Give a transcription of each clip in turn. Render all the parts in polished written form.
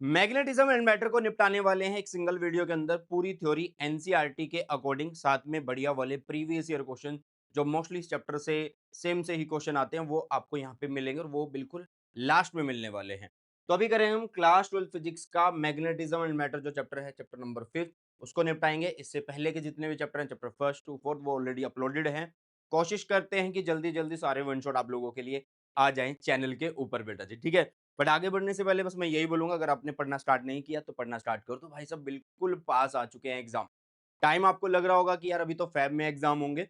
Magnetism and matter को निपटाने वाले हैं एक सिंगल वीडियो के अंदर पूरी थ्योरी एनसीईआरटी के अकॉर्डिंग, साथ में बढ़िया वाले प्रीवियस ईयर क्वेश्चन जो मोस्टली इस चैप्टर से सेम से ही क्वेश्चन आते हैं वो आपको यहाँ पे मिलेंगे और वो बिल्कुल लास्ट में मिलने वाले हैं। तो अभी करेंगे हम क्लास 12 फिजिक्स का मैग्नेटिज्म एंड मैटर जो चैप्टर है, चैप्टर नंबर 5 उसको निपटाएंगे। इससे पहले के जितने भी चैप्टर हैं, चैप्टर फर्स्ट टू फोर्थ, वो ऑलरेडी अपलोडेड हैं। कोशिश करते हैं कि जल्दी जल्दी सारे वन शॉट आप लोगों के लिए आ जाएं चैनल के ऊपर बेटा जी, ठीक है। बट आगे बढ़ने से पहले बस मैं यही बोलूँगा, अगर आपने पढ़ना स्टार्ट नहीं किया तो पढ़ना स्टार्ट कर दो भाई साहब, बिल्कुल पास आ चुके हैं एग्ज़ाम। टाइम आपको लग रहा होगा कि यार अभी तो फ़ेब में एग्ज़ाम होंगे,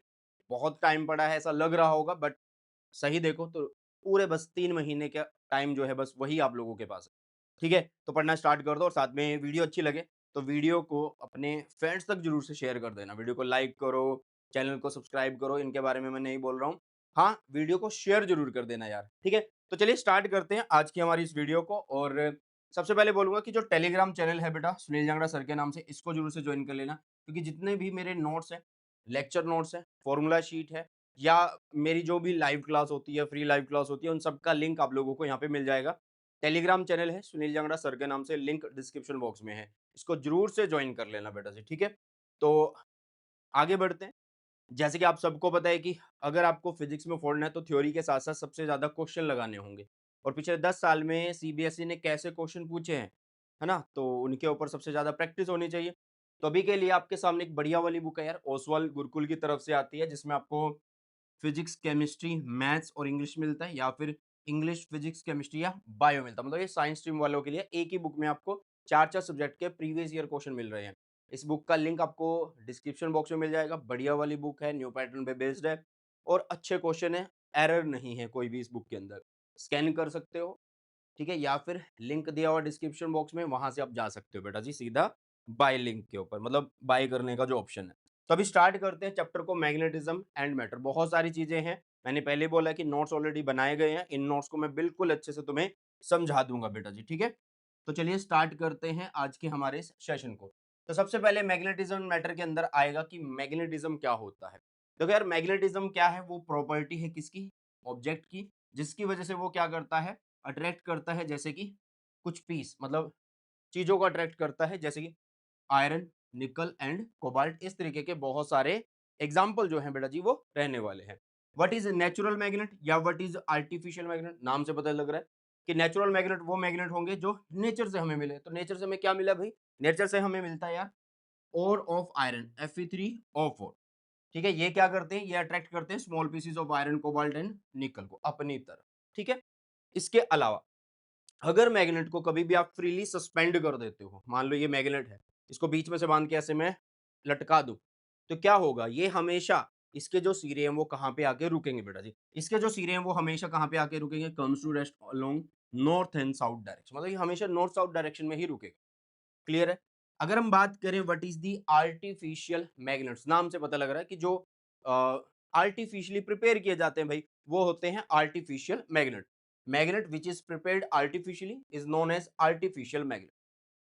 बहुत टाइम पड़ा है ऐसा लग रहा होगा, बट सही देखो तो पूरे बस 3 महीने का टाइम जो है बस वही आप लोगों के पास है। ठीक है? तो पढ़ना स्टार्ट कर दो और साथ में वीडियो अच्छी लगे तो वीडियो को अपने फ्रेंड्स तक ज़रूर से शेयर कर देना। वीडियो को लाइक करो, चैनल को सब्सक्राइब करो, इनके बारे में मैं नहीं बोल रहा हूँ। हाँ, वीडियो को शेयर ज़रूर कर देना यार, ठीक है? तो चलिए स्टार्ट करते हैं आज की हमारी इस वीडियो को। और सबसे पहले बोलूँगा कि जो टेलीग्राम चैनल है बेटा सुनील जांगड़ा सर के नाम से, इसको ज़रूर से जॉइन कर लेना, क्योंकि जितने भी मेरे नोट्स हैं, लेक्चर नोट्स हैं, फॉर्मूला शीट है या मेरी जो भी लाइव क्लास होती है, फ्री लाइव क्लास होती है, उन सबका लिंक आप लोगों को यहाँ पे मिल जाएगा। टेलीग्राम चैनल है सुनील जांगड़ा सर के नाम से, लिंक डिस्क्रिप्शन बॉक्स में है। इसको ज़रूर से जॉइन कर लेना बेटा जी, ठीक है? तो आगे बढ़ते हैं। जैसे कि आप सबको पता है कि अगर आपको फिजिक्स में पढ़ना है तो थ्योरी के साथ-साथ सबसे ज़्यादा क्वेश्चन लगाने होंगे। और पिछले 10 साल में सीबीएसई ने कैसे क्वेश्चन पूछे हैं, है ना? तो उनके ऊपर सबसे ज़्यादा प्रैक्टिस होनी चाहिए। तो अभी के लिए आपके सामने एक बढ़िया वाली बुक है यार, ओसवाल गुरुकुल की तरफ से आती है, जिसमें आपको फिजिक्स, केमिस्ट्री, मैथ्स और इंग्लिश मिलता है, या फिर इंग्लिश, फिजिक्स, केमिस्ट्री या बायो मिलता है। मतलब ये साइंस स्ट्रीम वालों के लिए एक ही बुक में आपको 4-4 सब्जेक्ट के प्रीवियस ईयर क्वेश्चन मिल रहे हैं। इस बुक का लिंक आपको डिस्क्रिप्शन बॉक्स में मिल जाएगा। बढ़िया वाली बुक है, न्यू पैटर्न पे बेस्ड है और अच्छे क्वेश्चन है, एरर नहीं है कोई भी इस बुक के अंदर। स्कैन कर सकते हो, ठीक है? या फिर लिंक दिया हुआ डिस्क्रिप्शन बॉक्स में, वहाँ से आप जा सकते हो बेटा जी सीधा बाय लिंक के ऊपर, मतलब बाय करने का जो ऑप्शन है। तो अभी स्टार्ट करते हैं चैप्टर को, मैग्नेटिज्म एंड मैटर। बहुत सारी चीज़ें हैं, मैंने पहले बोला कि नोट्स ऑलरेडी बनाए गए हैं, इन नोट्स को मैं बिल्कुल अच्छे से तुम्हें समझा दूँगा बेटा जी, ठीक है? तो चलिए स्टार्ट करते हैं आज के हमारे इस सेशन को। तो सबसे पहले मैग्नेटिज्म मैटर के अंदर आएगा कि मैग्नेटिज्म क्या होता है? देखो यार, मैग्नेटिज्म क्या है? वो प्रॉपर्टी है किसकी? ऑब्जेक्ट की, जिसकी वजह से वो क्या करता है? अट्रैक्ट करता है, जैसे कि कुछ पीस, मतलब चीज़ों को अट्रैक्ट करता है, जैसे कि आयरन, निकल एंड कोबाल्ट। इस तरीके के बहुत सारे एग्जाम्पल जो हैं बेटा जी वो रहने वाले हैं। व्हाट इज नेचुरल मैग्नेट या व्हाट इज आर्टिफिशियल मैग्नेट? नाम से पता लग रहा है कि नेचुरल मैग्नेट वो मैग्नेट होंगे जो नेचर से हमें मिले। तो नेचर से हमें क्या मिला भाई? नेचर से हमें मिलता है यार ओर ऑफ आयरन, Fe3O4। ठीक है, ये क्या करते हैं? ये अट्रैक्ट करते हैं small pieces of iron, cobalt and निकल को अपनी तरफ। ठीक है, इसके अलावा अगर मैग्नेट को कभी भी आप फ्रीली सस्पेंड कर देते हो, मान लो ये मैग्नेट है, इसको बीच में से बांध के ऐसे मैं लटका दूं, तो क्या होगा? ये हमेशा इसके जो सिरे हैं वो कहाँ पे आके रुकेंगे बेटा जी? इसके जो सिरे हैं वो हमेशा कहाँ पे आके रुकेंगे? Comes to rest along north and south direction, मतलब ये हमेशा नॉर्थ साउथ डायरेक्शन में ही रुकेगा। क्लियर है? अगर हम बात करें what is the artificial magnets, नाम से पता लग रहा है कि जो आर्टिफिशियली प्रिपेयर किए जाते हैं भाई, वो होते हैं artificial magnet. Magnet which is prepared artificially is known as artificial magnet.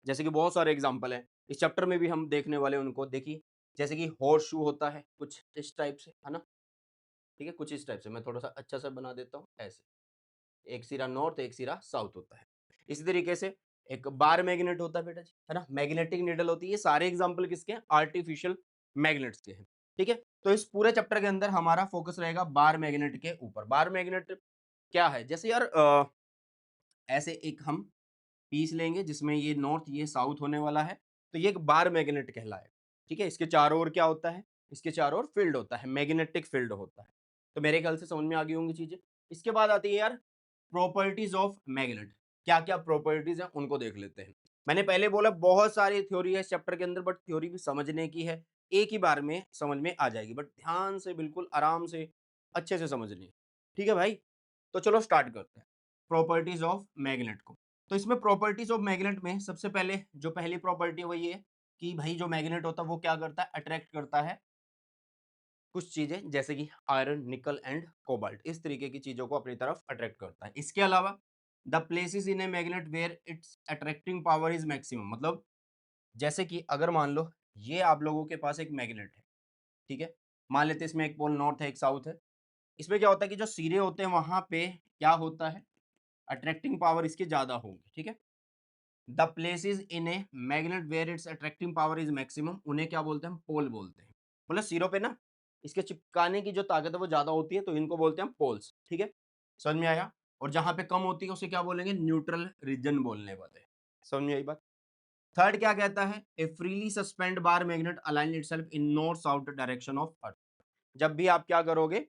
जैसे कि बहुत सारे एग्जांपल हैं, इस चैप्टर में भी हम देखने वाले हैं उनको। देखिए, जैसे कि हॉर्स शू होता है कुछ इस टाइप से, है ना? ठीक है, कुछ इस टाइप से मैं थोड़ा सा अच्छा सा बना देता हूँ ऐसे। एक सिरा नॉर्थ, एक सिरा साउथ होता है। इसी तरीके से एक बार मैग्नेट होता है बेटा जी, है ना? मैग्नेटिक नीडल होती है। ये सारे एग्जांपल किसके हैं? आर्टिफिशियल मैग्नेट्स के हैं। ठीक है? तो इस पूरे चैप्टर के अंदर हमारा फोकस रहेगा बार मैग्नेट के ऊपर। बार मैग्नेट क्या है? जैसे यार ऐसे एक हम पीस लेंगे जिसमें ये नॉर्थ, ये साउथ होने वाला है, तो ये एक बार मैग्नेट कहलाएगा। ठीक है? इसके चारों ओर क्या होता है? इसके चारों ओर फील्ड होता है, मैग्नेटिक फील्ड होता है। तो मेरे ख्याल से समझ में आ गई होंगी चीजें। इसके बाद आती है यार प्रॉपर्टीज ऑफ मैग्नेट। क्या-क्या प्रॉपर्टीज हैं उनको देख लेते हैं। मैंने पहले बोला बहुत सारी थ्योरी है इस चैप्टर के अंदर, बट थ्योरी भी समझने की है। एक ही बार में समझ में आ जाएगी, बट ध्यान से, बिल्कुल आराम से, अच्छे से समझनी है। ठीक है भाई? तो चलो स्टार्ट करते हैं प्रॉपर्टीज ऑफ मैग्नेट को। तो इसमें प्रॉपर्टीज ऑफ मैग्नेट में सबसे पहले जो पहली प्रॉपर्टी है वो ये है कि भाई जो मैग्नेट होता है वो क्या करता है? अट्रैक्ट करता है कुछ चीजें, जैसे कि आयरन, निकल एंड कोबाल्ट। इस तरीके की चीजों को अपनी तरफ अट्रैक्ट करता है। इसके अलावा the places in a magnet where its attracting power is maximum, मतलब जैसे कि अगर मान लो ये आप लोगों के पास एक मैग्नेट है, ठीक है? मान लेते हैं इसमें एक पोल नॉर्थ है, एक साउथ है। इसमें क्या होता है कि जो सिरे होते हैं वहां पे क्या होता है? अट्रैक्टिंग पावर इसकी ज्यादा होगी, ठीक है? The places in a magnet where its attracting power is maximum, उन्हें क्या बोलते हैं हम? पोल बोलते हैं। मतलब सिरों पे ना इसके चिपकाने की जो ताकत है वो ज्यादा होती है, तो इनको बोलते हैं पोल्स। ठीक है, समझ में आया? और जहां पे कम होती है उसे क्या बोलेंगे? न्यूट्रल रीजन बोलने वाले। समझ में आई बात? थर्ड क्या कहता है? ए freely suspend bar magnet align itself in north south direction of earth. जब भी आप क्या करोगे,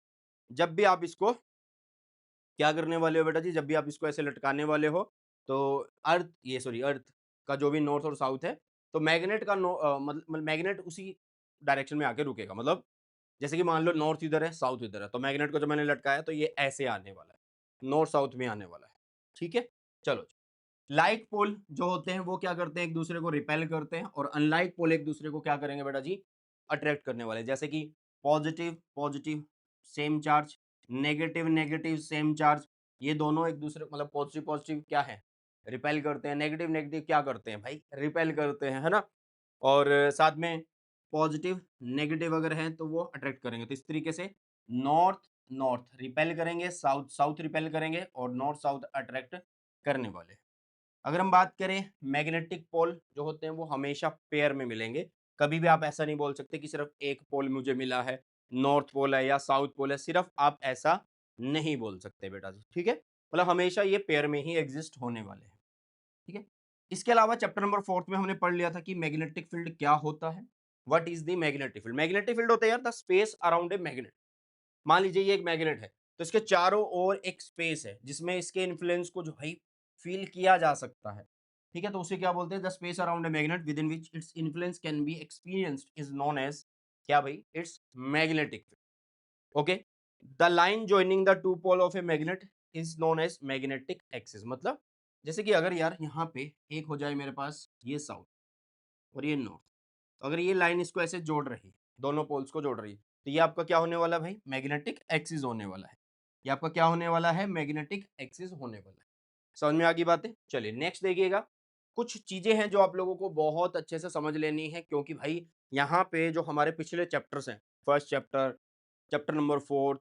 जब भी आप इसको क्या करने वाले हो बेटा जी, जब भी आप इसको ऐसे लटकाने वाले हो, तो अर्थ का जो भी नॉर्थ और साउथ है, तो मैग्नेट का मतलब मैग्नेट उसी डायरेक्शन में आके रुकेगा। मतलब जैसे कि मान लो नॉर्थ इधर है, साउथ इधर है, तो मैग्नेट को जब मैंने लटकाया तो ये ऐसे आने वाला है, नॉर्थ साउथ में आने वाला है। ठीक है, चलो। लाइक पोल जो होते हैं वो क्या करते हैं? एक दूसरे को रिपेल करते हैं, और अनलाइक पोल एक दूसरे को क्या करेंगे बेटा जी? अट्रैक्ट करने वाले। जैसे कि positive positive same charge, negative negative same charge, ये दोनों एक दूसरे मतलब पॉजिटिव पॉजिटिव क्या है? रिपेल करते हैं। नेगेटिव नेगेटिव क्या करते हैं भाई? रिपेल करते हैं, है ना? और साथ में पॉजिटिव नेगेटिव अगर है तो वो अट्रैक्ट करेंगे। तो इस तरीके से नॉर्थ नॉर्थ रिपेल करेंगे, साउथ साउथ रिपेल करेंगे, और नॉर्थ साउथ अट्रैक्ट करने वाले। अगर हम बात करें मैग्नेटिक पोल जो होते हैं वो हमेशा पेयर में मिलेंगे। कभी भी आप ऐसा नहीं बोल सकते कि सिर्फ एक पोल मुझे मिला है, नॉर्थ पोल है या साउथ पोल है, सिर्फ आप ऐसा नहीं बोल सकते बेटा जी। ठीक है, मतलब हमेशा ये पेयर में ही एग्जिस्ट होने वाले हैं। ठीक है, इसके अलावा चैप्टर नंबर 4 में हमने पढ़ लिया था कि मैग्नेटिक फील्ड क्या होता है। What is the magnetic field? Magnetic field होता है यार the space around a magnet. मान लीजिए ये एक मैग्नेट है, तो इसके चारों ओर एक स्पेस है जिसमें इसके इन्फ्लुएंस को जो है फील किया जा सकता है। ठीक है, तो उसे क्या बोलते हैं? The space around a magnet within which its influence can be experienced is known as क्या भाई? It's magnetic field. Okay, the line joining the two pole of a magnet is known as magnetic axis. मतलब जैसे कि अगर यार यहाँ पे एक हो जाए मेरे पास ये साउथ और ये नॉर्थ, तो अगर ये लाइन इसको ऐसे जोड़ रही है, दोनों पोल्स को जोड़ रही है, तो ये आपका क्या होने वाला है भाई? मैग्नेटिक एक्सिस होने वाला है। ये आपका क्या होने वाला है? मैग्नेटिक एक्सिस होने वाला है। समझ में आ गई बातें? चलिए नेक्स्ट देखिएगा। कुछ चीजें हैं जो आप लोगों को बहुत अच्छे से समझ लेनी है, क्योंकि भाई यहाँ पे जो हमारे पिछले चैप्टर्स हैं, फर्स्ट चैप्टर, चैप्टर नंबर 4,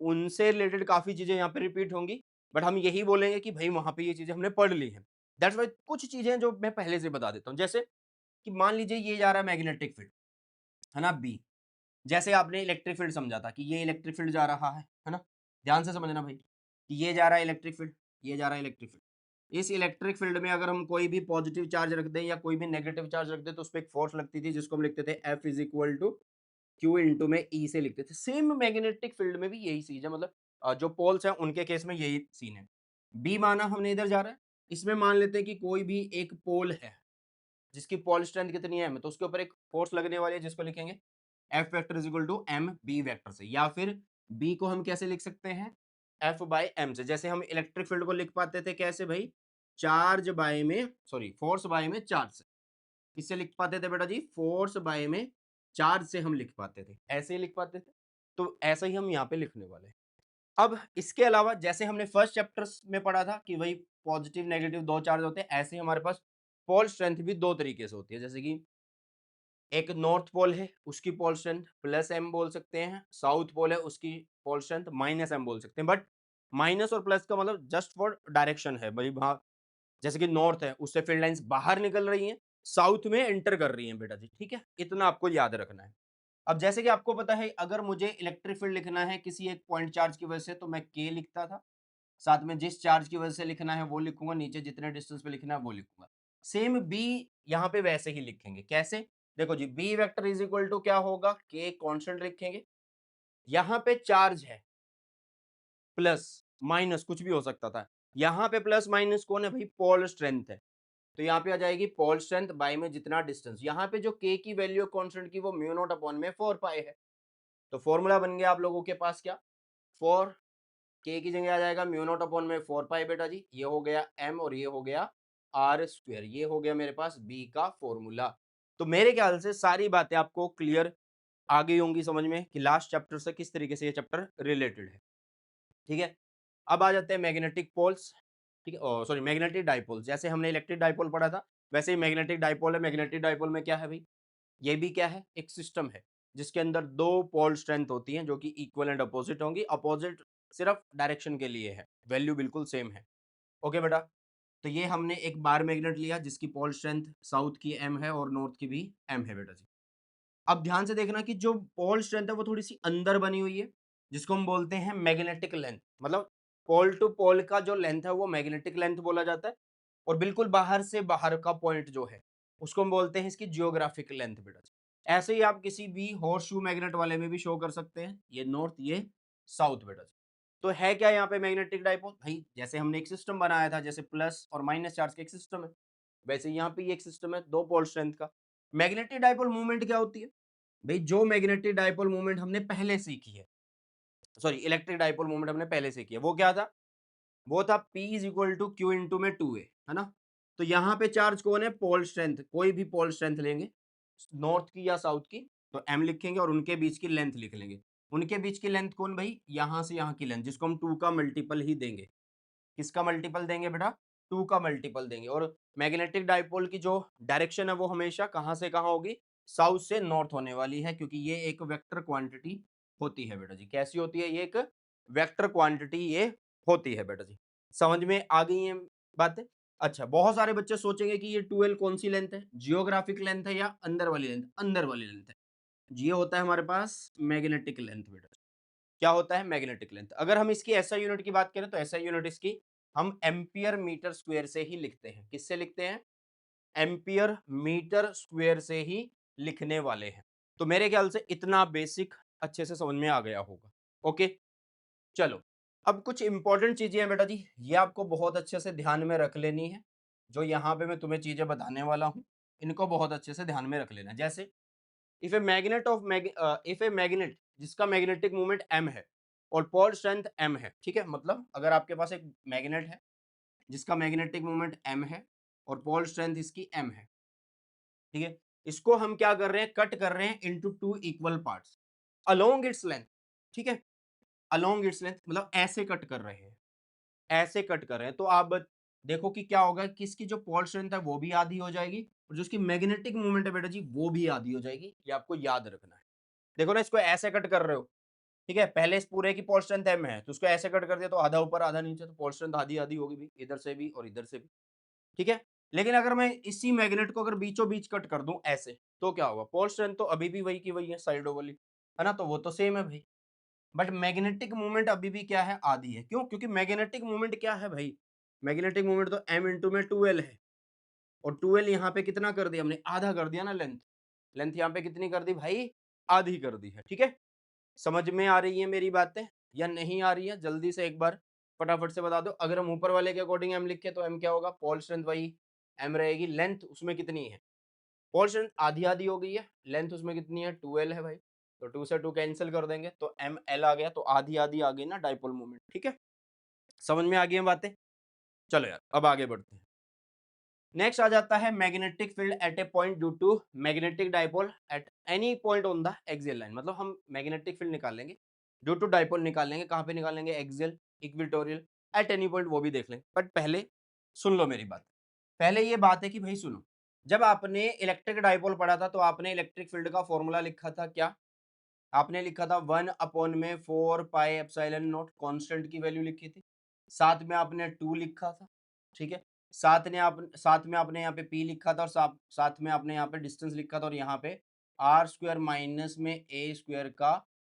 उनसे रिलेटेड काफी चीजें यहाँ पे रिपीट होंगी। बट हम यही बोलेंगे कि भाई वहां पे ये चीजें हमने पढ़ ली हैं। दैट्स वाई कुछ चीजें जो मैं पहले से बता देता हूँ। जैसे कि मान लीजिए ये जा रहा है मैग्नेटिक फील्ड, है ना, बी। जैसे आपने इलेक्ट्रिक फील्ड समझा था कि ये इलेक्ट्रिक फील्ड जा रहा है ना? ध्यान से समझना भाई कि ये जा रहा है इलेक्ट्रिक फील्ड, ये जा रहा है इलेक्ट्रिक फील्ड। इस इलेक्ट्रिक फील्ड में अगर हम कोई भी पॉजिटिव चार्ज रख दें या कोई भी नेगेटिव चार्ज रख दें तो उस पर एक फोर्स लगती थी जिसको हम लिखते थे F is equal to q into में ई से लिखते थे। सेम मैग्नेटिक फील्ड में भी यही चीज है। मतलब जो पोल्स हैं उनके केस में यही सीन है। बी माना हमने इधर जा रहा है, इसमें मान लेते हैं कि कोई भी एक पोल है जिसकी पोल स्ट्रेंथ कितनी है, तो उसके ऊपर एक फोर्स लगने वाली है जिसको लिखेंगे F vector is equal to m B vector से। या फिर बी को हम कैसे लिख सकते हैं? एफ बाई एम से। जैसे हम इलेक्ट्रिक फील्ड को लिख पाते थे कैसे भाई? चार्ज बाय में, सॉरी फोर्स बाय में चार्ज से। किससे लिख पाते थे बेटा जी? फोर्स बाय में चार्ज से हम लिख पाते थे, ऐसे ही लिख पाते थे। तो ऐसा ही हम यहाँ पे लिखने वाले हैं। अब इसके अलावा जैसे हमने फर्स्ट चैप्टर्स में पढ़ा था कि भाई पॉजिटिव नेगेटिव दो चार्ज होते हैं, ऐसे ही हमारे पास पोल स्ट्रेंथ भी दो तरीके से होती है। जैसे कि एक नॉर्थ पोल है, उसकी पोल स्ट्रेंथ प्लस एम बोल सकते हैं, साउथ पोल है उसकी पोल स्ट्रेंथ माइनस एम बोल सकते हैं। बट माइनस और प्लस का मतलब जस्ट फॉर डायरेक्शन है भाई। वहां जैसे कि नॉर्थ है उससे फील्ड लाइंस बाहर निकल रही हैं, साउथ में एंटर कर रही हैं बेटा जी। ठीक है, इतना आपको याद रखना है। अब जैसे कि आपको पता है अगर मुझे इलेक्ट्रिक फील्ड लिखना है किसी एक पॉइंट चार्ज की वजह से, तो मैं के लिखता था, साथ में जिस चार्ज की वजह से लिखना है वो लिखूंगा, नीचे जितने डिस्टेंस पे लिखना है वो लिखूंगा। सेम बी यहाँ पे वैसे ही लिखेंगे। कैसे? देखो जी, B vector is equal to क्या होगा? के कांस्टेंट लिखेंगे। यहाँ पे चार्ज है, प्लस माइनस कुछ भी हो सकता था। यहाँ पे प्लस माइनस कौन है भाई? पोल स्ट्रेंथ है। तो यहाँ पे आ जाएगी पोल स्ट्रेंथ बाय में जितना डिस्टेंस। यहाँ पे जो के की वैल्यू कांस्टेंट की वो म्यू नॉट अपॉन में 4 पाई है। तो फॉर्मूला बन गया आप लोगों के पास क्या? 4 के की जगह आ जाएगा म्यू नॉट अपॉन में 4 पाई बेटा जी। ये हो गया एम और ये हो गया आर स्क्वायर। ये हो गया मेरे पास बी का फॉर्मूला। तो मेरे ख्याल से सारी बातें आपको क्लियर आ गई होंगी समझ में कि लास्ट चैप्टर से किस तरीके से ये चैप्टर रिलेटेड है। ठीक है, अब आ जाते हैं मैग्नेटिक पोल्स। ठीक है, सॉरी मैग्नेटिक डाइपोल्स। जैसे हमने इलेक्ट्रिक डाइपोल पढ़ा था वैसे ही मैग्नेटिक डाइपोल है। मैग्नेटिक डाइपोल में क्या है भाई? ये भी क्या है? एक सिस्टम है जिसके अंदर दो पोल स्ट्रेंथ होती हैं जो कि इक्वल एंड अपोजिट होंगी। अपोजिट सिर्फ डायरेक्शन के लिए है, वैल्यू बिल्कुल सेम है। ओके बेटा, तो ये हमने एक बार मैग्नेट लिया जिसकी पोल स्ट्रेंथ साउथ की m है और नॉर्थ की भी m है बेटा जी। अब ध्यान से देखना कि जो पोल स्ट्रेंथ है वो थोड़ी-सी अंदर बनी हुई है, जिसको हम बोलते हैं मैग्नेटिक लेंथ। मतलब पोल टू पोल का जो लेंथ है वो मैग्नेटिक लेंथ बोला जाता है और बिल्कुल बाहर से बाहर का पॉइंट जो है, उसको हम बोलते हैं इसकी जियोग्राफिक लेंथ बेटा जी। ऐसे ही आप किसी भी हॉर्स शू मैग्नेट वाले में भी शो कर सकते हैं, ये नॉर्थ, ये साउथ बेटा जी। तो है क्या यहाँ पे मैग्नेटिक डाइपोल? भाई जैसे हमने एक सिस्टम बनाया था, जैसे प्लस और माइनस चार्ज का एक सिस्टम है, वैसे यहाँ पे ये एक सिस्टम है 2 पोल स्ट्रेंथ का। मैग्नेटिक डाइपोल मूवमेंट क्या होती है? भई जो मैग्नेटिक डाइपोल मूवमेंट हमने पहले सीखी है, सॉरी इलेक्ट्रिक डाइपोल मूवमेंट हमने पहले सीखी है, वो क्या था? वो था P is equal to Q into में 2A, है ना? तो यहाँ पे चार्ज कौन है? पोल स्ट्रेंथ, कोई भी पोल स्ट्रेंथ लेंगे, नॉर्थ की या साउथ की, तो M लिखेंगे और उनके बीच की लेंथ लिख लेंगे। उनके बीच की लेंथ कौन भई? यहाँ से यहाँ की लेंथ, जिसको हम 2 का मल्टीपल ही देंगे। किसका मल्टीपल देंगे बेटा? 2 का मल्टीपल देंगे और मैग्नेटिक डाइपोल की जो डायरेक्शन है वो हमेशा कहाँ से कहाँ होगी? साउथ से नॉर्थ होने वाली है, क्योंकि ये एक वेक्टर क्वांटिटी होती है बेटा जी। कैसी होती है? ये एक वेक्टर क्वांटिटी ये होती है बेटा जी। समझ में आ गई हैं बातें? अच्छा, बहुत सारे बच्चे सोचेंगे कि ये 12 कौन-सी लेंथ है? जियोग्राफिक लेंथ है या अंदर वाली लेंथ? अंदर वाली लेंथ है। ये होता है हमारे पास मैग्नेटिक लेंथ बेटा। क्या होता है? Magnetic length. अगर हम इसकी एसआई यूनिट की बात करें तो एसआई यूनिट इसकी हम एम्पियर मीटर स्क्वायर से ही लिखते हैं। किससे लिखते हैं? एम्पियर मीटर स्क्वायर से ही लिखने वाले हैं। तो मेरे ख्याल से इतना बेसिक अच्छे से समझ में आ गया होगा। ओके, चलो। अब कुछ इंपॉर्टेंट चीजें हैं बेटा जी, ये आपको बहुत अच्छे से ध्यान में रख लेनी है। जो यहाँ पे मैं तुम्हें चीजें बताने वाला हूँ, इनको बहुत अच्छे से ध्यान में रख लेना है। जैसे इफ ए मैग्नेट जिसका मैग्नेटिक मोमेंट m है और पोल स्ट्रेंथ m है, ठीक है? मतलब अगर आपके पास एक मैग्नेट है जिसका मैग्नेटिक मोमेंट m है और पोल स्ट्रेंथ इसकी m है, ठीक है? इसको हम क्या कर रहे हैं? कट कर रहे हैं into 2 equal parts along its length, ठीक है? अलोंग इट्स लेंथ मतलब ऐसे कट कर रहे हैं, ऐसे कट कर रहे हैं। तो आप देखो कि क्या होगा कि इसकी जो पोल स्ट्रेंथ है वो भी आधी हो जाएगी और जो इसकी मैग्नेटिक मोमेंट है बेटा जी वो भी आधी हो जाएगी। ये आपको याद रखना है। देखो ना, इसको ऐसे कट कर रहे हो, ठीक है? पहले इस पूरे की पोल स्ट्रेंथ m है, तो उसको ऐसे कट कर दिया तो आधा ऊपर आधा नीचे, तो पोल स्ट्रेंथ आधी-आधी होगी भी, इधर से भी और इधर से भी, ठीक है? लेकिन अगर मैं इसी मैग्नेट को अगर बीचों-बीच कट कर दूँ ऐसे, तो क्या होगा? पोल स्ट्रेंथ तो अभी भी वही की वही है साइडों वाली, है ना? तो वो तो सेम है भाई। बट मैग्नेटिक मोमेंट अभी भी क्या है? आधी है। क्यों? क्योंकि मैग्नेटिक मोमेंट क्या है भाई? मैग्नेटिक मोमेंट तो m इंटू में 2l है और 2l यहाँ पे कितना कर दिया हमने? आधा कर दिया ना लेंथ। लेंथ यहाँ पे कितनी कर दी भाई? आधी कर दी है, ठीक है? समझ में आ रही है मेरी बातें या नहीं आ रही है? जल्दी से एक बार फटाफट से बता दो। अगर हम ऊपर वाले के अकॉर्डिंग m लिखे तो m क्या होगा? पोल स्ट्रेंथ वही m रहेगी। लेंथ उसमें कितनी है? पोल स्ट्रेंथ आधी-आधी हो गई है। लेंथ उसमें कितनी है? 2l है भाई। तो 2 से 2 कैंसल कर देंगे तो ml आ गया, तो आधी-आधी आ गई ना डाइपोल मोमेंट, ठीक है? समझ में आ गई हैं बातें? चलो यार, अब आगे बढ़ते हैं। नेक्स्ट आ जाता है magnetic field at a point due to magnetic dipole at any point on the axial line. मतलब हम मैग्नेटिक फील्ड निकालेंगे ड्यू टू डाइपोल, निकालेंगे कहाँ पे? निकालेंगे axial, equatorial, at any point, वो भी देख लेंगे। बट पहले सुन लो मेरी बात। पहले ये बात है कि भाई सुनो, जब आपने इलेक्ट्रिक डाइपोल पढ़ा था तो आपने इलेक्ट्रिक फील्ड का फॉर्मूला लिखा था क्या? आपने लिखा था 1 अपॉन में 4 पाई एप्सिलॉन नॉट, कांस्टेंट की वैल्यू लिखी थी। साथ में आपने 2 लिखा था, ठीक है? साथ में आपने यहाँ पे p लिखा था और साथ में आपने यहाँ पे डिस्टेंस लिखा था और यहाँ पे r स्क्वायर माइनस में a स्क्वायर का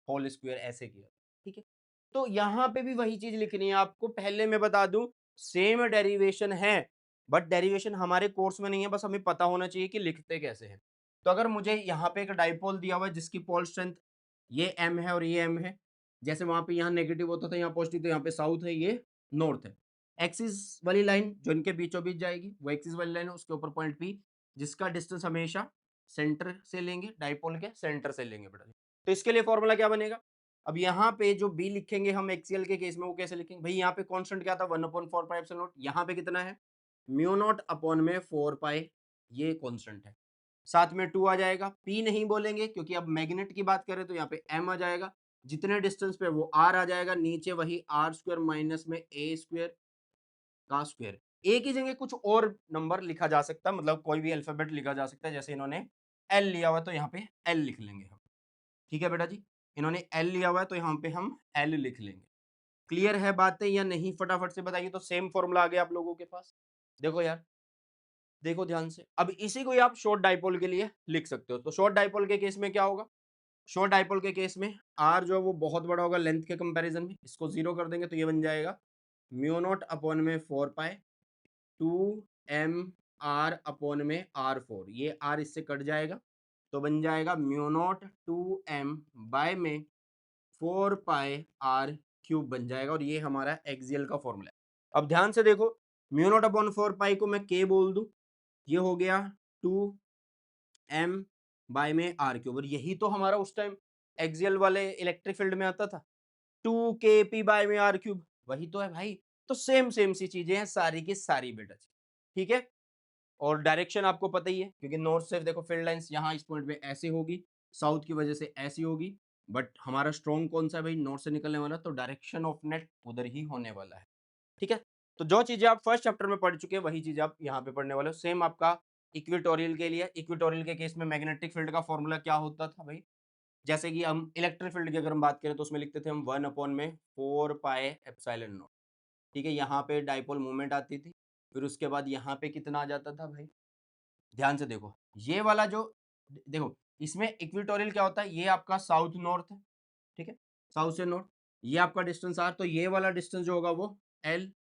होल स्क्वायर ऐसे किया, ठीक है? तो यहाँ पे भी वही चीज लिखनी है आपको। पहले मैं बता दूं, सेम डेरिवेशन है बट डेरिवेशन हमारे कोर्स में नहीं है, बस हमें पता होना चाहिए कि लिखते कैसे हैं। तो अगर मुझे यहाँ पे एक डाइपोल दिया हुआ है जिसकी पोल स्ट्रेंथ ये m है और ये m है, जैसे वहां पे यहाँ नेगेटिव होता था यहाँ पॉजिटिव, तो यहाँ पे साउथ है, ये नॉर्थ है। एक्सिस वाली लाइन जो इनके बीचों बीच जाएगी वो एक्सिस वाली लाइन है, उसके ऊपर पॉइंट P, जिसका डिस्टेंस हमेशा सेंटर से लेंगे, डाइपोल के सेंटर से लेंगे बेटा। तो इसके लिए फॉर्मूला क्या बनेगा? अब यहाँ पे जो B लिखेंगे हम एक्सियल के केस में, वो कैसे लिखेंगे भाई? यहाँ पे कांस्टेंट क्या था? 1/4 पाई एप्सिलॉन नॉट। यहाँ पे कितना है? म्यू नॉट अपॉन में 4 पाई, ये कांस्टेंट है। साथ में 2 आ जाएगा। P नहीं बोलेंगे क्योंकि अब मैग्नेट की बात करें तो यहाँ पे M आ जाएगा, जितने डिस्टेंस पे वो R आ जाएगा, नीचे वही r स्क्वायर माइनस में a स्क्वायर का स्क्वायर। A की जगह कुछ और नंबर लिखा जा सकता है, मतलब कोई भी अल्फाबेट लिखा जा सकता है। जैसे इन्होंने L लिया हुआ है तो यहाँ पे L लिख लेंगे हम, ठीक है बेटा जी? इन्होंने L लिया हुआ है तो यहाँ पे हम L लिख लेंगे। क्लियर है बातें या नहीं? फटाफट से बताइए। तो सेम फॉर्मूला आ गया आप लोगों के पास। देखो यार, देखो ध्यान से। अब इसी को ही आप शॉर्ट डाइपोल के लिए लिख सकते हो। तो शॉर्ट डाइपोल के केस में क्या होगा? शॉर्ट डाइपोल के केस में r जो है वो बहुत बड़ा होगा लेंथ के कंपैरिजन में। इसको 0 कर देंगे तो ये बन जाएगा म्यू नॉट अपॉन में 4 पाई 2 m r अपॉन में r4। ये r इससे कट जाएगा तो बन जाएगा म्यू नॉट 2 m बाय में 4 पाई r क्यूब बन जाएगा और ये हमारा एक्सियल का फॉर्मूला है। अब ध्यान से देखो, म्यू नॉट अपॉन 4 पाई को मैं k बोल दूं, ये हो गया 2 m बाय में r क्यूब, और यही तो हमारा उस टाइम एक्सियल वाले इलेक्ट्रिक फील्ड में आता था, 2 kp बाय में r क्यूब, वही तो है भाई। तो सेम सेम सी चीजें हैं सारी की सारी बेटा जी, ठीक है। और डायरेक्शन आपको पता ही है, क्योंकि नॉर्थ से देखो फील्ड लाइंस यहाँ इस पॉइंट पे ऐसे होगी, साउथ की वजह से ऐसी होगी, बट हमारा स्ट्रॉन्ग कौन सा है भाई? नॉर्थ से निकलने वाला, तो डायरेक्शन ऑफ नेट उधर ही होने वाला है, ठीक है। तो जो चीजें आप फर्स्ट चैप्टर में पढ़ चुके हैं वही चीजें आप यहाँ पे पढ़ने वाले हो। सेम आपका इक्वेटोरियल के लिए, इक्वेटोरियल के केस में मैग्नेटिक फील्ड का फॉर्मूला क्या होता था भाई? जैसे कि हम इलेक्ट्रिक फील्ड की अगर हम बात करें तो उसमें लिखते थे हम 1 अपॉन में 4 पाई एप्सिलॉन नॉट, ठीक है। यहाँ पे डाइपोल मूवमेंट आती थी, फिर उसके बाद यहाँ पे कितना आ जाता था भाई? ध्यान से देखो, ये वाला जो देखो, इसमें इक्वेटोरियल क्या होता है? ये आपका साउथ नॉर्थ है, ठीक है, साउथ से नॉर्थ। ये आपका डिस्टेंस आर, तो ये वाला डिस्टेंस जो होगा वो एल,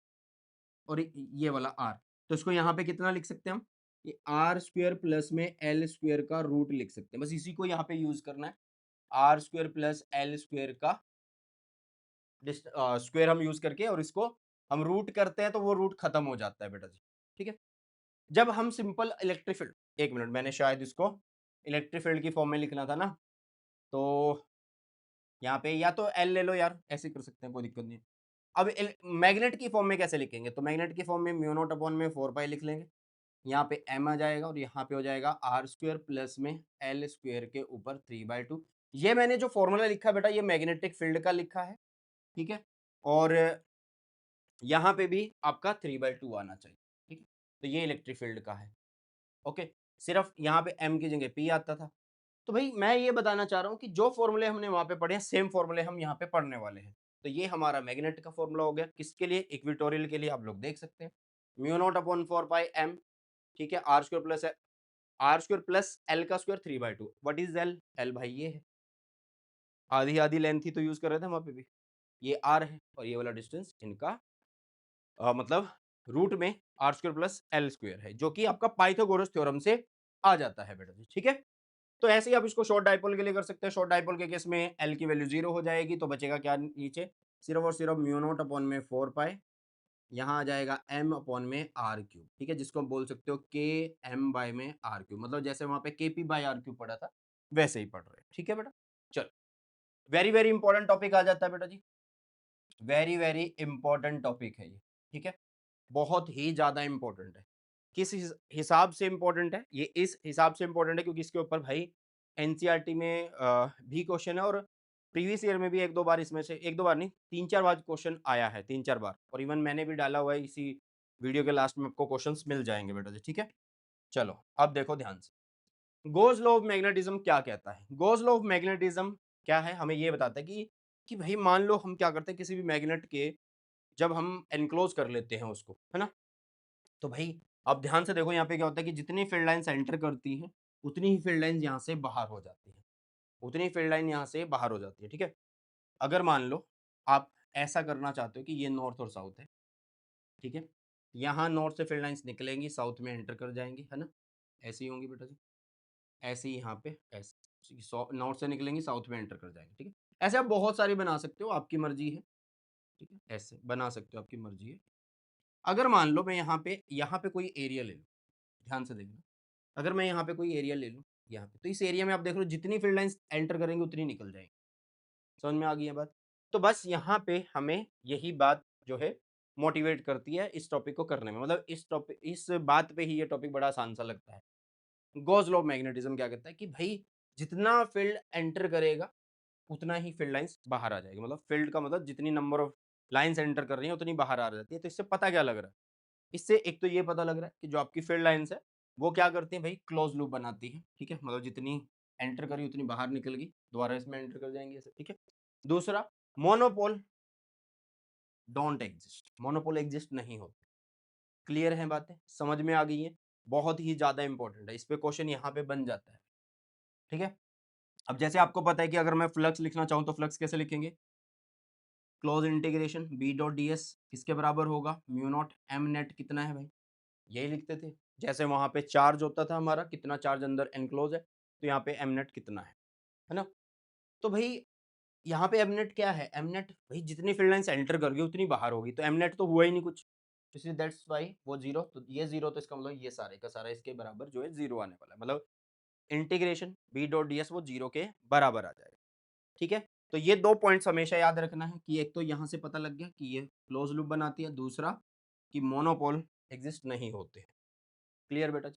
और ये वाला आर। तो इसको यहाँ पे कितना लिख सकते हैं हम? ये आर स्क्वेयर प्लस में एल स्क्वेयर का रूट लिख सकते हैं, बस इसी को यहाँ पे यूज करना है। R square plus l square का स्क्वेयर हम यूज करके, और इसको हम रूट करते हैं तो वो रूट खत्म हो जाता है बेटा जी, ठीक है। जब हम सिंपल इलेक्ट्रिक फील्ड, एक मिनट, मैंने शायद इसको इलेक्ट्रिक फील्ड की फॉर्म में लिखना था ना, तो यहाँ पे या तो एल ले लो यार, ऐसे कर सकते हैं, कोई दिक्कत नहीं है। अब मैग्नेट की फॉर्म में कैसे लिखेंगे? तो मैग्नेट की फॉर्म में म्यू नॉट अपॉन में 4 पाई लिख लेंगे, यहाँ पे m आ जाएगा और यहाँ पे हो जाएगा आर स्क्वेयर प्लस में एल स्क्वेयर के ऊपर 3/2। ये मैंने जो फॉर्मूला लिखा बेटा, ये मैग्नेटिक फील्ड का लिखा है, ठीक है। और यहाँ पे भी आपका 3/2 आना चाहिए, ठीक है। तो ये इलेक्ट्रिक फील्ड का है, ओके। सिर्फ यहाँ पे m की जगह p आता था। तो भाई मैं ये बताना चाह रहा हूँ कि जो फॉर्मूले हमने वहां पे पढ़े हैं, सेम फॉर्मूले हम यहाँ पे पढ़ने वाले हैं। तो ये हमारा मैग्नेट का फॉर्मूला हो गया, किसके लिए? इक्वेटोरियल के लिए। आप लोग देख सकते हैं म्यू नॉट अपॉन 4 पाई m, ठीक है, आर स्क्वायर प्लस एल का square 3/2। What is L? L भाई ये है, आधी आधी लेंथ ही तो यूज कर रहे थे वहां पे भी। ये आर है और ये वाला डिस्टेंस इनका मतलब रूट में are square plus l square है, जो कि आपका पाइथागोरस थ्योरम से आ जाता है बेटा जी, ठीक है। तो ऐसे ही आप इसको शॉर्ट डाइपोल के लिए कर सकते हैं। शॉर्ट डाइपोल के केस में एल की वैल्यू 0 हो जाएगी, तो बचेगा क्या नीचे? सिर्फ और सिर्फ म्यू नॉट अपॉन में 4 पाई, यहाँ आ जाएगा m अपॉन में आर क्यूब, ठीक है, जिसको हम बोल सकते हो के एम बाय में आर क्यूब, मतलब जैसे वहां पे के पी बाय आर क्यूब पढ़ा था वैसे ही पढ़ रहे हैं, ठीक है बेटा। चलो, वेरी वेरी इंपॉर्टेंट टॉपिक आ जाता है बेटा जी, वेरी वेरी इंपॉर्टेंट टॉपिक है ये, ठीक है, बहुत ही ज्यादा इंपॉर्टेंट है। किस हिसाब से इंपॉर्टेंट है ये? इस हिसाब से इंपॉर्टेंट है क्योंकि इसके ऊपर भाई एनसीईआरटी में भी क्वेश्चन है, और प्रीवियस ईयर में भी एक दो बार, इसमें से एक दो बार नहीं, तीन चार बार क्वेश्चन आया है, तीन चार बार, और इवन मैंने भी डाला हुआ है, इसी वीडियो के लास्ट में आपको क्वेश्चंस मिल जाएंगे बेटा जी, ठीक है। चलो अब देखो ध्यान से, गोज लॉ ऑफ मैग्नेटिज्म क्या कहता है? गोज लॉ ऑफ मैग्नेटिज्म क्या है? हमें ये बताता है कि भाई मान लो हम क्या करते हैं, किसी भी मैग्नेट के जब हम एनक्लोज कर लेते हैं उसको, है ना, तो भाई अब ध्यान से देखो, यहाँ पे क्या होता है कि जितनी फील्ड लाइंस एंटर करती हैं उतनी ही फील्ड लाइंस यहाँ से बाहर हो जाती है, उतनी फील्ड लाइन यहाँ से बाहर हो जाती है, ठीक है। अगर मान लो आप ऐसा करना चाहते हो कि ये नॉर्थ और साउथ है, ठीक है, यहाँ नॉर्थ से फील्ड लाइंस निकलेंगी, साउथ में एंटर कर जाएंगी, है ना, ऐसी ही होंगी बेटा जी, ऐसे ही यहाँ पे ऐसे नॉर्थ से निकलेंगी, साउथ में एंटर कर जाएंगे, ठीक है। ऐसे आप बहुत सारी बना सकते हो, आपकी मर्जी है, ठीक है, ऐसे बना सकते हो, आपकी मर्जी है। अगर मान लो मैं यहाँ पे कोई एरिया ले लूँ, ध्यान से देखना, अगर मैं यहाँ पे कोई एरिया ले लूँ यहाँ पे, तो इस एरिया में आप देख लो जितनी फील्ड लाइंस एंटर करेंगे उतनी निकल जाएंगी, समझ में आ गई है बात? तो बस यहाँ पे हमें यही बात जो है मोटिवेट करती है इस टॉपिक को करने में, मतलब इस बात पे ही ये टॉपिक बड़ा आसान सा लगता है। गॉस लॉ ऑफ मैग्नेटिज्म क्या कहता है कि भाई जितना फील्ड एंटर करेगा उतना ही फील्ड लाइंस बाहर आ जाएगी, मतलब फील्ड का मतलब जितनी नंबर ऑफ लाइंस एंटर कर रही है उतनी बाहर आ जाती है। तो इससे पता क्या लग रहा है? इससे एक तो ये पता लग रहा है कि जो आपकी फील्ड लाइंस है वो क्या करती है भाई, क्लोज लूप बनाती है, ठीक है, मतलब जितनी एंटर करी उतनी बाहर निकल गई, दोबारा इसमें एंटर कर जाएंगे ऐसे, ठीक है। दूसरा, monopole don't exist, monopole exist नहीं होते, क्लियर है बातें? समझ में आ गई हैं? बहुत ही ज़्यादा इंपॉर्टेंट है, इस पे क्वेश्चन यहाँ पे बन जाता है, ठीक है? अब जैसे आपको पता है कि अगर मैं फ्लक्स लिखना चाहूँ तो फ्लक्स कैसे लिखेंगे? Close integration B dot d s किसके बराबर होगा? म्यू नॉट एम नेट कितना है भाई? यही लिखते थे। जैसे वहाँ पे चार्ज होता था हमारा, कितना चार्ज अंदर एनक्लोज है, तो यहाँ पे एम नेट कितना है ना? तो भाई यहाँ पे एम नेट क्या है? एम नेट भाई जितनी फील्ड लाइन्स एंटर कर गई उतनी बाहर होगी, तो एम नेट तो हुआ ही नहीं कुछ। इसलिए दैट्स व्हाई वो 0, तो ये 0, तो इसका मतलब ये सारे का सारा इसके बराबर जो है 0 आने वाला है। मतलब integration B dot d s वो 0 के बराबर आ जाएगा, ठीक है? तो ये 2 पॉइंट्स हमेशा याद रखना है कि एक तो यहाँ से पता लग गया कि ये क्लोज़ लूप बनाती है, दूसरा कि मोनोपोल एक्सिस्ट नहीं होते हैं। क्लियर बेटा?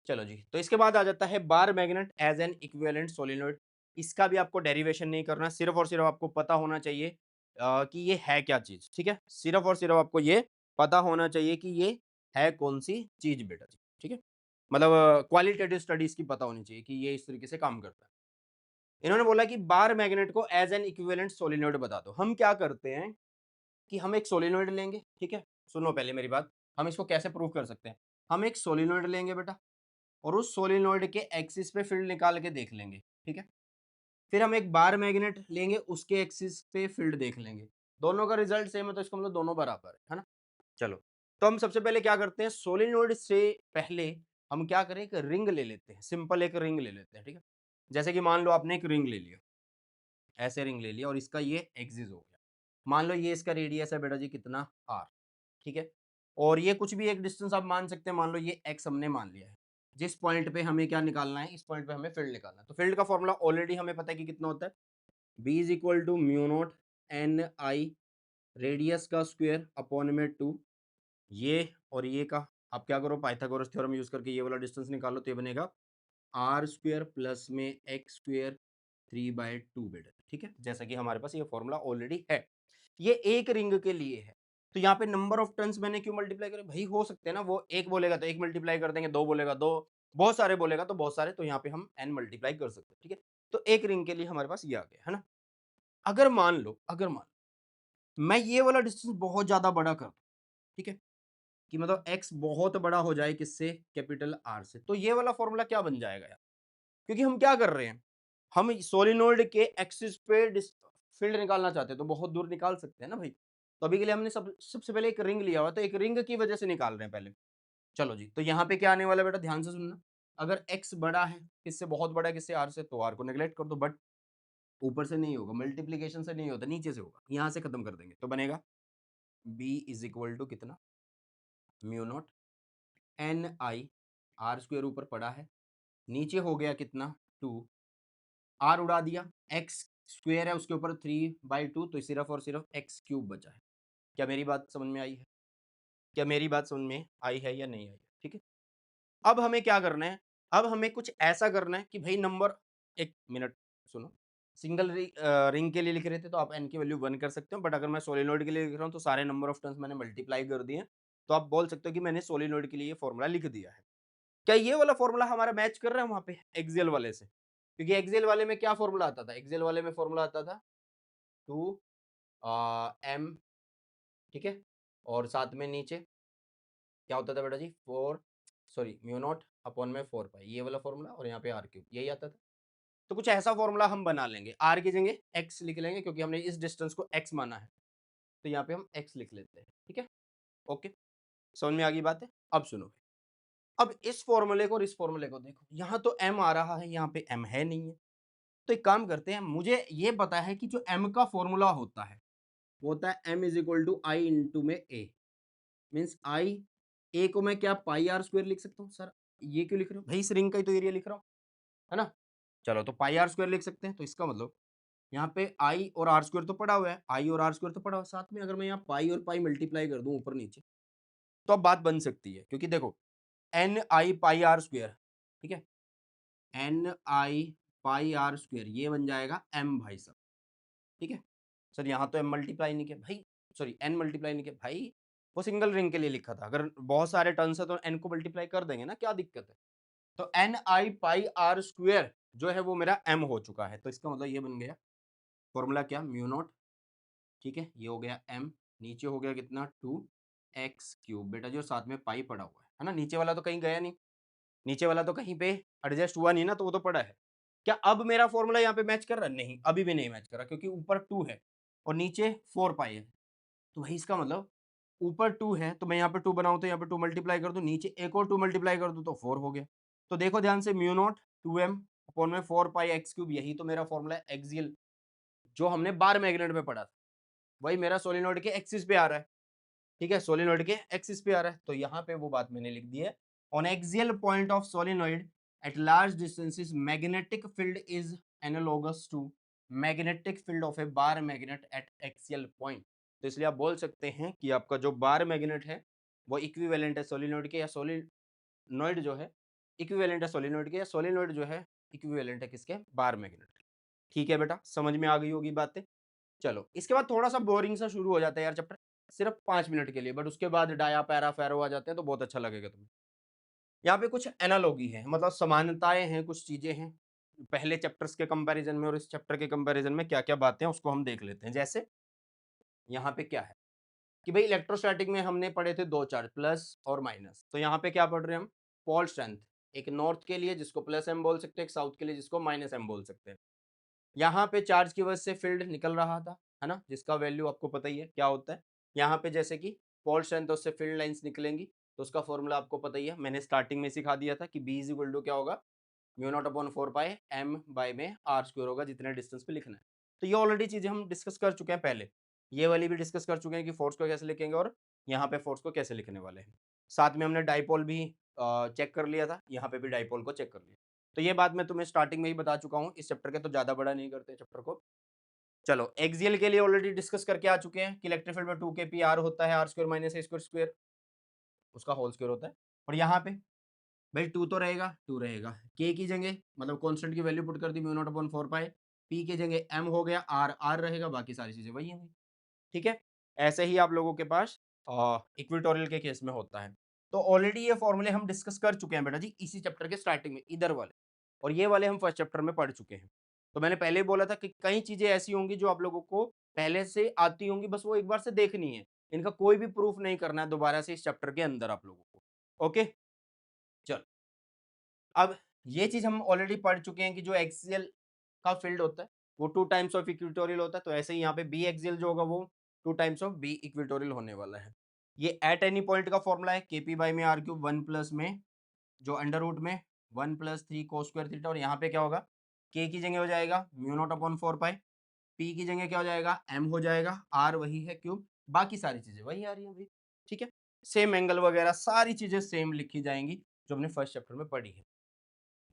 चलो जी, तो इसके बाद आ जाता है bar magnet as an equivalent solenoid. इसका भी आपको डेरिवेशन नहीं करना, सिर्फ़ और सिर्फ़ आपको पता होना चाहिए कि ये है क्या चीज़, ठीक है? सिर्फ़ और सिर्फ़ आपको ये पता होना चाहिए कि ये है कौन-सी चीज़ बेटा जी, ठीक है? मतलब क्वालिटेटिव स्टडी इसकी पता होनी चाहिए कि ये इस तरीके से काम करता है। इन्होंने बोला कि बार मैग्नेट को एज़ एन इक्विवेलेंट सोलेनोइड बता दो। हम क्या करते हैं कि हम एक सोलेनोइड लेंगे, ठीक है? सुनो पहले मेरी बात, हम इसको कैसे प्रूव कर सकते हैं? हम एक सोलेनोइड लेंगे बेटा और उस सोलेनोइड के एक्सिस पे फील्ड निकाल के देख लेंगे, ठीक है? फिर हम एक बार मैग्नेट लेंगे, उसके एक्सिस पे फील्ड देख लेंगे। दोनों का रिजल्ट सेम है तो इसका मतलब दोनों बराबर है ना? चलो, तो हम सबसे पहले क्या करते हैं, सोलेनोइड से पहले हम क्या करें, एक रिंग ले लेते हैं, सिंपल एक रिंग ले लेते हैं, ठीक है? जैसे कि मान लो आपने एक रिंग ले लिया, ऐसे रिंग ले लिया और इसका ये एक्सिस हो गया। मान लो ये इसका रेडियस है बेटा जी कितना r, ठीक है? और ये कुछ भी एक डिस्टेंस आप मान सकते हैं, मान लो ये x हमने मान लिया है। जिस पॉइंट पे हमें क्या निकालना है, इस पॉइंट पे हमें फील्ड निकालना है। तो फील्ड का फॉर्मूला ऑलरेडी हमें पता है कि कितना होता है, b is equal to mu naught n I radius का स्क्वायर अपॉन में 2, ये और ये का आप क्या करो, पाइथागोरस थ्योरम यूज करके ये वाला डिस्टेंस निकालो, तो ये बनेगा आर स्क्वायर प्लस में एक्स स्क्वायर 3/2 बेटा, ठीक है? जैसा कि हमारे पास ये फॉर्मूला ऑलरेडी है। ये एक रिंग के लिए है। तो यहाँ पे नंबर ऑफ टर्न्स मैंने क्यों मल्टीप्लाई करे? भाई हो सकते हैं ना, वो एक बोलेगा तो एक मल्टीप्लाई कर देंगे, 2 बोलेगा 2, बहुत सारे बोलेगा तो बहुत सारे, तो यहाँ पे हम n मल्टीप्लाई कर सकते हैं, ठीक है? तो एक रिंग के लिए हमारे पास ये आ गया, है ना? अगर मान लो मैं ये वाला डिस्टेंस बहुत ज़्यादा बड़ा कर दूँ, ठीक है? कि मतलब x बहुत बड़ा हो जाए किससे? कैपिटल R से। तो ये वाला फॉर्मूला क्या बन जाएगा यार? क्योंकि हम क्या कर रहे हैं, हम सोलेनोइड के एक्सिस पे फील्ड निकालना चाहते हैं तो बहुत दूर निकाल सकते हैं ना भाई। तो अभी के लिए हमने सबसे पहले एक रिंग लिया हुआ, तो एक रिंग की वजह से निकाल रहे हैं पहले। चलो जी, तो यहाँ पे क्या आने वाला है बेटा, ध्यान से सुनना। अगर एक्स बड़ा है किससे, बहुत बड़ा है किससे, आर से, तो आर को नेग्लेक्ट कर दो। बट ऊपर से नहीं होगा, मल्टीप्लीकेशन से नहीं होता, नीचे से होगा, यहाँ से खत्म कर देंगे तो बनेगा बी इज इक्वल टू कितना, mu naught n I, r square ऊपर पड़ा है, नीचे हो गया कितना 2, आर उड़ा दिया, एक्स स्क्वायर है उसके ऊपर 3/2, तो सिर्फ और सिर्फ एक्स क्यूब बचा है। क्या मेरी बात समझ में आई है? क्या मेरी बात समझ में आई है या नहीं आई है? ठीक है। अब हमें क्या करना है, अब हमें कुछ ऐसा करना है कि भाई नंबर, एक मिनट सुनो, सिंगल रिंग के लिए लिख रहे थे तो आप एन की वैल्यू 1 कर सकते हो, बट अगर मैं सोलेनोइड के लिए लिख रहा हूँ तो सारे नंबर ऑफ टर्न्स मैंने मल्टीप्लाई कर दिए हैं, तो आप बोल सकते हो कि मैंने सोलेनोइड के लिए ये फॉर्मूला लिख दिया है। क्या ये वाला फॉर्मूला हमारा मैच कर रहा है वहाँ पे एक्सियल वाले से? क्योंकि एक्सियल वाले में क्या फॉर्मूला आता था? एक्सियल वाले में फॉर्मूला आता था 2 m, ठीक है? और साथ में नीचे क्या होता था बेटा जी? 4, सॉरी म्यू नॉट अपॉन में 4 पाई, ये वाला फॉर्मूला, और यहाँ पे r क्यूब, यही आता था। तो कुछ ऐसा फॉर्मूला हम बना लेंगे, r की जगह x लिख लेंगे क्योंकि हमने इस डिस्टेंस को x माना है, तो यहाँ पे हम x लिख लेते हैं, ठीक है? ओके, समझ में आ गई बात है? अब सुनो, अब इस फॉर्मूले को और इस फॉर्मूले को देखो, यहाँ तो m आ रहा है, यहाँ पे m है नहीं है। तो एक काम करते हैं, मुझे ये पता है कि जो m का फॉर्मूला होता है वो होता है m is equal to I into में a, मीन्स आई, a को मैं क्या पाई आर स्क्वायर लिख सकता हूँ। सर ये क्यों लिख रहे हो भाई, इस रिंग का ही तो एरिया लिख रहा हूँ, है ना? चलो तो पाई आर स्क्वायर लिख सकते हैं, तो इसका मतलब यहाँ पे आई और आर स्क्वायर तो पड़ा हुआ है, आई और आर स्क्वायर तो पड़ा हुआ है, साथ में अगर मैं यहाँ पाई और पाई मल्टीप्लाई कर दूं ऊपर नीचे, तो अब बात बन सकती है, क्योंकि देखो n I pi r square, ठीक है? N I pi r square ये बन जाएगा m भाई साहब, ठीक है? सर यहाँ तो m मल्टीप्लाई नहीं किया भाई, सॉरी n मल्टीप्लाई नहीं किया भाई, वो सिंगल रिंग के लिए लिखा था, अगर बहुत सारे टर्म्स है तो n को मल्टीप्लाई कर देंगे ना, क्या दिक्कत है? तो n I pi r square जो है वो मेरा m हो चुका है, तो इसका मतलब ये बन गया फॉर्मूला क्या, म्यू नॉट, ठीक है? ये हो गया m, नीचे हो गया कितना 2, एक्स क्यूब बेटा जी, और साथ में पाई पड़ा हुआ है ना, नीचे वाला तो कहीं गया नहीं, नीचे वाला तो कहीं पे एडजस्ट हुआ नहीं ना, तो वो तो पड़ा है। क्या अब मेरा फॉर्मूला यहाँ पे मैच कर रहा है? नहीं, अभी भी नहीं मैच कर रहा, क्योंकि ऊपर 2 है और नीचे 4 पाई है। तो भाई इसका मतलब ऊपर 2 है, तो मैं यहाँ पे 2 बनाऊँ तो यहाँ पे 2 मल्टीप्लाई कर दूँ, नीचे एक और 2 मल्टीप्लाई कर दूँ तो 4 हो गया। तो देखो ध्यान से, म्यू नॉट 2m अपॉन में 4 पाई एक्स क्यूब, यही तो मेरा फॉर्मूला है एक्सियल, जो हमने बार मैग्नेट में पढ़ा था। वही मेरा सोलेनोइड के एक्सिस पे आ रहा है। ठीक है, सोलेनोइड के एक्सिस पे आ रहा है, तो यहाँ पे वो बात मैंने लिख दी है। On axial point of solenoid at large distances magnetic field is analogous to magnetic field of a bar magnet at axial point. तो इसलिए आप बोल सकते हैं कि आपका जो बार मैग्नेट है वो इक्विवेलेंट है सोलेनोइड के, या सोलेनोइड जो है इक्विवेलेंट है सोलेनोइड के, या सोलेनोइड जो है इक्विवेलेंट है किसके? बार मैग्नेट के। ठीक है बेटा, समझ में आ गई होगी बातें। चलो, इसके बाद थोड़ा-सा बोरिंग सा शुरू हो जाता है यार चैप्टर, सिर्फ 5 मिनट के लिए, बट उसके बाद डाया, पैरा, फेरो आ जाते हैं तो बहुत अच्छा लगेगा तुम्हें। यहाँ पे कुछ एनालॉजी है, मतलब समानताएँ हैं, कुछ चीज़ें हैं। पहले चैप्टर्स के कंपैरिज़न में और इस चैप्टर के कंपैरिज़न में क्या-क्या बातें हैं उसको हम देख लेते हैं। जैसे यहाँ पे क्या है कि भई इलेक्ट्रोस्टैटिक में हमने पढ़े थे 2 चार्ज, प्लस और माइनस। तो यहाँ पे क्या पढ़ रहे हैं हम? Pole strength. एक नॉर्थ के लिए जिसको प्लस एम बोल सकते हैं, एक साउथ के लिए जिसको माइनस एम बोल सकते हैं। यहाँ पे चार्ज की वजह से फील्ड निकल रहा था, है ना? जिसका वैल्यू आपको पता ही है क्या होता है। यहाँ पे जैसे कि पोल स्ट्रेंथ, उससे फील्ड लाइंस निकलेंगी, तो उसका फॉर्मूला आपको पता ही है। मैंने स्टार्टिंग में सिखा दिया था कि B इज इक्वल टू क्या होगा? म्यू नॉट अपॉन 4 पाई एम बाय में आर स्क्वायर होगा, जितने डिस्टेंस पे लिखना है। तो ये ऑलरेडी चीजें हम डिस्कस कर चुके हैं पहले। ये वाली भी डिस्कस कर चुके हैं कि फोर्स को कैसे लिखेंगे और यहाँ पे फोर्स को कैसे लिखने वाले हैं। साथ में हमने डाइपोल भी चेक कर लिया था, यहाँ पे भी डाइपोल को चेक कर लिया। तो ये बात मैं तुम्हें स्टार्टिंग में ही बता चुका हूँ इस चैप्टर के, तो ज्यादा बड़ा नहीं करते चैप्टर को। चलो, एक्सियल के लिए ऑलरेडी डिस्कस करके आ चुके हैं कि इलेक्ट्रिक फील्ड में 2 के पी आर होता है, r square minus a square square, उसका होल स्क्वायर होता है। और यहाँ पे भाई 2 तो रहेगा, 2 रहेगा, के की जगह मतलब कांस्टेंट की वैल्यू पुट कर दी, म्यू नॉट अपॉन 4 पाई, पी की जगह एम हो गया, आर आर रहेगा, बाकी सारी चीजें वही है भाई। ठीक है, ऐसे ही आप लोगों के पास इक्वेटोरियल के केस में होता है। तो ऑलरेडी ये फॉर्मूले हम डिस्कस कर चुके हैं बेटा जी, इसी चैप्टर के स्टार्टिंग में, इधर वाले, और ये वाले हम फर्स्ट चैप्टर में पढ़ चुके हैं। तो मैंने पहले ही बोला था कि कई चीजें ऐसी होंगी जो आप लोगों को पहले से आती होंगी, बस वो एक बार से देखनी है, इनका कोई भी प्रूफ नहीं करना है दोबारा से इस चैप्टर के अंदर आप लोगों को। ओके, चलो, अब ये चीज हम ऑलरेडी पढ़ चुके हैं कि जो एक्सियल का फील्ड होता है वो 2 टाइम्स ऑफ इक्वेटोरियल होता है, तो ऐसे ही यहाँ पे बी एक्सियल जो होगा वो 2 टाइम्स ऑफ बी इक्वेटोरियल होने वाला है। ये एट एनी पॉइंट का फॉर्मूला है, केपी बाई में आर क्यूब 1 प्लस में जो अंडर रूट में 1 प्लस 3 कोस स्क्वायर थीटा, और यहाँ पे क्या होगा? के की जगह हो जाएगा म्यू नॉट अपॉन 4 पाई, पी की जगह क्या हो जाएगा? एम हो जाएगा, आर वही है क्यूब, बाकी सारी चीजें वही आ रही है भाई। ठीक है, सेम एंगल वगैरह सारी चीजें सेम लिखी जाएंगी जो हमने फर्स्ट चैप्टर में पढ़ी है।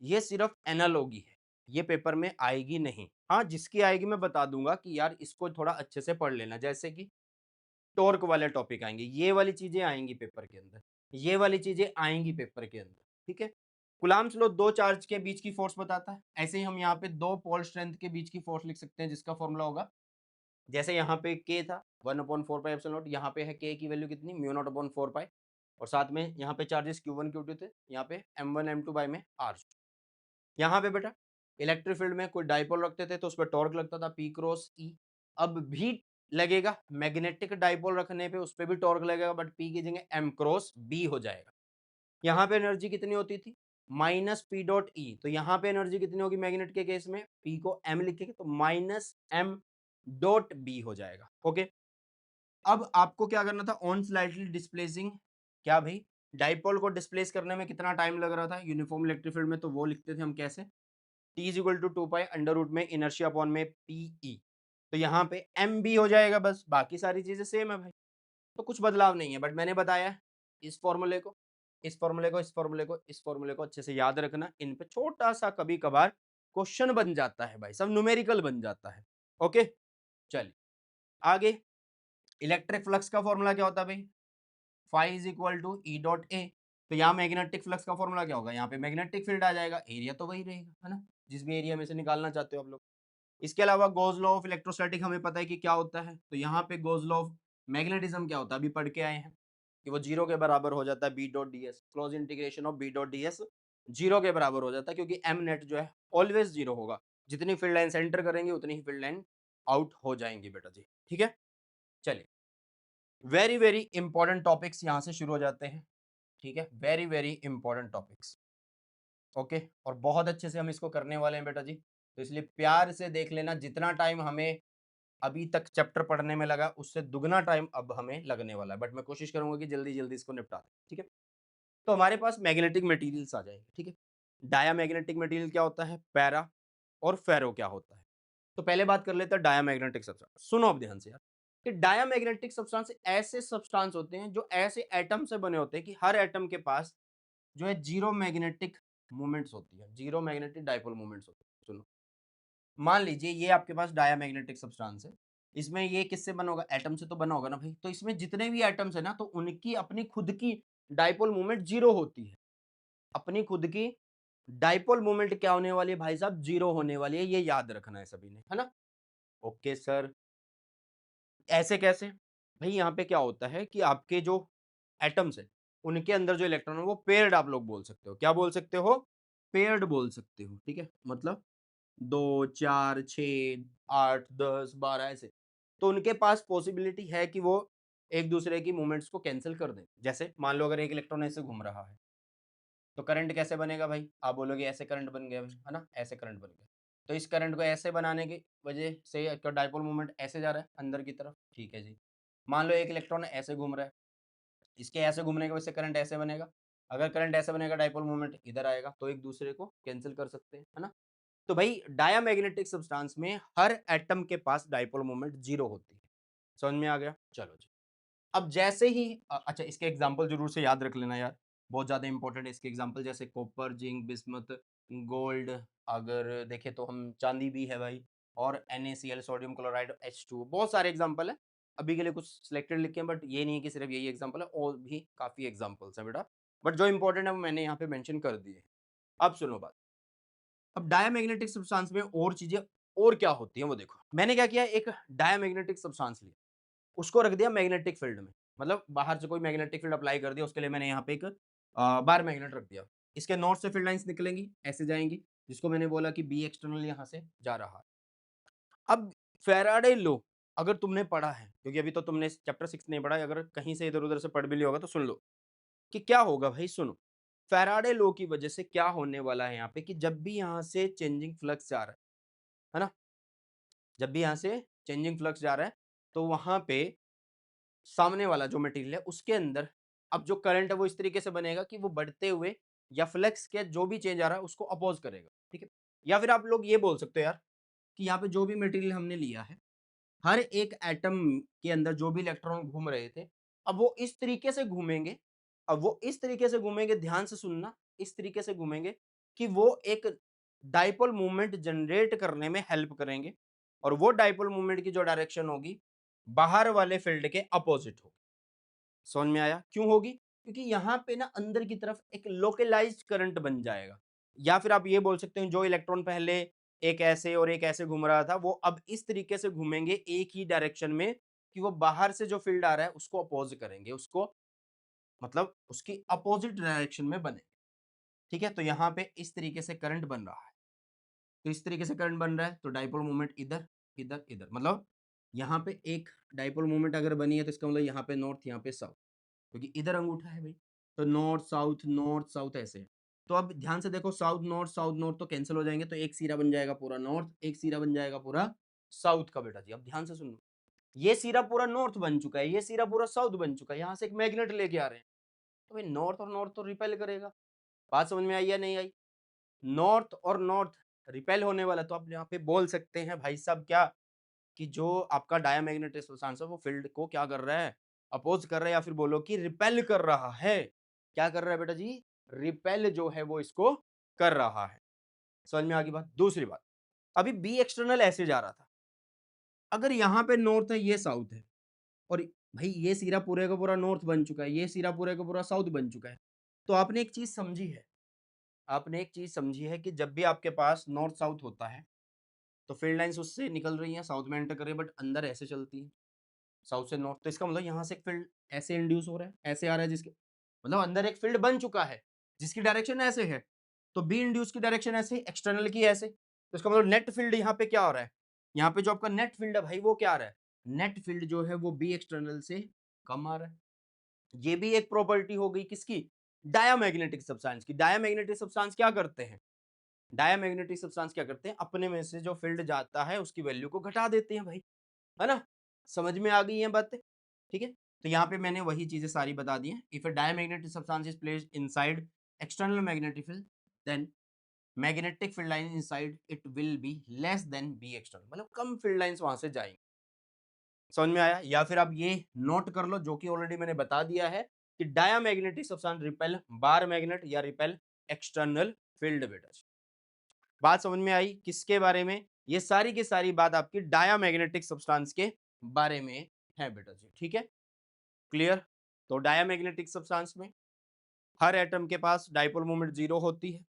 ये सिर्फ एनालॉगी है, ये पेपर में आएगी नहीं। हाँ, जिसकी आएगी मैं बता दूंगा कि यार इसको थोड़ा अच्छे से पढ़ लेना, जैसे कि टॉर्क वाले टॉपिक आएंगे, ये वाली चीजें आएंगी पेपर के अंदर, ये वाली चीजें आएंगी पेपर के अंदर। ठीक है, कुलाम्स लॉ दो चार्ज के बीच की फोर्स बताता है, ऐसे ही हम यहाँ पे दो पोल स्ट्रेंथ के बीच की फोर्स लिख सकते हैं, जिसका फॉर्मूला होगा, जैसे यहाँ पे के था 1/4 पाई एप्सिलॉन नॉट, यहाँ पे है के की वैल्यू कितनी? म्यू नॉट अपॉन 4 पाई, और साथ में यहाँ पे चार्जेस Q1 Q2 थे, यहाँ पे M1 M2 बाई में R। यहाँ पे बेटा इलेक्ट्रिक फील्ड में कोई डाइपोल रखते थे तो उस पर टॉर्क लगता था P क्रॉस E, अब भी लगेगा, मैग्नेटिक डाइपोल रखने पे उस पर भी टॉर्क लगेगा, बट P की जगह M क्रॉस B हो जाएगा। यहाँ पे एनर्जी कितनी होती थी? माइनस पी डॉट ई, तो यहाँ पे एनर्जी कितनी होगी मैग्नेट के केस में? P को M लिखेंगे तो माइनस M डॉट बी हो जाएगा। ओके, अब आपको क्या करना था? ऑन स्लाइटली डिस्प्लेसिंग, क्या भाई? डाइपोल को डिस्प्लेस करने में कितना टाइम लग रहा था यूनिफॉर्म इलेक्ट्रिक फील्ड में? तो वो लिखते थे हम कैसे? T is equal to 2 pi under root में इनर्शिया अपॉन में PE, तो यहाँ पे MB हो जाएगा, बस बाकी सारी चीजें सेम है भाई, तो कुछ बदलाव नहीं है। बट मैंने बताया इस फॉर्मूले को, इस फॉर्मूले को, इस फॉर्मूले को, इस फॉर्मूले को अच्छे से याद रखना, इन पे छोटा सा कभी कभार क्वेश्चन बन जाता है भाई, सब न्यूमेरिकल बन जाता है। ओके, चलिए आगे। इलेक्ट्रिक फ्लक्स का फॉर्मूला क्या होता है भाई? Phi is equal to E dot A, तो यहाँ मैग्नेटिक फ्लक्स का फॉर्मूला क्या होगा? यहाँ पे मैग्नेटिक फील्ड आ जाएगा, एरिया तो वही रहेगा, है ना, जिस भी एरिया में से निकालना चाहते हो आप लोग। इसके अलावा गोज लॉ ऑफ इलेक्ट्रोस्टैटिक हमें पता है कि क्या होता है, तो यहाँ पे गोज लॉ ऑफ मैग्नेटिज्म क्या होता है? अभी पढ़ के आए हैं कि वो जीरो के बराबर हो जाता है, B dot d s, close integration of B dot d s zero के बराबर हो जाता है, क्योंकि एम नेट जो है ऑलवेज जीरो होगा, जितनी फील्ड लाइन एंटर करेंगे उतनी ही फील्ड लाइन आउट हो जाएंगी बेटा जी। ठीक है, चलिए वेरी वेरी इंपॉर्टेंट टॉपिक्स यहाँ से शुरू हो जाते हैं, ठीक है, very very important topics. Okay, और बहुत अच्छे से हम इसको करने वाले हैं बेटा जी, तो इसलिए प्यार से देख लेना। जितना टाइम हमें अभी तक चैप्टर पढ़ने में लगा उससे दुगना टाइम अब हमें लगने वाला है, बट मैं कोशिश करूंगा कि जल्दी जल्दी इसको निपटा दें, ठीक है। तो हमारे पास मैग्नेटिक मटेरियल्स आ जाएंगे, ठीक है। डायामैग्नेटिक मटेरियल क्या होता है, पैरा और फेरो क्या होता है। तो पहले बात कर लेते हैं डायामैग्नेटिक सब्सटेंस। सुनो अब ध्यान से यार, कि डायामैग्नेटिक सब्सटेंस ऐसे सब्सटेंस होते हैं जो ऐसे एटम से बने होते हैं कि हर एटम के पास जो है जीरो मैग्नेटिक मोमेंट्स होती है, जीरो मैग्नेटिक डाइपोल मोमेंट्स होते हैं। सुनो, मान लीजिए ये आपके पास डायामैग्नेटिक सब्सटेंस है, इसमें ये किससे बना होगा, एटम से तो बना होगा ना भाई। तो इसमें जितने भी एटम्स है ना, तो उनकी अपनी खुद की डाइपोल मोमेंट जीरो होती है। अपनी खुद की डाइपोल मोमेंट क्या होने वाली है भाई साहब, जीरो होने वाली है, ये याद रखना है सभी ने, है ना। ओके सर, ऐसे कैसे भाई, यहाँ पे क्या होता है कि आपके जो एटम्स है उनके अंदर जो इलेक्ट्रॉन है वो पेयर्ड आप लोग बोल सकते हो, क्या बोल सकते हो, पेयर्ड बोल सकते हो, ठीक है। मतलब 2, 4, 6, 8, 10, 12 ऐसे। तो उनके पास पॉसिबिलिटी है कि वो एक दूसरे की मूवमेंट्स को कैंसिल कर दें। जैसे मान लो अगर एक इलेक्ट्रॉन ऐसे घूम रहा है, तो करंट कैसे बनेगा भाई, आप बोलोगे ऐसे करंट बन गया है ना, ऐसे करंट बन गया। तो इस करंट को ऐसे बनाने की वजह से इसका डाइपोल मोमेंट ऐसे जा रहा है अंदर की तरफ, ठीक है जी। मान लो एक इलेक्ट्रॉन ऐसे घूम रहा है, इसके ऐसे घूमने की वजह से करंट ऐसे बनेगा। अगर करंट ऐसे बनेगा, डाइपोल मोमेंट इधर आएगा, तो एक दूसरे को कैंसिल कर सकते हैं, है ना। तो भाई डायामैग्नेटिक सब्सटेंस में हर एटम के पास डाइपोल मोमेंट जीरो होती है। समझ में आ गया, चलो जी। अब जैसे ही अच्छा, इसके एग्जांपल जरूर से याद रख लेना यार, बहुत ज्यादा इंपॉर्टेंट है इसके एग्जांपल। जैसे कॉपर, जिंक, बिस्मथ, गोल्ड, अगर देखे तो हम चांदी भी है भाई, और NaCl, सोडियम क्लोराइड, H2, बहुत सारे एग्जांपल है। अभी के लिए कुछ सिलेक्टेड लिखे हैं, बट ये नहीं है कि सिर्फ यही एग्जांपल है, और भी काफी एग्जांपल्स है बेटा, बट जो इंपॉर्टेंट है वो मैंने यहाँ पे मेंशन कर दिए। अब सुनो बात, अब डायमैग्नेटिक सब्सटेंस में और चीजें और क्या होती हैं वो देखो। मैंने क्या किया, एक डायमैग्नेटिक सब्सटेंस लिया, उसको रख दिया मैग्नेटिक फील्ड में, मतलब बाहर से कोई मैग्नेटिक फील्ड अप्लाई कर दिया, उसके लिए मैंने यहाँ पे एक बार मैग्नेट रख दिया। इसके नॉर्थ से फील्ड लाइंस निकलेंगी, ऐसे जाएंगी, जिसको मैंने बोला कि बी एक्सटर्नल यहाँ से जा रहा है। अब फैराडे लॉ अगर तुमने पढ़ा है, क्योंकि अभी तो तुमने चैप्टर 6 नहीं पढ़ा है, अगर कहीं से इधर उधर से पढ़ भी लिया होगा तो सुन लो कि क्या होगा भाई। सुनो, फैराडे लॉ की वजह से क्या होने वाला है यहाँ पे, कि जब भी यहाँ से चेंजिंग फ्लक्स जा रहा है ना, जब भी यहाँ से चेंजिंग फ्लक्स जा रहा है, तो वहां पे सामने वाला जो मटेरियल है उसके अंदर अब जो करंट है वो इस तरीके से बनेगा कि वो बढ़ते हुए या फ्लक्स के जो भी चेंज आ रहा है उसको अपोज करेगा, ठीक है। या फिर आप लोग ये बोल सकते हो यार, कि यहाँ पे जो भी मटेरियल हमने लिया है, हर एक एटम के अंदर जो भी इलेक्ट्रॉन घूम रहे थे, अब वो इस तरीके से घूमेंगे, अब वो इस तरीके से घूमेंगे, ध्यान से सुनना, इस तरीके से घूमेंगे कि वो एक डाइपोल मूवमेंट जनरेट करने में हेल्प करेंगे, और वो डाइपोल मूवमेंट की जो डायरेक्शन होगी बाहर वाले फील्ड के अपोजिट होगी। समझ में आया क्यों होगी, क्योंकि यहाँ पे ना अंदर की तरफ एक लोकलाइज्ड करंट बन जाएगा। या फिर आप ये बोल सकते हैं, जो इलेक्ट्रॉन पहले एक ऐसे और एक ऐसे घूम रहा था, वो अब इस तरीके से घूमेंगे एक ही डायरेक्शन में, कि वो बाहर से जो फील्ड आ रहा है उसको अपोज करेंगे, उसको मतलब उसकी अपोजिट डायरेक्शन में बने, ठीक है। तो यहाँ पे इस तरीके से करंट बन रहा है, तो इस तरीके से करंट बन रहा है, तो डाइपोल मूवमेंट इधर इधर इधर, मतलब यहाँ पे एक डाइपोल मूवमेंट अगर बनी है, तो इसका मतलब यहाँ पे नॉर्थ, यहाँ पे साउथ, क्योंकि इधर अंगूठा है भाई। तो नॉर्थ साउथ ऐसे है। तो अब ध्यान से देखो, साउथ नॉर्थ तो कैंसिल हो जाएंगे, तो एक सीरा बन जाएगा पूरा नॉर्थ, एक सीरा बन जाएगा पूरा साउथ का बेटा जी। अब ध्यान से सुनो, ये सीरा पूरा नॉर्थ बन चुका है, ये सीरा पूरा साउथ बन चुका है, यहाँ से एक मैग्नेट लेके आ रहे हैं, तो भाई नॉर्थ और नॉर्थ तो रिपेल करेगा। बात समझ में आई या नहीं आई, नॉर्थ और नॉर्थ रिपेल होने वाला, तो आप यहाँ पे बोल सकते हैं भाई साहब क्या, कि जो आपका डायामैग्नेटिक सब्सटेंस है वो फील्ड को क्या कर रहा है, अपोज कर रहा है, या फिर बोलो कि रिपेल कर रहा है। क्या कर रहा है बेटा जी, रिपेल जो है वो इसको कर रहा है। समझ में आ गई बात। दूसरी बात, अभी बी एक्सटर्नल ऐसे जा रहा था, अगर यहाँ पे नॉर्थ है, ये साउथ है, और भाई ये सिरा पूरे का पूरा नॉर्थ बन चुका है, ये सिरा पूरे का पूरा साउथ बन चुका है, तो आपने एक चीज समझी है, आपने एक चीज समझी है कि जब भी आपके पास नॉर्थ साउथ होता है, तो फील्ड लाइंस उससे निकल रही हैं, साउथ में एंटर कर रही है, बट अंदर ऐसे चलती है, साउथ से नॉर्थ। तो इसका मतलब यहाँ से एक फील्ड ऐसे इंड्यूस हो रहा है, ऐसे आ रहा है, जिसके मतलब अंदर एक फील्ड बन चुका है जिसकी डायरेक्शन ऐसे है, तो बी इंड्यूस की डायरेक्शन ऐसे, एक्सटर्नल की ऐसे, तो इसका मतलब नेट फील्ड यहाँ पे क्या हो रहा है, यहाँ पे जो आपका नेट फील्ड है भाई वो क्या आ रहा है, नेट फील्ड जो है वो बी एक्सटर्नल से कम आ रहा है। ये भी एक प्रॉपर्टी हो गई किसकी? डायामैग्नेटिक सब्सटेंस की। डायामैग्नेटिक सब्सटेंस क्या करते हैं? डायामैग्नेटिक सब्सटेंस क्या करते हैं? अपने में से जो फील्ड जाता है उसकी वैल्यू को घटा देते हैं भाई, है ना? समझ में आ गई है बातें? ठीक है? तो यहाँ पे मैंने वही चीजें सारी बता दी हैं। If a diamagnetic substance is placed inside external magnetic field, then magnetic field line inside it will be less than B external, मतलब कम फील्ड लाइंस वहां से जाएंगी। समझ में आया? या फिर आप ये नोट कर लो जो कि ऑलरेडी मैंने बता दिया है कि diamagnetic substance repel bar magnet या रिपेल एक्सटर्नल फील्ड। बेटा बात समझ में आई किसके बारे में? ये सारी की सारी बात आपकी डायामैग्नेटिक सब्सटेंस के बारे में है बेटा जी। ठीक है, क्लियर? तो डायामैग्नेटिक सब्सटेंस में हर एटम के पास डाइपोल मोमेंट जीरो होती है।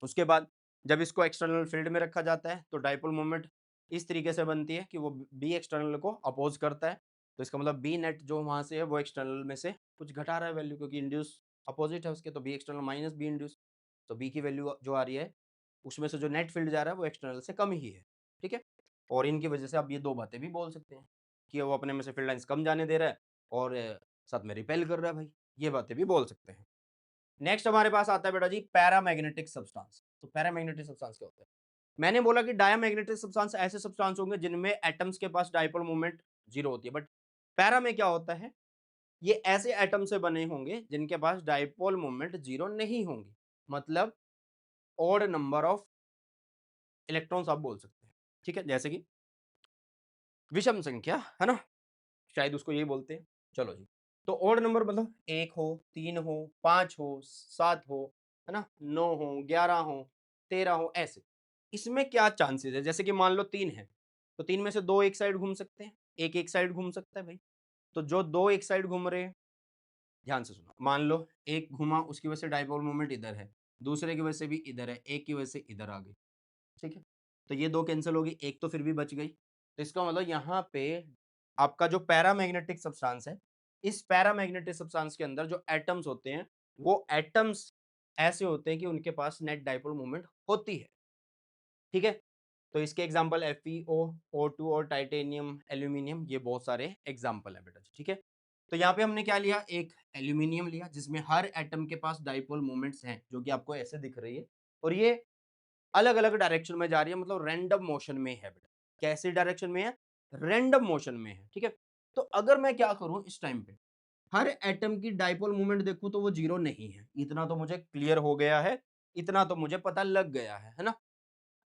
उसके बाद जब इसको एक्सटर्नल फील्ड में रखा जाता है तो डाइपोल मोमेंट इस तरीके से बनती है कि वो बी एक्सटर्नल को अपोज करता है। तो इसका मतलब बी नेट जो वहां से है वो एक्सटर्नल में से कुछ घटा रहा है वैल्यू, क्योंकि इंड्यूस अपोजिट है उसके, तो B external minus B induce, तो बी की वैल्यू जो आ रही है उसमें से जो नेट फील्ड जा रहा है वो एक्सटर्नल से कम ही है। ठीक है, और इनकी वजह से आप ये दो बातें भी बोल सकते हैं कि वो अपने में से फील्ड लाइंस कम जाने दे रहा है और साथ में रिपेल कर रहा है भाई, ये बातें भी बोल सकते हैं। नेक्स्ट हमारे पास आता है बेटा जी पैरामैग्नेटिक सब्सटेंस। तो पैरामैग्नेटिक सब्सटेंस क्या होता है? मैंने बोला कि डायामैग्नेटिक सब्सटेंस ऐसे सब्सटेंस होंगे जिनमें एटम्स के पास डाइपोल मोमेंट जीरो होती है, बट पैरा में क्या होता है? ये ऐसे एटम से बने होंगे जिनके पास डाइपोल मोमेंट जीरो नहीं होंगी, मतलब ऑड नंबर ऑफ इलेक्ट्रॉन्स आप बोल सकते हैं। ठीक है, जैसे कि विषम संख्या, है ना? शायद उसको यही बोलते हैं। चलो जी, तो ऑड नंबर मतलब 1 हो, 3 हो, 5 हो, 7 हो, है ना? 9 हो, 11 हो, 13 हो, ऐसे। इसमें क्या चांसेस है? जैसे कि मान लो 3 है, तो 3 में से 2 एक साइड घूम सकते हैं, 1 एक साइड घूम सकता है भाई। तो जो 2 एक साइड घूम रहे हैं, ध्यान से सुनो, मान लो एक घूमा उसकी वजह से डाइपोल मोमेंट इधर है, दूसरे की वजह से भी इधर है, एक की वजह से इधर आ गई। ठीक है? तो ये 2 कैंसल हो गई, एक तो फिर भी बच गई। तो इसका मतलब यहाँ पे आपका जो पैरामैग्नेटिक सब्सटेंस है, इस पैरामैग्नेटिक सब्सटेंस के अंदर जो एटम्स होते हैं, वो एटम्स ऐसे होते हैं कि उनके पास नेट डाइपोल मोमेंट होती है। ठीक है? तो इसके एग्जांपल FeO, O2 और टाइटेनियम, एल्यूमीनियम, ये बहुत सारे एग्जांपल है बेटा जी। ठीक है? तो यहाँ पे हमने क्या लिया? एक एल्यूमीनियम लिया जिसमें हर एटम के पास डाइपोल मोमेंट्स हैं, जो कि आपको ऐसे दिख रही है, और ये अलग-अलग डायरेक्शन में जा रही है, मतलब रैंडम मोशन में है बेटा। कैसी डायरेक्शन में है? रैंडम मोशन में है। ठीक है? तो अगर मैं क्या करूँ इस टाइम पे, हर एटम की डाइपोल मोमेंट देखूँ तो वो जीरो नहीं है। इतना तो मुझे क्लियर हो गया है, इतना तो मुझे पता लग गया है ना?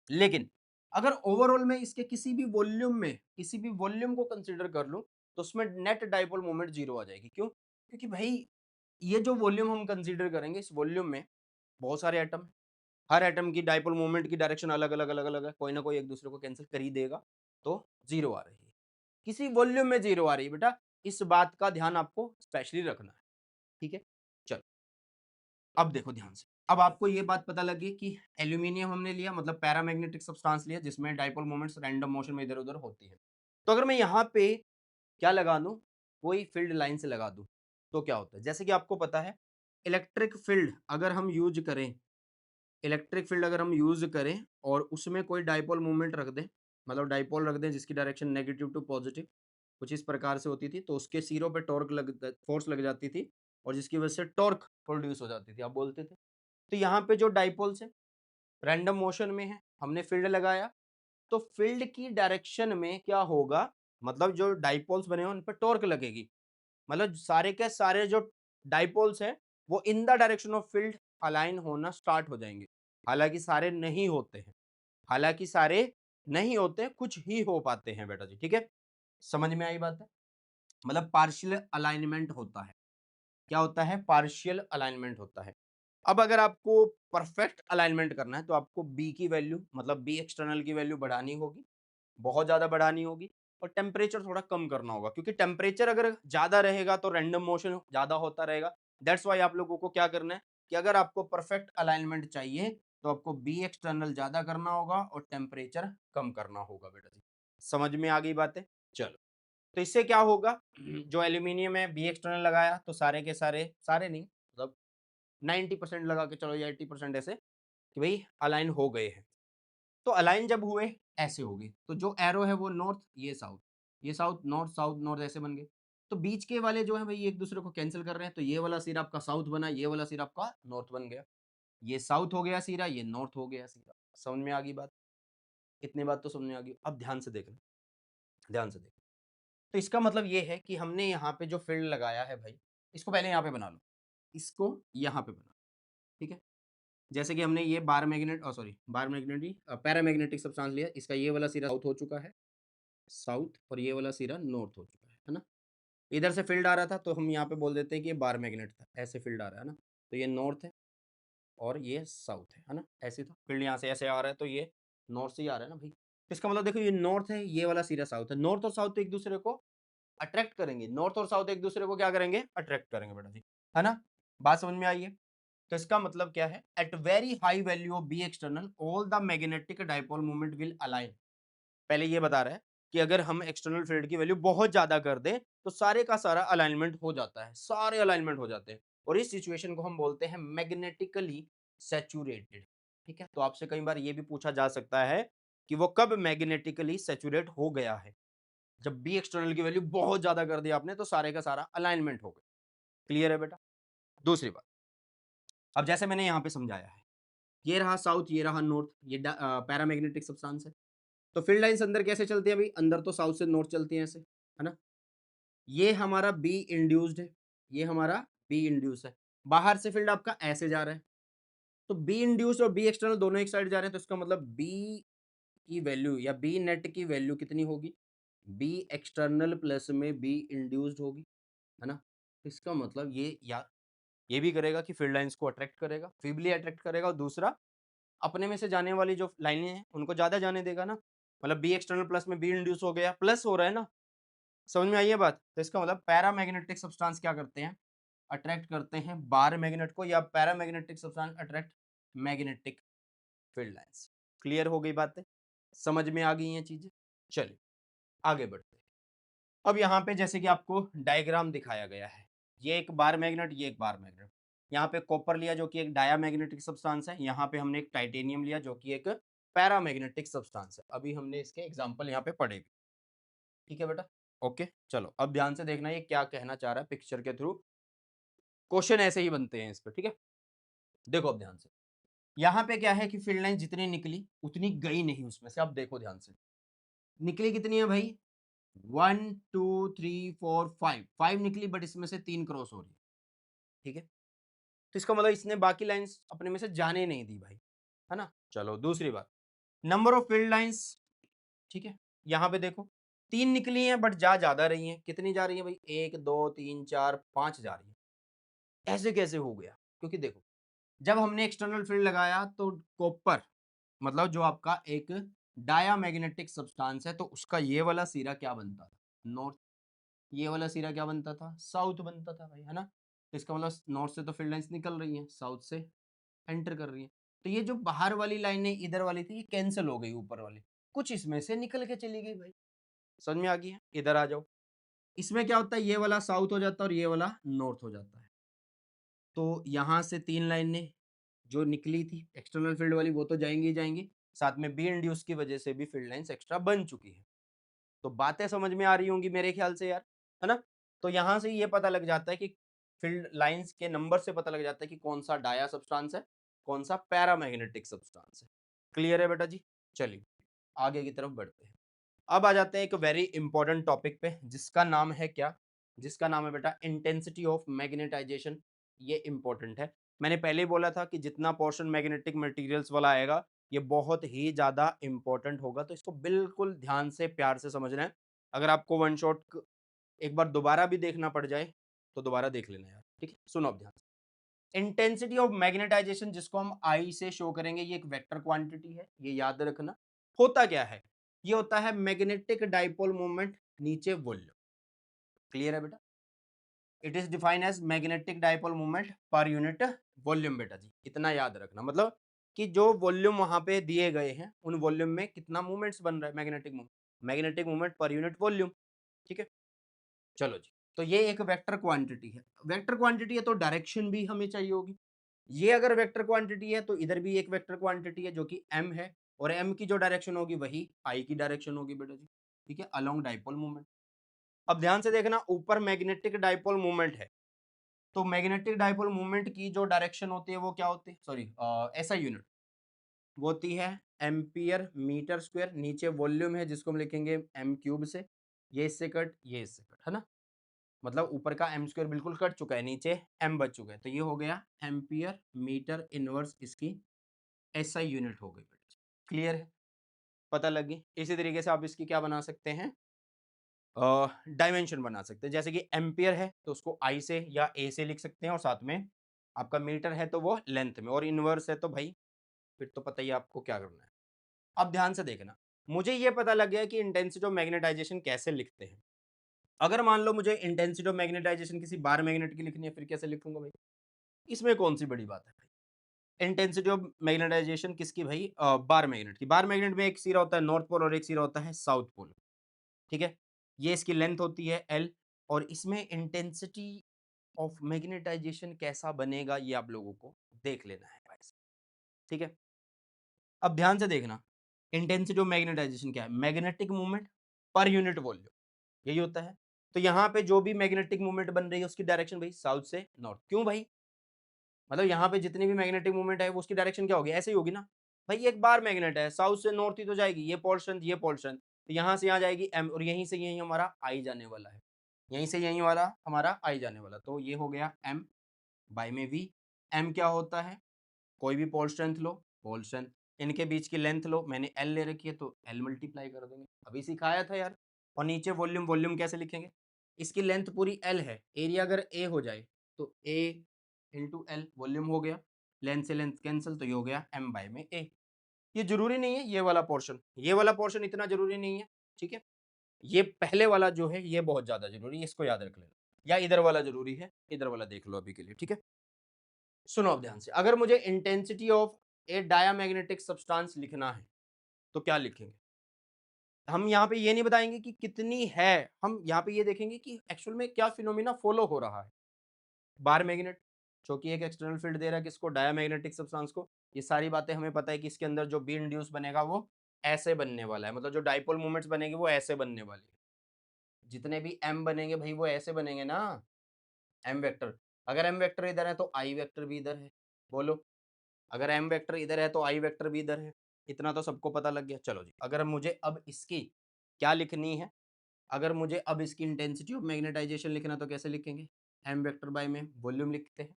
लेकिन अगर ओवरऑल में इसके किसी भी वॉल्यूम को कंसीडर कर लूँ, तो उसमें नेट डाइपोल मोमेंट जीरो आ जाएगी। क्यों? क्योंकि भाई ये जो वॉल्यूम हम कंसीडर करेंगे, इस वॉल्यूम में बहुत सारे एटम हैं। हर एटम की डाइपोल मोमेंट की डायरेक्शन अलग-अलग है, कोई ना कोई एक दूसरे को कैंसल कर ही देगा, तो जीरो आ रही है। किसी वॉल्यूम में जीरो आ रही है बेटा, इस बात का ध्यान आपको स्पेशली रखना है। ठीक है? चलो, अब देखो ध्यान से। अब आपको ये बात पता लगी कि एल्यूमीनियम हमने लिया, मतलब पैरामैग्नेटिक सब्सटेंस लिया जिसमें डाइपोल मोमेंट्स रैंडम मोशन में इधर-उधर होती है। तो अगर मैं यहाँ पे क्या लगा दूँ, कोई फील्ड लाइन से लगा दूँ, तो क्या होता है? जैसे कि आपको पता है इलेक्ट्रिक फील्ड अगर हम यूज़ करें, और उसमें कोई डाइपोल मूवमेंट रख दें, मतलब डाइपोल रख दें जिसकी डायरेक्शन नेगेटिव टू पॉजिटिव कुछ इस प्रकार से होती थी, तो उसके सिरों पे फोर्स लग जाती थी और जिसकी वजह से टॉर्क प्रोड्यूस हो जाती थी, आप बोलते थे। तो यहाँ पे जो डाइपोल्स है रैंडम मोशन में है, हमने फील्ड लगाया, तो फील्ड की डायरेक्शन में क्या होगा, मतलब जो डाइपोल्स बने हैं उन पर टॉर्क लगेगी, मतलब सारे के सारे जो डाइपोल्स हैं वो इन the direction of field align होना स्टार्ट हो जाएंगे। हालांकि सारे नहीं होते हैं, हालांकि सारे नहीं होते, कुछ ही हो पाते हैं बेटा जी। ठीक है, समझ में आई बात है? मतलब पार्शियल अलाइनमेंट होता है। क्या होता है? पार्शियल अलाइनमेंट होता है। अब अगर आपको परफेक्ट अलाइनमेंट करना है तो आपको बी की वैल्यू, मतलब बी एक्सटर्नल की वैल्यू बढ़ानी होगी, बहुत ज़्यादा बढ़ानी होगी, और टेम्परेचर थोड़ा कम करना होगा, क्योंकि टेम्परेचर अगर ज़्यादा रहेगा तो रैंडम मोशन ज़्यादा होता रहेगा। दैट्स वाई आप लोगों को क्या करना है कि अगर आपको परफेक्ट अलाइनमेंट चाहिए तो आपको बी एक्सटर्नल ज़्यादा करना होगा और टेम्परेचर कम करना होगा बेटा जी। समझ में आ गई बातें? चलो, तो इससे क्या होगा, जो एल्यूमिनियम है बी एक्सटर्नल लगाया तो सारे के सारे, सारे नहीं मतलब 90% लगा के चलो या 80% ऐसे कि भाई अलाइन हो गए हैं। तो अलाइन जब हुए ऐसे हो गए, तो जो एरो है वो नॉर्थ, ये साउथ, ये साउथ नॉर्थ, साउथ नॉर्थ ऐसे बन गए। तो बीच के वाले जो है भाई एक दूसरे को कैंसिल कर रहे हैं, तो ये वाला सिरा आपका साउथ बना, ये वाला सिरा आपका नॉर्थ बन गया। ये साउथ हो गया सिरा, ये नॉर्थ हो गया सिरा। समझ में आ गई बात? इतनी बात तो समझ में आ गई। अब ध्यान से देखना, ध्यान से देखना। तो इसका मतलब ये है कि हमने यहाँ पे जो फील्ड लगाया है भाई, इसको पहले यहाँ पे बना लो, इसको यहाँ पे बना लो, ठीक है? जैसे कि हमने ये बार मैग्नेट सॉरी बार मैग्नेटिक पैरामैग्नेटिक सब्सटेंस लिया, इसका ये वाला सिरा साउथ हो चुका है, साउथ, और ये वाला सिरा नॉर्थ हो चुका है ना? इधर से फील्ड आ रहा था तो हम यहाँ पे बोल देते हैं कि ये बार मैग्नेट था, ऐसे फील्ड आ रहा है ना? तो ये नॉर्थ है और ये साउथ है ना? ऐसे था, फील्ड यहाँ से ऐसे आ रहा है तो ये नॉर्थ से ही आ रहा है ना भाई? तो इसका मतलब देखो ये नॉर्थ है, ये वाला सिरा साउथ है। नॉर्थ और साउथ तो एक दूसरे को अट्रैक्ट करेंगे, नॉर्थ और साउथ एक दूसरे को क्या करेंगे? अट्रैक्ट करेंगे बेटा जी, है ना? बात समझ में आई है? तो इसका मतलब क्या है? At very high value of B external all the magnetic dipole moment will align. पहले ये बता रहा है कि अगर हम एक्सटर्नल फील्ड की वैल्यू बहुत ज्यादा कर दें तो सारे का सारा अलाइनमेंट हो जाता है, सारे अलाइनमेंट हो जाते हैं, और इस सिचुएशन को हम बोलते हैं मैग्नेटिकली सैचुरेटेड। ठीक है, तो आपसे कई बार ये भी पूछा जा सकता है कि वो कब मैग्नेटिकली सैचुरेट हो गया है? जब बी एक्सटर्नल की वैल्यू बहुत ज्यादा कर दी आपने तो सारे का सारा अलाइनमेंट हो गया। क्लियर है बेटा? दूसरी बात, अब जैसे मैंने यहाँ पे समझाया है, ये रहा साउथ, ये रहा नॉर्थ, ये पैरामैग्नेटिक सब्सटेंस है। तो फील्ड लाइंस अंदर कैसे चलती है भाई? अंदर तो साउथ से नॉर्थ चलती है ऐसे, है ना? ये हमारा बी इंड्यूस्ड है, ये हमारा बी इंड्यूस है। बाहर से फील्ड आपका ऐसे जा रहा है, तो बी इंड्यूस्ड और बी एक्सटर्नल दोनों एक साइड जा रहे हैं, तो इसका मतलब बी की वैल्यू या बी नेट की वैल्यू कितनी होगी? बी एक्सटर्नल प्लस में बी इंड्यूस्ड होगी, है ना? इसका मतलब ये या ये भी करेगा कि फील्ड लाइंस को अट्रैक्ट करेगा, फीबली अट्रैक्ट करेगा, और दूसरा अपने में से जाने वाली जो लाइनें हैं उनको ज्यादा जाने देगा ना। मतलब बी एक्सटर्नल प्लस में बी इंड्यूस हो गया, प्लस हो रहा है ना? समझ में आई है बात? तो इसका मतलब पैरामैग्नेटिक सब्सटेंस क्या करते हैं? अट्रैक्ट करते हैं बार मैग्नेट को, या paramagnetic substance attract magnetic field lines. Clear हो गई बातें? समझ में आ गई हैं चीजें? चलिए आगे बढ़ते हैं। अब यहाँ पे जैसे कि आपको डायग्राम दिखाया गया है, ये एक बार मैग्नेट, ये एक बार मैग्नेट। यहाँ पे कॉपर लिया जो कि एक डायामैग्नेटिक सब्सटेंस है, यहाँ पे हमने एक टाइटेनियम लिया जो कि एक पैरामैग्नेटिक सब्सटेंस है। अभी हमने इसके एग्जांपल यहाँ पे पढ़े भी। ठीक है बेटा? ओके, चलो अब ध्यान से देखना ये क्या कहना चाह रहा है पिक्चर के थ्रू। क्वेश्चन ऐसे ही बनते हैं इस पे, ठीक है? देखो अब ध्यान से, यहाँ पे क्या है कि फील्ड लाइन जितनी निकली उतनी गई नहीं उसमें से। अब देखो ध्यान से, निकली कितनी है भाई? 1 2 3 4 5, 5 निकली, बट इसमें से 3 क्रॉस हो रही है। ठीक है, तो इसका मतलब इसने बाकी लाइंस अपने में से जाने नहीं दी भाई, है ना? चलो दूसरी बात, नंबर ऑफ फील्ड लाइंस। ठीक है, यहाँ पे देखो 3 निकली हैं बट जा ज्यादा रही हैं। कितनी जा रही है भाई? 1 2 3 4 5 जा रही है। ऐसे कैसे हो गया? क्योंकि देखो, जब हमने एक्सटर्नल फील्ड लगाया तो कॉपर, मतलब जो आपका एक डायामैग्नेटिक सब्सटेंस है, तो उसका ये वाला सिरा क्या बनता था? नॉर्थ। ये वाला सिरा क्या बनता था? साउथ बनता था भाई, है ना? तो इसका मतलब नॉर्थ से तो फील्ड लाइंस निकल रही हैं, साउथ से एंटर कर रही हैं। तो ये जो बाहर वाली लाइनें इधर वाली थी ये कैंसिल हो गई, ऊपर वाली कुछ इसमें से निकल के चली गई भाई। समझ में आ गई है? इधर आ जाओ, इसमें क्या होता है? ये वाला साउथ हो जाता है और ये वाला नॉर्थ हो जाता है। तो यहाँ से 3 लाइनें जो निकली थी एक्सटर्नल फील्ड वाली वो तो जाएंगी ही जाएंगी, साथ में बी इंड्यूस की वजह से भी फील्ड लाइंस एक्स्ट्रा बन चुकी है। तो बातें समझ में आ रही होंगी मेरे ख्याल से यार, है ना? तो यहाँ से ये पता लग जाता है कि फील्ड लाइंस के नंबर से पता लग जाता है कि कौन सा डाया सब्सटेंस है, कौन सा पैरामैग्नेटिक सब्सटेंस है। क्लियर है बेटा जी? चलिए आगे की तरफ बढ़ते हैं। अब आ जाते हैं एक वेरी इंपॉर्टेंट टॉपिक पे, जिसका नाम है क्या? जिसका नाम है बेटा इंटेंसिटी ऑफ मैग्नेटाइजेशन। ये इंपॉर्टेंट है। मैंने पहले ही बोला था कि जितना पोर्शन मैग्नेटिक मटेरियल्स वाला आएगा ये बहुत ही ज्यादा इंपॉर्टेंट होगा, तो इसको बिल्कुल ध्यान से प्यार से समझना है। अगर आपको वन शॉट एक बार दोबारा भी देखना पड़ जाए तो दोबारा देख लेना यार, ठीक है? सुनो अब ध्यान से, इंटेंसिटी ऑफ मैग्नेटाइजेशन जिसको हम आई से शो करेंगे, ये एक वेक्टर क्वांटिटी है, ये याद रखना। होता क्या है? ये होता है मैग्नेटिक डाइपोल मोमेंट नीचे वॉल्यूम। क्लियर है बेटा? It is defined as magnetic dipole moment per unit volume. बेटा जी इतना याद रखना, मतलब कि जो वॉल्यूम वहां पे दिए गए हैं उन वॉल्यूम में कितना मूवमेंट्स बन रहा है, मैग्नेटिक मूवमेंट, मैग्नेटिक मूवमेंट पर यूनिट वॉल्यूम। ठीक है, चलो जी। तो ये एक वेक्टर क्वांटिटी है। वेक्टर क्वांटिटी है तो डायरेक्शन भी हमें चाहिए होगी। ये अगर वेक्टर क्वांटिटी है तो इधर भी एक वेक्टर क्वांटिटी है जो कि m है, और m की जो डायरेक्शन होगी वही i की डायरेक्शन होगी बेटा जी। ठीक है, अलोंग डाइपोल मूवमेंट। अब ध्यान से देखना, ऊपर मैग्नेटिक डाइपोल मूवमेंट है, तो मैग्नेटिक डाइपोल मूवमेंट की जो डायरेक्शन होती है वो क्या होती है, सॉरी ऐसा यूनिट वो होती है एम्पियर मीटर स्क्वायर। नीचे वॉल्यूम है जिसको हम लिखेंगे एम क्यूब से, ये इससे कट, ये इससे कट, है ना। मतलब ऊपर का एम स्क्वायर बिल्कुल कट चुका है, नीचे एम बच चुका है, तो ये हो गया एम्पियर मीटर इनवर्स, इसकी एसआई यूनिट हो गई। क्लियर है, पता लगी। इसी तरीके से आप इसकी क्या बना सकते हैं, डायमेंशन बना सकते हैं। जैसे कि एम्पियर है तो उसको आई से या ए से लिख सकते हैं, और साथ में आपका मीटर है तो वो लेंथ में, और इनवर्स है तो भाई फिर तो पता ही है आपको क्या करना है। अब ध्यान से देखना, मुझे ये पता लग गया कि इंटेंसिटी ऑफ मैग्नेटाइजेशन कैसे लिखते हैं। अगर मान लो मुझे इंटेंसिटी ऑफ मैग्नेटाइजेशन किसी बार मैग्नेट की लिखनी है, फिर कैसे लिखूंगा भाई, इसमें कौन सी बड़ी बात है भाई। इंटेंसिटी ऑफ मैग्नेटाइजेशन किसकी भाई, बार मैग्नेट की। बार मैग्नेट में एक सिरा होता है नॉर्थ पोल और एक सिरा होता है साउथ पोल, ठीक है। ये इसकी लेंथ होती है एल, और इसमें इंटेंसिटी ऑफ मैग्नेटाइजेशन कैसा बनेगा ये आप लोगों को देख लेना है भाई, ठीक है। अब ध्यान से देखना, इंटेंसिटी ऑफ मैग्नेटाइजेशन क्या है, मैग्नेटिक मूवमेंट पर यूनिट वॉल्यूम, यही होता है। तो यहाँ पे जो भी मैग्नेटिक मूवमेंट बन रही है उसकी डायरेक्शन भाई साउथ से नॉर्थ। क्यों भाई, मतलब यहाँ पे जितनी भी मैग्नेटिक मूवमेंट है वो उसकी डायरेक्शन क्या होगी, ऐसे ही होगी ना भाई। एक बार मैग्नेट है, साउथ से नॉर्थ ही तो जाएगी, ये पोर्शन, तो यहाँ से यहाँ जाएगी एम, और यहीं से यहीं हमारा आई जाने वाला है, यहीं से यहीं वाला हमारा आई जाने वाला, तो ये हो गया एम बाई में वी। एम क्या होता है, कोई भी पोल स्ट्रेंथ लो, पोल स्ट्रेंथ, इनके बीच की लेंथ लो, मैंने एल ले रखी है तो एल मल्टीप्लाई कर देंगे, अभी सिखाया था यार। और नीचे वॉल्यूम, वॉल्यूम कैसे लिखेंगे, इसकी लेंथ पूरी एल है, एरिया अगर ए हो जाए तो ए इंटू एल, वॉल्यूम हो गया, लेंथ से लेंथ कैंसिल, तो ये हो गया एम बाई में ए। ये जरूरी नहीं है, ये वाला पोर्शन इतना जरूरी नहीं है, ठीक है। ये पहले वाला जो है ये बहुत ज्यादा जरूरी है, इसको याद रख लेना, या इधर वाला जरूरी है, इधर वाला देख लो अभी के लिए, ठीक है। सुनो अब ध्यान से, अगर मुझे intensity of A diamagnetic substance लिखना है तो क्या लिखेंगे। हम यहाँ पे ये नहीं बताएंगे कि कितनी है, हम यहाँ पे ये देखेंगे कि एक्चुअल में क्या फिनोमिना फॉलो हो रहा है। बार मैग्नेट, जो कि एक एक्सटर्नल फील्ड दे रहा है किसको, डायामैग्नेटिक सब्सटेंस को। ये सारी बातें हमें पता है कि इसके अंदर जो बी इंड्यूस बनेगा वो ऐसे बनने वाला है, मतलब जो डाइपोल मूवमेंट्स बनेंगे वो ऐसे बनने वाली है। जितने भी एम बनेंगे भाई वो ऐसे बनेंगे ना, एम वेक्टर। अगर एम वेक्टर इधर है तो आई वेक्टर भी इधर है, बोलो। अगर एम वेक्टर इधर है तो आई वेक्टर भी इधर है। इतना तो सबको पता लग गया। चलो जी, अगर मुझे अब इसकी क्या लिखनी है, अगर मुझे अब इसकी इंटेंसिटी ऑफ मैग्नेटाइजेशन लिखना तो कैसे लिखेंगे, एम वेक्टर बाय में वॉल्यूम लिखते हैं,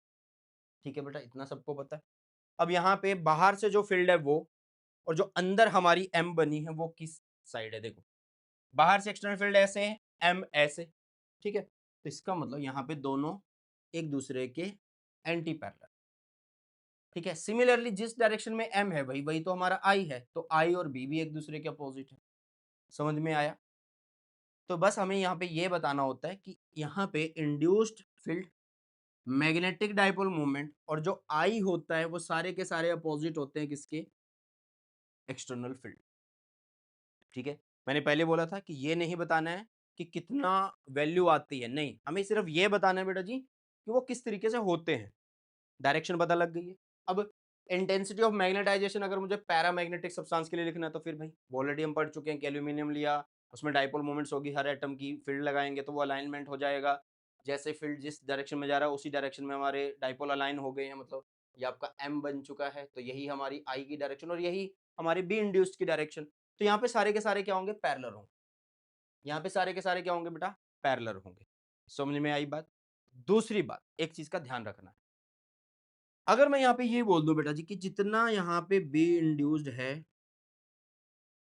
ठीक है बेटा, इतना सबको पता है। अब यहाँ पे बाहर से जो फील्ड है वो, और जो अंदर हमारी एम बनी है वो किस साइड है, देखो बाहर से एक्सटर्नल फील्ड ऐसे है, एम ऐसे, ठीक है। तो इसका मतलब यहाँ पे दोनों एक दूसरे के एंटी पैरेलल, ठीक है। सिमिलरली जिस डायरेक्शन में एम है भाई वही तो हमारा आई है, तो आई और बी भी एक दूसरे के अपोजिट है। समझ में आया। तो बस हमें यहाँ पे ये बताना होता है कि यहाँ पे induced field, magnetic dipole movement और जो आई होता है वो सारे के सारे अपोजिट होते हैं किसके, एक्सटर्नल फील्ड, ठीक है। मैंने पहले बोला था कि ये नहीं बताना है कि कितना वैल्यू आती है, नहीं, हमें सिर्फ ये बताना है बेटा जी कि वो किस तरीके से होते हैं। डायरेक्शन पता लग गई है। अब इंटेंसिटी ऑफ मैग्नेटाइजेशन अगर मुझे पैरामैग्नेटिक सब्सटेंस के लिए लिखना है तो फिर भाई ऑलरेडी हम पढ़ चुके हैं कि एल्यूमिनियम लिया, उसमें डाइपोल मोमेंट्स होगी, हर एटम की फील्ड लगाएंगे तो वो अलाइनमेंट हो जाएगा। जैसे फील्ड जिस डायरेक्शन में जा रहा है उसी डायरेक्शन में हमारे डाइपोल अलाइन हो गए हैं, मतलब ये आपका एम बन चुका है, तो यही हमारी आई की डायरेक्शन और यही हमारी बी इंड्यूस्ड की डायरेक्शन। तो यहाँ पे सारे के सारे क्या होंगे, पैरेलल होंगे। यहाँ पे सारे के सारे क्या होंगे बेटा, पैरेलल होंगे। समझ में आई बात। दूसरी बात, एक चीज का ध्यान रखना है, अगर मैं यहाँ पे ये बोल दूं बेटा जी कि जितना यहाँ पे बी इंड्यूस्ड है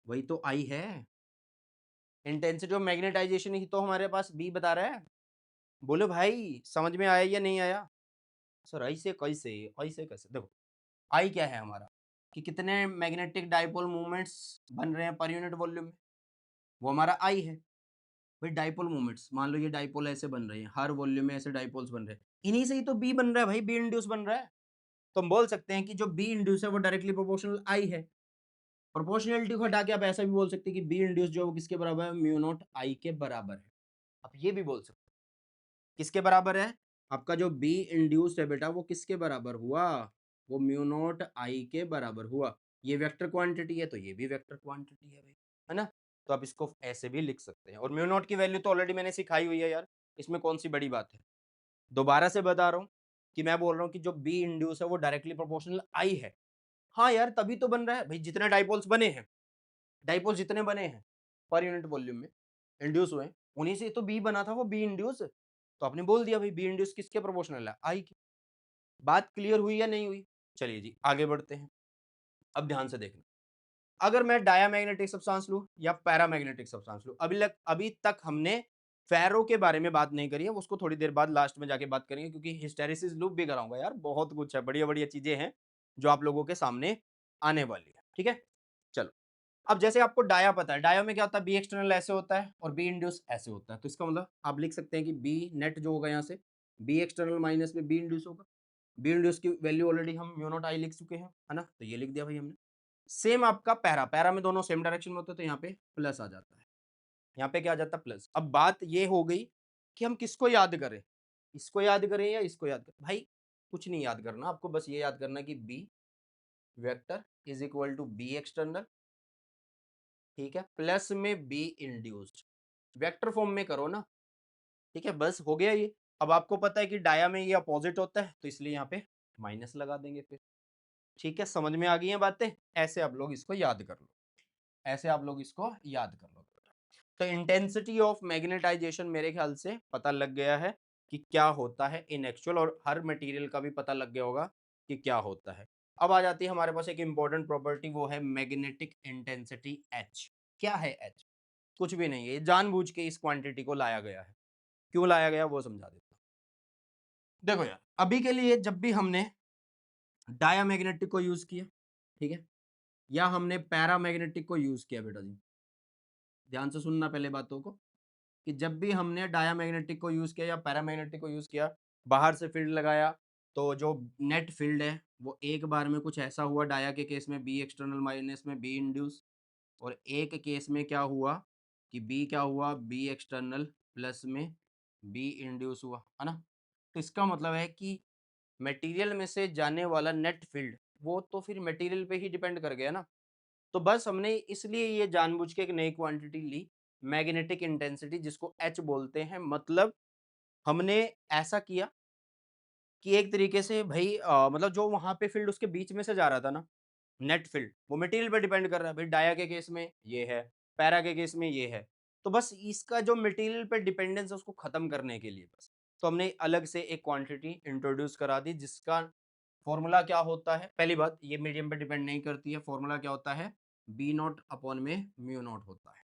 वही तो आई है, इंटेंसिटी ऑफ मैग्नेटाइजेशन ही तो हमारे पास बी बता रहा है। बोलो भाई समझ में आया या नहीं आया। सर ऐसे कैसे, ऐसे कैसे, देखो आई क्या है हमारा, कि कितने मैग्नेटिक डाइपोल मूवमेंट्स बन रहे हैं पर यूनिट वॉल्यूम में, वो हमारा आई है। भाई डाइपोल मूवमेंट्स, मान लो ये डाइपोल ऐसे बन रहे हैं, हर वॉल्यूम में ऐसे डाइपोल्स बन रहे हैं, इन्हीं से ही तो बी बन रहा है भाई, बी इंड्यूस बन रहा है। तो हम बोल सकते हैं कि जो बी इंड्यूस है वो डायरेक्टली प्रोपोर्शनल आई है। प्रोपोर्शनलिटी को हटा के आप ऐसा भी बोल सकते हैं कि बी इंड्यूस जो है वो किसके बराबर है, म्यू नॉट आई के बराबर है। आप ये भी बोल सकते हैं किसके बराबर है, आपका जो बी इंड्यूस्ड है बेटा वो किसके बराबर हुआ, वो म्यू नॉट आई के बराबर हुआ। ये वेक्टर क्वांटिटी है तो ये भी वेक्टर क्वांटिटी है भाई, है ना। तो आप इसको ऐसे भी लिख सकते हैं और म्यू नॉट की वैल्यू तो ऑलरेडी मैंने सिखाई हुई है यार, इसमें कौन सी बड़ी बात है। दोबारा से बता रहा हूँ कि मैं बोल रहा हूँ कि जो बी इंड्यूस है वो डायरेक्टली प्रोपोर्शनल आई है। हाँ यार, तभी तो बन रहा है भाई, जितने डाइपोल्स बने हैं, डाइपोल्स जितने बने हैं पर यूनिट वॉल्यूम में इंड्यूस हुए, उन्हीं से तो बी बना था, वो बी इंड्यूस। तो आपने बोल दिया भाई बी इंड्यूस किसके प्रोपोर्शनल है, आई की। बात क्लियर हुई या नहीं हुई? चलिए जी आगे बढ़ते हैं। अब ध्यान से देखना, अगर मैं डायामैग्नेटिक सब्सटेंस लूं या पैरामैग्नेटिक सब्सटेंस लूं, अभी तक हमने फेरो के बारे में बात नहीं करी है, उसको थोड़ी देर बाद लास्ट में जाके बात करेंगे, क्योंकि हिस्टेरेसिस लूप भी कराऊंगा यार, बहुत कुछ है, बढ़िया बढ़िया चीजें हैं जो आप लोगों के सामने आने वाली है। ठीक है, चलो। अब जैसे आपको डाया पता है, डाया में क्या होता है, बी एक्सटर्नल ऐसे होता है और बी इंड्यूस ऐसे होता है, तो इसका मतलब आप लिख सकते हैं कि बी नेट जो होगा यहाँ से बी एक्सटर्नल माइनस में बी इंड्यूस होगा। बी इंड्यूस की वैल्यू ऑलरेडी हम म्यू नॉट आई लिख चुके हैं, है ना, तो ये लिख दिया भाई हमने। सेम आपका पैरा, पैरा में दोनों सेम डायरेक्शन में होते हैं, तो यहाँ पे प्लस आ जाता है, यहाँ पे क्या आ जाता है, प्लस। अब बात ये हो गई कि हम किसको याद करें, इसको याद करें या इसको याद करें। भाई कुछ नहीं याद करना आपको, बस ये याद करना कि B vector is equal to B external, ठीक है, प्लस में बी इंड्यूस्ड, वेक्टर फॉर्म में करो ना, ठीक है, बस हो गया ये। अब आपको पता है कि डाया में ये अपोजिट होता है, तो इसलिए यहाँ पे माइनस लगा देंगे फिर। ठीक है, समझ में आ गई हैं बातें? ऐसे आप लोग इसको याद कर लो, ऐसे आप लोग इसको याद कर लो। तो इंटेंसिटी ऑफ मैग्नेटाइजेशन मेरे ख्याल से पता लग गया है कि क्या होता है इन एक्चुअल, और हर मटेरियल का भी पता लग गया होगा कि क्या होता है। अब आ जाती है हमारे पास एक इंपॉर्टेंट प्रॉपर्टी, वो है मैग्नेटिक इंटेंसिटी एच। क्या है एच? कुछ भी नहीं है, ये जानबूझ के इस क्वांटिटी को लाया गया है। क्यों लाया गया वो समझा देता हूँ। देखो यार, अभी के लिए जब भी हमने डायामैग्नेटिक को यूज किया, ठीक है, या हमने पैरामैग्नेटिक को यूज किया, बेटा जी ध्यान से सुनना पहले बातों को, कि जब भी हमने डायामैग्नेटिक को यूज किया या पैरामैग्नेटिक को यूज किया, बाहर से फील्ड लगाया, तो जो नेट फील्ड है वो एक बार में कुछ ऐसा हुआ, डाया के केस में बी एक्सटर्नल माइनस में बी इंड्यूस, और एक केस में क्या हुआ कि बी क्या हुआ, बी एक्सटर्नल प्लस में बी इंड्यूस हुआ, है ना। तो इसका मतलब है कि मटेरियल में से जाने वाला नेट फील्ड वो तो फिर मटेरियल पे ही डिपेंड कर गया ना। तो बस हमने इसलिए ये जानबूझ के एक नई क्वांटिटी ली, मैग्नेटिक इंटेंसिटी, जिसको एच बोलते हैं। मतलब हमने ऐसा किया कि एक तरीके से भाई मतलब जो वहां पे फील्ड उसके बीच में से जा रहा था ना, नेट फील्ड, वो मटेरियल पे डिपेंड कर रहा है भाई। डाया के केस में ये है, पैरा के केस में ये है, तो बस इसका जो मटेरियल पे डिपेंडेंस है उसको खत्म करने के लिए बस तो हमने अलग से एक क्वांटिटी इंट्रोड्यूस करा दी, जिसका फॉर्मूला क्या होता है। पहली बात, ये मीडियम पे डिपेंड नहीं करती है, फॉर्मूला क्या होता है, बी नॉट अपॉन में म्यू नॉट होता है।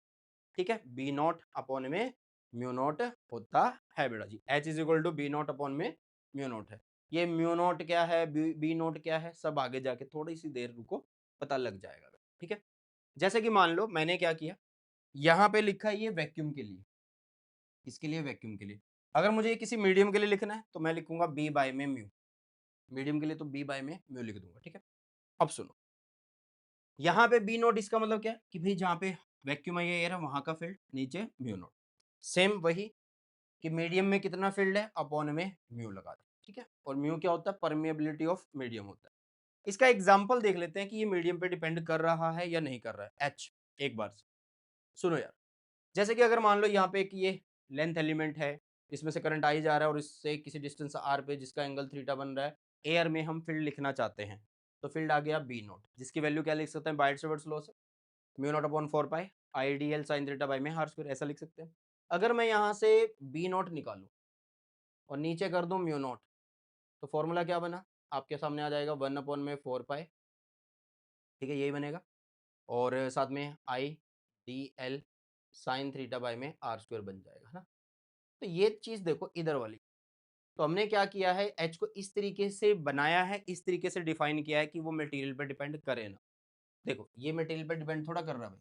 ठीक है, बी नॉट अपॉन में म्यू नॉट होता है बेटा जी। H is equal to B not upon में म्यू नॉट है। ये म्यू नॉट क्या है, बी नॉट क्या है, सब आगे जाके थोड़ी सी देर रुको, पता लग जाएगा। ठीक है, जैसे कि मान लो मैंने क्या किया, यहाँ पे लिखा है ये वैक्यूम के लिए, इसके लिए वैक्यूम के लिए। अगर मुझे किसी मीडियम के लिए लिखना है तो मैं लिखूंगा बी बाय में म्यू, मीडियम के लिए तो बी बाय में म्यू लिख दूंगा। ठीक है, अब सुनो, यहाँ पे बी नोट इसका मतलब क्या है कि भाई जहाँ पे वैक्यूम है ये एयर है, वहां का फील्ड नीचे म्यू नोट। सेम वही कि मीडियम में कितना फील्ड है, अपॉन में म्यू लगा दे। ठीक है, और म्यू क्या होता है, परमिएबिलिटी ऑफ मीडियम होता है। इसका एग्जाम्पल देख लेते हैं कि ये मीडियम पे डिपेंड कर रहा है या नहीं कर रहा है। एच, एक बार से सुनो यार, जैसे कि अगर मान लो यहाँ पे एक ये लेंथ एलिमेंट है, इसमें से करंट आई जा रहा है और इससे किसी डिस्टेंस आर पे जिसका एंगल थीटा बन रहा है, एयर में हम फील्ड लिखना चाहते हैं, तो फील्ड आ गया बी नोट, जिसकी वैल्यू क्या लिख सकते हैं, बाइट लॉ से mu not upon 4 pi I D L sine theta by में आर स्क्वायर, ऐसा लिख सकते हैं। अगर मैं यहाँ से बी नॉट निकालूं और नीचे कर दूं म्यू नॉट, तो फॉर्मूला क्या बना, आपके सामने आ जाएगा 1 अपॉन में 4 पाई, ठीक है, यही बनेगा, और साथ में I D L sine theta by में आर स्क्वायर बन जाएगा, है ना। तो ये चीज देखो इधर वाली, तो हमने क्या किया है, एच को इस तरीके से बनाया है, इस तरीके से डिफाइन किया है कि वो मटेरियल पर डिपेंड करे ना। देखो ये मटेरियल पर डिपेंड थोड़ा कर रहा है।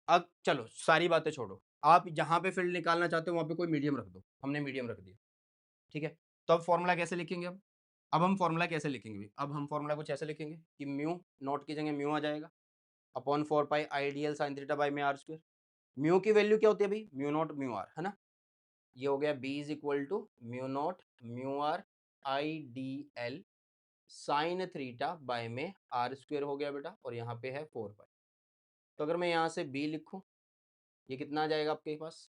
अब चलो सारी बातें छोड़ो, आप जहां पे फील्ड निकालना चाहते हो वहां पे कोई मीडियम रख दो, हमने मीडियम रख दिया। ठीक है, तो अब फॉर्मूला कैसे लिखेंगे, अब हम फॉर्मूला कैसे लिखेंगे भाई, अब हम फॉर्मूला कुछ ऐसे लिखेंगे कि म्यू नॉट की जगह म्यू आ जाएगा upon 4 pi IDL sign theta by में आर स्क्वायर। म्यू की वैल्यू क्या होती है भाई, म्यू नॉट म्यू आर, है ना। ये हो गया B is equal to mu naught mu r I D L sine theta by में आर स्क्वायर हो गया बेटा, और यहाँ पे है 4 पाई। तो अगर मैं यहाँ से बी लिखूँ, ये कितना आ जाएगा आपके पास?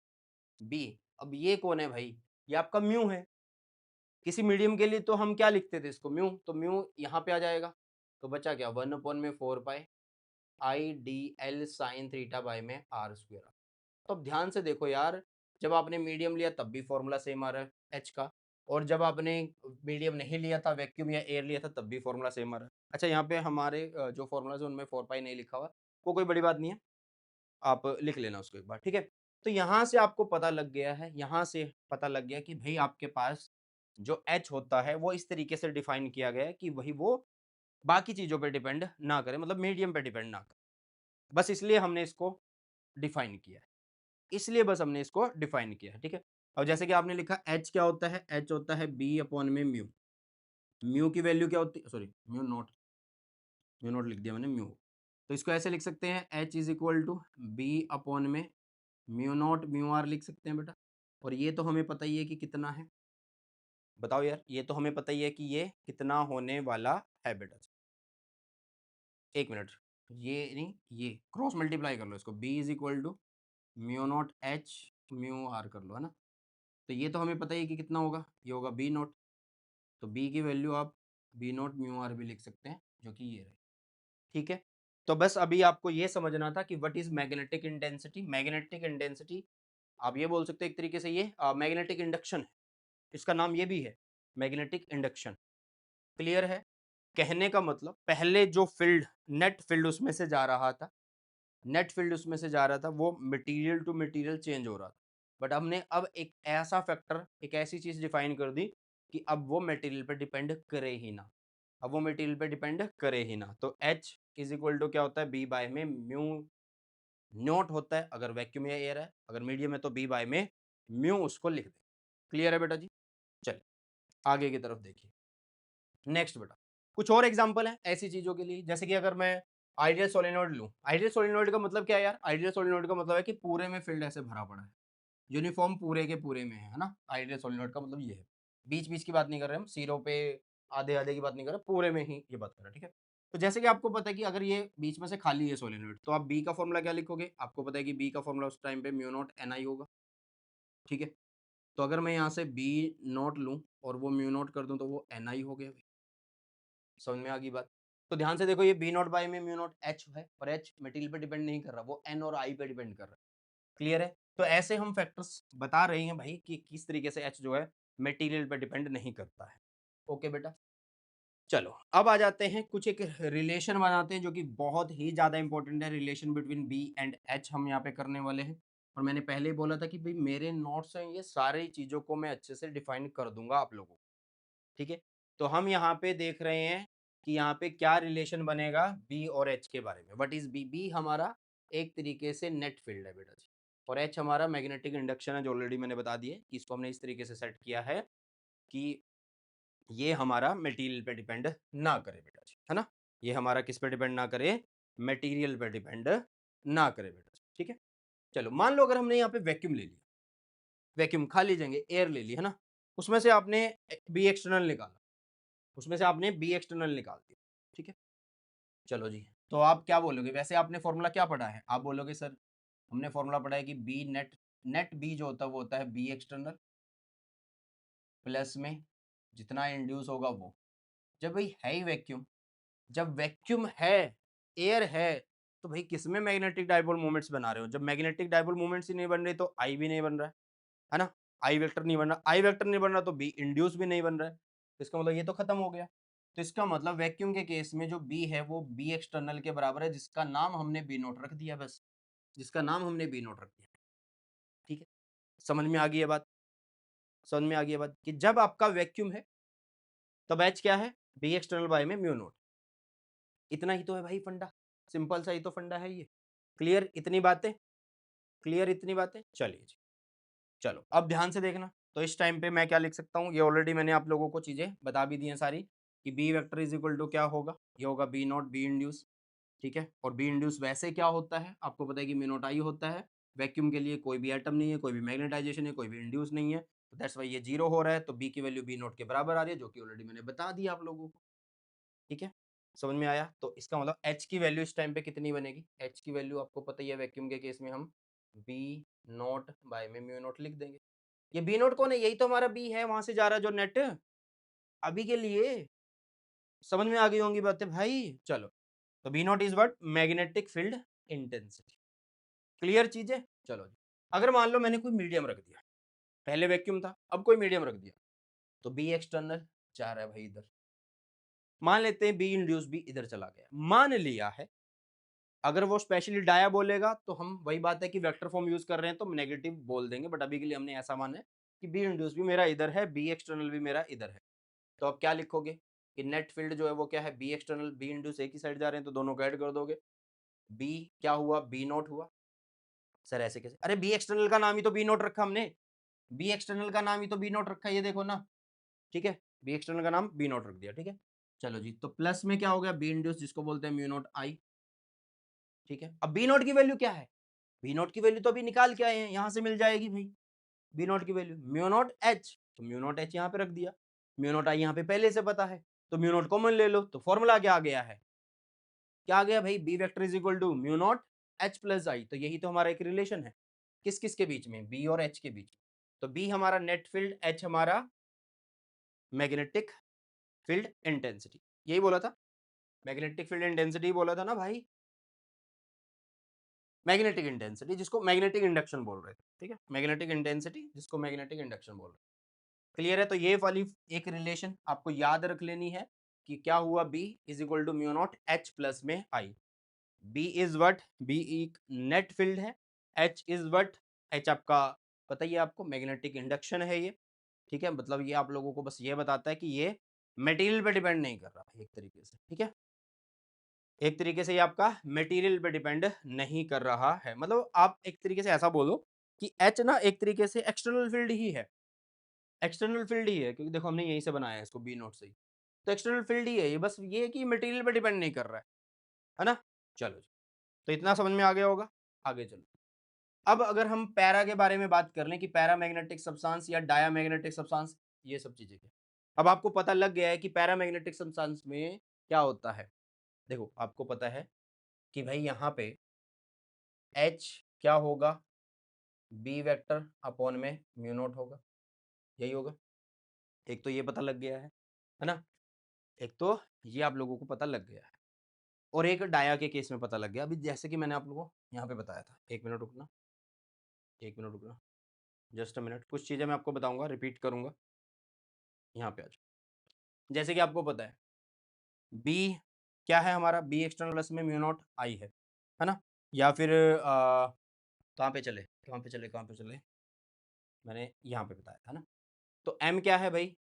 बी। अब ये कौन है भाई? ये आपका म्यू है। किसी मीडियम के लिए तो हम क्या लिखते थे इसको? म्यू। तो म्यू यहाँ पे आ जाएगा। तो बचा क्या? 1/4 pi I D L sine theta by में आर स्क्वायर। तो अब ध्यान से देखो यार, जब आपने मीडियम लिया तब भी फॉर्मूला सेम आ रहा है एच का, और जब आपने मीडियम नहीं लिया था, वैक्यूम या एयर लिया था, तब भी फॉर्मूला सेम आ रहा है। अच्छा, यहाँ पे हमारे जो फॉर्मूलाज है उनमें 4 पाई नहीं लिखा हुआ, वो कोई बड़ी बात नहीं है, आप लिख लेना उसको एक बार, ठीक है। तो यहाँ से आपको पता लग गया है, यहाँ से पता लग गया कि भाई आपके पास जो एच होता है वो इस तरीके से डिफाइन किया गया है कि वही वो बाकी चीजों पे डिपेंड ना करे, मतलब मीडियम पे डिपेंड ना करे। बस इसलिए हमने इसको डिफाइन किया है, इसलिए बस हमने इसको डिफाइन किया है, ठीक है। अब जैसे कि आपने लिखा एच क्या होता है? एच होता है बी अपॉन में म्यू। म्यू की वैल्यू क्या होती है? सॉरी, म्यू नॉट लिख दिया मैंने, म्यू। तो इसको ऐसे लिख सकते हैं, H is equal to B upon में म्यू नॉट म्यू आर लिख सकते हैं बेटा। और ये तो हमें पता ही है कि कितना है, बताओ यार, ये तो हमें पता ही है कि ये कितना होने वाला है बेटा। एक मिनट, ये नहीं, ये क्रॉस मल्टीप्लाई कर लो इसको, B is equal to mu not H mu r कर लो, है ना। तो ये तो हमें पता ही है कि कितना होगा, ये होगा बी नॉट। तो बी की वैल्यू आप बी नॉट म्यू आर भी लिख सकते हैं, जो कि ये रहे, ठीक है। तो बस अभी आपको ये समझना था कि what is magnetic intensity. Magnetic intensity आप ये बोल सकते हैं एक तरीके से, ये मैग्नेटिक इंडक्शन है, इसका नाम ये भी है, मैग्नेटिक इंडक्शन। क्लियर है? कहने का मतलब पहले जो फील्ड, नेट फील्ड उसमें से जा रहा था, नेट फील्ड उसमें से जा रहा था, वो मटेरियल टू मटेरियल चेंज हो रहा था। बट हमने अब एक ऐसा फैक्टर, एक ऐसी चीज डिफाइन कर दी कि अब वो मटेरियल पे डिपेंड करे ही ना, अब वो मटेरियल पे डिपेंड करे ही ना। तो H इज इक्वल टू क्या होता है? बी बाय में म्यू नॉट होता है अगर वैक्यूम या एयर है, अगर मीडियम है तो बी बाय में म्यू उसको लिख दे। क्लियर है बेटा जी? चलिए आगे की तरफ देखिए। नेक्स्ट बेटा, कुछ और एग्जांपल है ऐसी चीजों के लिए, जैसे कि अगर मैं आइडियल सोलेनोइड लूं। आइडियल सोलेनोइड का मतलब क्या है यार? आइडियल सोलेनोइड का मतलब है कि पूरे में फील्ड ऐसे भरा पड़ा है, यूनिफॉर्म पूरे के पूरे में है ना। आइडियल सोलेनोइड का मतलब ये है, बीच बीच की बात नहीं कर रहे हम, सीरो पे आधे आधे की बात नहीं कर रहे, पूरे में ही ये बात कर रहे हैं, ठीक है। तो जैसे कि आपको पता है कि अगर ये बीच में से खाली है सोलेनोइड, तो आप बी का फॉर्मूला क्या लिखोगे? आपको पता है कि बी का फॉर्मूला उस टाइम पे म्यू नॉट एन आई होगा, ठीक है। तो अगर मैं यहाँ से बी नॉट लूँ और वो म्यू नॉट कर दूँ, तो वो एन आई हो गया। समझ में आ गई बात? तो ध्यान से देखो, ये बी नॉट बाई में म्यू नॉट एच है, और एच मटेरियल पे डिपेंड नहीं कर रहा, वो एन और आई पे डिपेंड कर रहा है। क्लियर है? तो ऐसे हम फैक्टर्स बता रहे हैं भाई कि किस तरीके से एच जो है मटेरियल पे डिपेंड नहीं करता है। ओके बेटा, चलो अब आ जाते हैं, कुछ एक रिलेशन बनाते हैं जो कि बहुत ही ज्यादा इंपॉर्टेंट है। Relation between B and H हम यहाँ पे करने वाले हैं। और मैंने पहले ही बोला था कि भाई मेरे नोट्स हैं, ये सारी चीजों को मैं अच्छे से डिफाइन कर दूंगा आप लोगों को, ठीक है। तो हम यहाँ पे देख रहे हैं कि यहाँ पे क्या रिलेशन बनेगा बी और एच के बारे में। What is B? बी हमारा एक तरीके से नेट फील्ड है बेटा जी, और एच हमारा मैग्नेटिक इंडक्शन है, जो ऑलरेडी मैंने बता दिया कि इसको हमने इस तरीके से सेट किया है कि ये हमारा मटेरियल पे डिपेंड ना करे बेटा जी, है ना। ये हमारा किस पे डिपेंड ना करे? मटेरियल पे डिपेंड ना करे बेटा जी, ठीक है। चलो मान लो अगर हमने यहाँ पे वैक्यूम ले लिया, वैक्यूम खा लीजिएंगे, एयर ले ली, है ना। उसमें से आपने बी एक्सटर्नल निकाला, उसमें से आपने बी एक्सटर्नल निकाल दिया, ठीक है। चलो जी, तो आप क्या बोलोगे? वैसे आपने फॉर्मूला क्या पढ़ा है? आप बोलोगे सर हमने फॉर्मूला पढ़ा है कि बी नेट, नेट बी जो होता है वो होता है बी एक्सटर्नल प्लस में जितना इंड्यूस होगा वो। जब भाई है ही वैक्यूम, जब वैक्यूम है, एयर है, तो भाई किसमें मैग्नेटिक डाइपोल मोमेंट्स बना रहे हो? जब मैग्नेटिक डाइपोल मोमेंट्स ही नहीं बन रहे तो आई भी नहीं बन रहा है ना। आई वेक्टर नहीं बन रहा, आई वेक्टर नहीं बन रहा तो बी इंड्यूस भी नहीं बन रहा है। तो इसका मतलब ये तो खत्म हो गया। तो इसका मतलब वैक्यूम के केस में जो बी है वो बी एक्सटर्नल के बराबर है, जिसका नाम हमने बी नोट रख दिया, बस जिसका नाम हमने बी नोट रख दिया, ठीक है। समझ में आ गई ये बात? समझ में आ गई ये बात कि जब आपका वैक्यूम है तब एच क्या है? बी एक्सटर्नल बाय में म्यू नोट। इतना ही तो है भाई फंडा, सिंपल सा ही तो फंडा है ये। क्लियर इतनी बातें? क्लियर इतनी बातें? चलिए जी, चलो अब ध्यान से देखना। तो इस टाइम पे मैं क्या लिख सकता हूँ? ये ऑलरेडी मैंने आप लोगों को चीजें बता भी दी हैं सारी, कि B vector is equal to क्या होगा? ये होगा बी नॉट बी इंड्यूस, ठीक है। और बी इंड्यूस वैसे क्या होता है? आपको पता है कि म्यू नॉट आई होता है। वैक्यूम के लिए कोई भी एटम नहीं है, कोई भी मैग्नेटाइजेशन है, कोई भी इंड्यूस नहीं है, तो दैट्स वाई ये जीरो हो रहा है। तो बी की वैल्यू बी नॉट के बराबर आ रही है, जो कि ऑलरेडी मैंने बता दिया आप लोगों को, ठीक है। समझ में आया? तो इसका मतलब H की वैल्यू इस टाइम पे कितनी बनेगी? H की वैल्यू आपको पता ही है, वैक्यूम के केस में हम B नॉट बाय में म्यू नॉट लिख देंगे। ये B नॉट कौन है? यही तो हमारा B है, वहां से जा रहा है जो नेट अभी के लिए। समझ में आ गई होंगी बातें भाई? चलो, तो B not is what? Magnetic field intensity. Clear चीज है? चलो जी। अगर मान लो मैंने कोई मीडियम रख दिया, पहले वैक्यूम था, अब कोई मीडियम रख दिया, तो बी एक्सटर्नल जा रहा है भाई इधर। मान लेते हैं बी इंड्यूस भी इधर चला गया, मान लिया है। अगर वो स्पेशली डाया बोलेगा तो हम वही बात है कि वेक्टर फॉर्म यूज कर रहे हैं तो नेगेटिव बोल देंगे, बट अभी के लिए हमने ऐसा माना है कि बी इंड्यूस भी मेरा इधर है, बी एक्सटर्नल भी मेरा इधर है। तो अब क्या लिखोगे कि नेट फील्ड जो है वो क्या है? बी एक्सटर्नल बी इंड्यूस एक ही साइड जा रहे हैं तो दोनों को ऐड कर दोगे। बी क्या हुआ? बी नॉट हुआ। सर ऐसे कैसे? अरे बी एक्सटर्नल का नाम ही तो बी नॉट रखा हमने, बी एक्सटर्नल का नाम ही तो बी नॉट रखा है, ये देखो ना। ठीक है, बी एक्सटर्नल का नाम बी नॉट रख दिया। ठीक है, चलो जी। तो प्लस में क्या हो गया? बी इंड्यूस जिसको बोलते हैं म्यू नॉट आई। ठीक है, अब बी नॉट की वैल्यू क्या है? बी नॉट की वैल्यू तो अभी निकाल के आए हैं, यहां से मिल जाएगी भाई। बी नॉट की वैल्यू म्यू नॉट एच, तो म्यू नॉट एच यहाँ पे रख दिया। म्यू नॉट आई यहाँ पे पहले से पता है, तो म्यू नॉट कॉमन ले लो, तो फॉर्मूला क्या आ गया है? क्या आ गया भाई? B vector is equal to mu not H plus I. तो यही तो हमारा एक रिलेशन है, किस किस के बीच में? बी और एच के बीच। तो बी हमारा नेट फील्ड, एच हमारा मैग्नेटिक फील्ड इंटेंसिटी। यही बोला था, मैग्नेटिक फील्ड इंटेंसिटी बोला था ना भाई। मैग्नेटिक इंटेंसिटी जिसको मैग्नेटिक इंडक्शन बोल रहे थे। ठीक है, मैग्नेटिक इंटेंसिटी जिसको मैग्नेटिक इंडक्शन बोल रहे थे। क्लियर है? तो ये वाली एक रिलेशन आपको याद रख लेनी है कि क्या हुआ? B is equal to mu not H plus में I. B is what? B एक नेट फील्ड है। H is what? H आपका पता ही है आपको, मैग्नेटिक इंडक्शन है ये। ठीक है, मतलब ये आप लोगों को बस ये बताता है कि ये मटेरियल पे डिपेंड नहीं कर रहा एक तरीके से। ठीक है, एक तरीके से ये आपका मटेरियल पे डिपेंड नहीं कर रहा है। मतलब आप एक तरीके से ऐसा बोलो कि H ना एक तरीके से एक्सटर्नल फील्ड ही है, एक्सटर्नल फील्ड ही है, क्योंकि देखो हमने यहीं से बनाया है इसको बी नोट से ही। तो एक्सटर्नल फील्ड ही है ये, बस ये कि मटेरियल पे डिपेंड नहीं कर रहा है ना? चलो जी, तो इतना समझ में आ गया होगा। आगे चलो, अब अगर हम पैरा के बारे में बात कर लें कि पैरामैग्नेटिक सब्सटेंस या डायामैग्नेटिक सब्सटेंस, ये सब चीजें क्या, अब आपको पता लग गया है कि पैरामैग्नेटिक सब्सटेंस में क्या होता है। देखो आपको पता है कि भाई यहाँ पे H क्या होगा? बी वेक्टर अपॉन में म्यू नॉट होगा, यही होगा। एक तो ये पता लग गया है ना? एक तो ये आप लोगों को पता लग गया है, और एक डाया के केस में पता लग गया। अभी जैसे कि मैंने आप लोगों को यहाँ पे बताया था। एक मिनट रुकना, एक मिनट रुकना, जस्ट अ मिनट। कुछ चीज़ें मैं आपको बताऊंगा, रिपीट करूंगा। यहाँ पे आ जाओ। जैसे कि आपको पता है बी क्या है हमारा? बी एक्सटर्नल प्लस में म्यू नॉट आई है ना? या फिर कहाँ पे चले, कहाँ पे चले, कहाँ पे चले, मैंने यहाँ पे बताया था ना। तो एम क्या है भाई?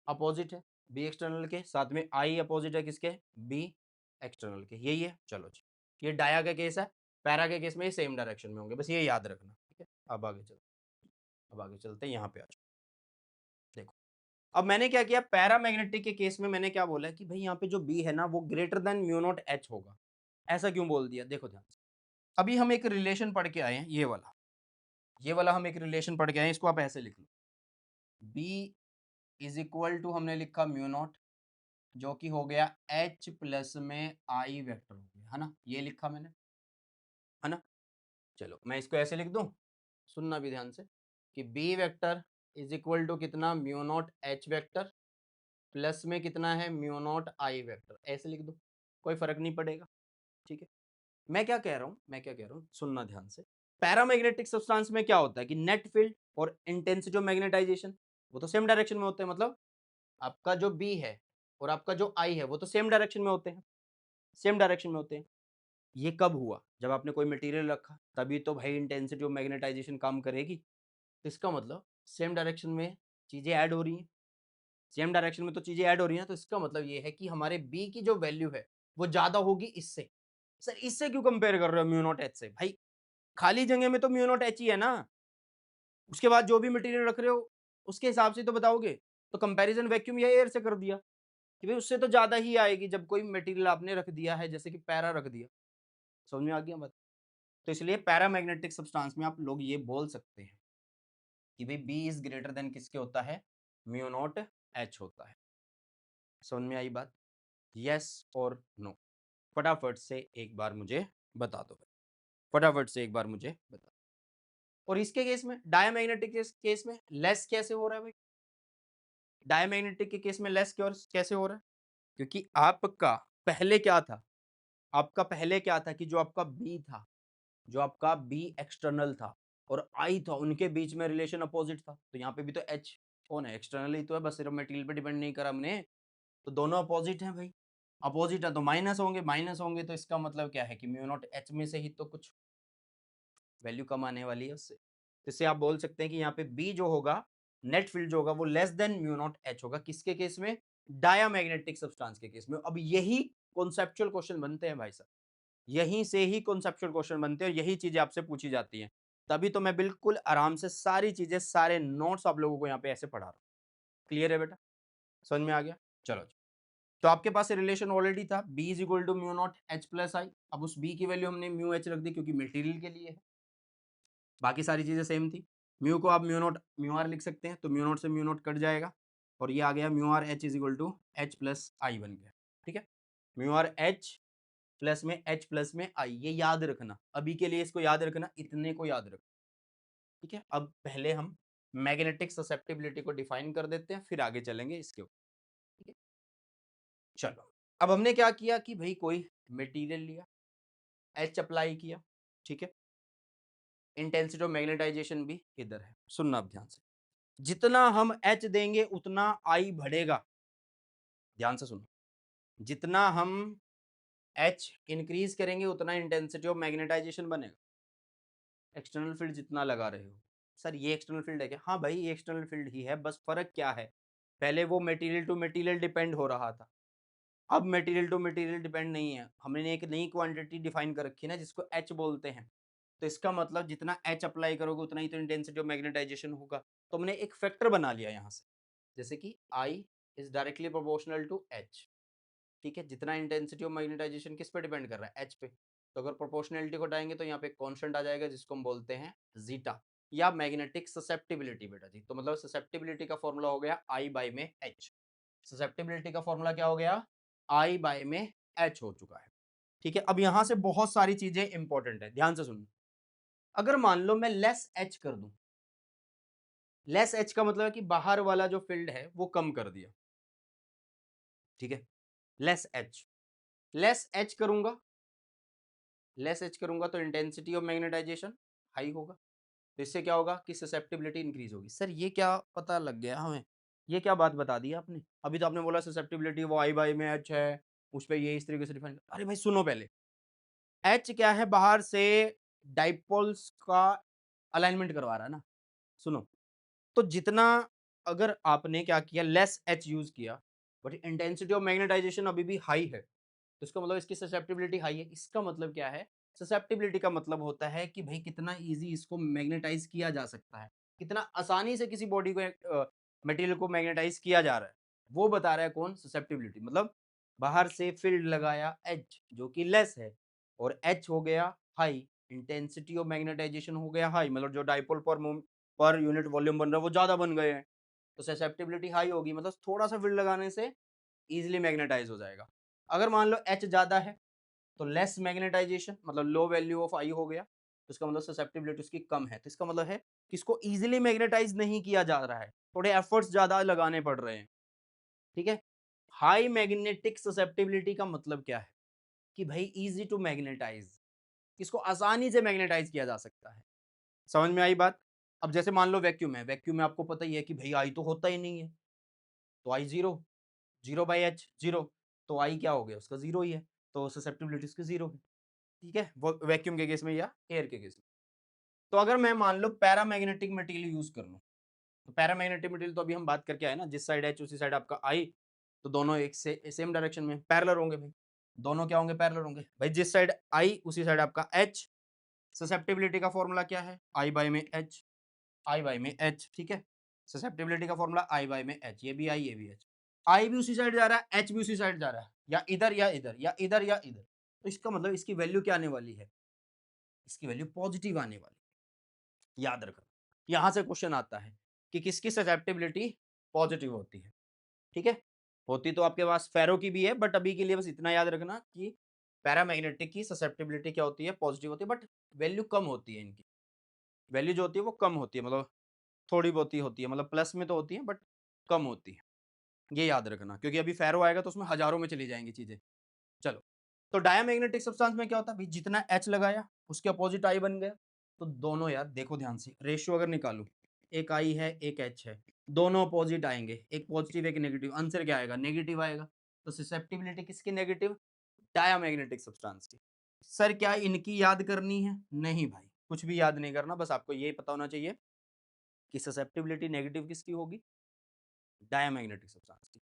अपोजिट है बी एक्सटर्नल के, साथ में आई अपोजिट है किसके? बी एक्सटर्नल के, यही है। चलो जी, ये डाया का केस है। पैरा के केस में ये सेम डायरेक्शन में होंगे, बस ये याद रखना। ठीक है, अब आगे चलो, अब आगे चलते हैं, यहाँ पे आ जाओ। देखो अब मैंने क्या किया, पैरामैग्नेटिक के केस में मैंने क्या बोला कि भाई यहाँ पे जो बी है ना वो greater than mu naught H होगा। ऐसा क्यों बोल दिया? देखो ध्यान से, अभी हम एक रिलेशन पढ़ के आए हैं, ये वाला हम एक रिलेशन पढ़ के आए हैं, इसको आप ऐसे लिख लो। बी इज इक्वल टू हमने लिखा म्यू नॉट, जो कि हो गया H प्लस में आई वेक्टर हो गया, है ना? ये लिखा मैंने, है ना? चलो मैं इसको ऐसे लिख दूं, सुनना भी ध्यान से, कि B vector is equal to कितना? Mu not H vector plus में कितना है? Mu not I vector. ऐसे लिख दो, कोई फर्क नहीं पड़ेगा। ठीक है, मैं क्या कह रहा हूँ, मैं क्या कह रहा हूँ, सुनना ध्यान से। पैरामैग्नेटिक सब्सटेंस में क्या होता है कि नेट फील्ड और इंटेंसिटी ऑफ मैग्नेटाइजेशन वो तो सेम डायरेक्शन में होते हैं। मतलब आपका जो बी है और आपका जो आई है वो तो सेम डायरेक्शन में होते हैं, सेम डायरेक्शन में होते हैं। ये कब हुआ? जब आपने कोई मटेरियल रखा, तभी तो भाई इंटेंसिटी ऑफ मैग्नेटाइजेशन काम करेगी। तो इसका मतलब सेम डायरेक्शन में चीजें ऐड हो रही हैं, सेम डायरेक्शन में तो चीजें ऐड हो रही हैं। तो इसका मतलब ये है कि हमारे बी की जो वैल्यू है वो ज्यादा होगी इससे। सर इससे क्यों कंपेयर कर रहे हो म्यू नॉट एच से? भाई खाली जगह में तो म्यू नॉट एच ही है ना, उसके बाद जो भी मटेरियल रख रहे हो उसके हिसाब से तो बताओगे। तो कंपैरिजन वैक्यूम या एयर से कर दिया कि भाई उससे तो ज्यादा ही आएगी जब कोई मटेरियल आपने रख दिया है, जैसे कि पैरा रख दिया। समझ में आ गया बात? तो इसलिए पैरामैग्नेटिक सब्सटेंस में आप लोग ये बोल सकते हैं कि भाई बी इज ग्रेटर देन किसके होता है? म्यू नॉट एच होता है। समझ में आई बात? यस और नो? फटाफट से एक बार मुझे बता दो भाई, फटाफट से एक बार मुझे बता। और इसके केस में, डायमैग्नेटिक केस में लेस कैसे हो रहा है भाई? डायमैग्नेटिक के केस में लेस कैसे हो रहा है? क्योंकि आपका पहले क्या था? आपका पहले क्या था कि जो आपका बी था, जो आपका बी एक्सटर्नल था और आई था, उनके बीच में रिलेशन अपोजिट था। तो यहाँ पे भी तो एच कौन है? एक्सटर्नल ही तो है, बस सिर्फ मटेरियल पे डिपेंड नहीं करा हमने। तो दोनों अपोजिट हैं भाई, अपोजिट है तो माइनस होंगे तो इसका मतलब क्या है कि म्यू नॉट एच में से ही तो कुछ वैल्यू कम आने वाली है उससे। तो इससे आप बोल सकते हैं कि यहाँ पे बी जो होगा, नेट फील्ड जो होगा वो less than mu naught H होगा। किसके केस में? डायामैग्नेटिक सब्सटेंस के केस में। अब यही कॉन्सेप्चुअल क्वेश्चन बनते हैं भाई साहब, यहीं से ही कॉन्सेप्चुअल क्वेश्चन बनते हैं और यही चीजें आपसे पूछी जाती हैं। तभी तो मैं बिल्कुल आराम से सारी चीजें, सारे नोट्स आप लोगों को यहाँ पे ऐसे पढ़ा रहा हूँ। क्लियर है बेटा? समझ में आ गया? चलो जी। तो आपके पास रिलेशन ऑलरेडी था, b is equal to mu not H plus I. अब उस b की वैल्यू हमने म्यू एच रख दी क्योंकि मटेरियल के लिए है, बाकी सारी चीजें सेम थी। म्यू को आप म्यू नॉट म्यू आर लिख सकते हैं, तो म्यू नॉट से म्यू नॉट कट जाएगा और ये आ गया mu R H is equal to H plus I बन गया। ठीक है, म्यू आर एच प्लस में एच प्लस में आई, ये याद रखना, अभी के लिए इसको याद रखना, इतने को याद रखना। ठीक है, अब पहले हम मैग्नेटिक ससेप्टिबिलिटी को डिफाइन कर देते हैं, फिर आगे चलेंगे इसके ऊपर। ठीक है, चलो। अब हमने क्या किया कि भाई कोई मटेरियल लिया, एच अप्लाई किया। ठीक है, इंटेंसिटी ऑफ मैग्नेटाइजेशन भी इधर है, सुनना अब ध्यान से। जितना हम एच देंगे उतना आई बढ़ेगा, ध्यान से सुनो। जितना हम एच इंक्रीज करेंगे उतना इंटेंसिटी ऑफ मैग्नेटाइजेशन बनेगा। एक्सटर्नल फील्ड जितना लगा रहे हो, सर ये एक्सटर्नल फील्ड है क्या? हाँ भाई, ये एक्सटर्नल फील्ड ही है, बस फर्क क्या है? पहले वो मटेरियल टू मटेरियल डिपेंड हो रहा था, अब मटेरियल टू मटेरियल डिपेंड नहीं है। हमने एक नई क्वांटिटी डिफाइन कर रखी है ना, जिसको एच बोलते हैं। तो इसका मतलब जितना एच अप्लाई करोगे उतना ही तो इंटेंसिटी ऑफ मैग्नेटाइजेशन होगा। तो हमने एक फैक्टर बना लिया यहाँ से, जैसे कि I is directly proportional to H. ठीक है, जितना इंटेंसिटी ऑफ मैग्नेटाइजेशन किस पे डिपेंड कर रहा है? एच पे। तो अगर प्रोपोर्शनलिटी को हटाएंगे तो यहाँ पे कॉन्स्टेंट आ जाएगा, जिसको हम बोलते हैं जीटा, या मैग्नेटिक ससेप्टिबिलिटी बेटा जी। तो मतलब ससेप्टिबिलिटी का फॉर्मूला हो गया आई बाई में एच। ससेप्टिबिलिटी का फॉर्मूला क्या हो गया? आई बाई में एच हो चुका है। ठीक है, अब यहां से बहुत सारी चीजें इंपॉर्टेंट है, ध्यान से सुनो। अगर मान लो मैं लेस एच कर दूं, लेस एच का मतलब है कि बाहर वाला जो फील्ड है वो कम कर दिया। ठीक है, लेस एच, लेस एच करूंगा, लेस एच करूंगा तो इंटेंसिटी ऑफ मैग्नेटाइजेशन हाई होगा। तो इससे क्या होगा कि ससेप्टिबिलिटी इंक्रीज होगी। सर ये क्या पता लग गया हमें? ये क्या बात बता दी आपने? अभी तो आपने बोला ससेप्टिबिलिटी वो आई बाई में एच है, उस पर ये इस तरीके से डिफाइन। अरे भाई सुनो पहले, एच क्या है? बाहर से डाइपोल्स का अलाइनमेंट करवा रहा है ना। सुनो, तो जितना, अगर आपने क्या किया, लेस एच यूज किया, बट इंटेंसिटी ऑफ मैग्नेटाइजेशन अभी भी हाई है, तो इसका मतलब इसकी ससेप्टिबिलिटी हाई है। इसका मतलब क्या है? ससेप्टिबिलिटी का मतलब होता है कि भाई कितना इजी इसको मैग्नेटाइज किया जा सकता है, कितना आसानी से किसी बॉडी को, मटेरियल को मैग्नेटाइज किया जा रहा है, वो बता रहा है कौन? ससेप्टिबिलिटी। मतलब बाहर से फील्ड लगाया एच जो कि लेस है, और एच हो गया हाई, इंटेंसिटी ऑफ मैग्नेटाइजेशन हो गया हाई, मतलब जो डाइपोल पर यूनिट वॉल्यूम बन रहा है वो ज्यादा बन गए हैं, तो ससेप्टिबिलिटी हाई होगी, मतलब थोड़ा सा फील्ड लगाने से इजिली मैग्नेटाइज हो जाएगा। अगर मान लो एच ज्यादा है तो लेस मैग्नेटाइजेशन, मतलब लो वैल्यू ऑफ आई हो गया, तो इसका मतलब ससेप्टिबिलिटी उसकी कम है, तो इसका मतलब है कि इसको इजीली मैग्नेटाइज नहीं किया जा रहा है, थोड़े एफर्ट्स ज्यादा लगाने पड़ रहे हैं। ठीक है, हाई मैग्नेटिक ससेप्टिबिलिटी का मतलब क्या है? कि भाई इजी टू मैग्नेटाइज, इसको आसानी से मैग्नेटाइज किया जा सकता है। समझ में आई बात? अब जैसे मान लो वैक्यूम है, वैक्यूम में आपको पता ही है कि भाई आई तो होता ही नहीं है, तो I zero, zero by H zero, तो आई क्या हो गया? उसका जीरो ही है, तो ससेप्टिबिलिटी उसकी जीरो है। ठीक है, वो वैक्यूम के केस में या एयर के केस में। तो अगर मैं मान लो पैरामैग्नेटिक मटेरियल यूज कर लूं, तो पैरामैग्नेटिक मटेरियल तो अभी हम बात करके आए ना, जिस साइड एच उसी साइड आपका आई, तो दोनों एक से सेम डायरेक्शन में पैरेलल होंगे भाई। दोनों क्या होंगे? पैरेलल होंगे भाई। जिस साइड आई उसी साइड आपका एच। ससेप्टिबिलिटी का फॉर्मूला क्या है? आई बाई में एच, आई बाई में एच। ठीक है, ससेप्टिबिलिटी का फॉर्मूला आई बाई में एच, ये भी आई ये भी एच। आई भी उसी साइड जा रहा है, एच भी उसी साइड जा रहा है, या इधर या इधर या इधर या इधर, तो इसका मतलब इसकी वैल्यू क्या आने वाली है? इसकी वैल्यू पॉजिटिव आने वाली है। याद रखना, यहां से क्वेश्चन आता है कि किसकी ससेप्टिबिलिटी पॉजिटिव होती है। ठीक है, होती तो आपके पास फेरो की भी है, बट अभी के लिए बस इतना याद रखना कि पैरामैग्नेटिक की ससेप्टिबिलिटी क्या होती है, पॉजिटिव होती है, बट वैल्यू कम होती है इनकी। वैल्यू जो होती है वो कम होती है, मतलब थोड़ी बहुत ही होती है, मतलब प्लस में तो होती है बट कम होती है। ये याद रखना, क्योंकि अभी फेरो आएगा तो उसमें हज़ारों में चली जाएँगी चीज़ें। चलो, तो डायामैग्नेटिक सब्सटेंस में क्या होता है भई, जितना H लगाया उसके अपोजिट I बन गया। तो दोनों यार देखो ध्यान से, रेशियो अगर निकालूँ, एक I है, एक H है, दोनों अपोजिट आएँगे, एक पॉजिटिव एक नेगेटिव, आंसर क्या आएगा? नेगेटिव आएगा। तो ससेप्टिबिलिटी किसकी नेगेटिव? डायामैग्नेटिक सब्सटेंस की। सर क्या इनकी याद करनी है? नहीं भाई, कुछ भी याद नहीं करना, बस आपको ये पता होना चाहिए कि ससेप्टिबिलिटी नेगेटिव किसकी होगी? डायामैग्नेटिक सब्सटेंस की।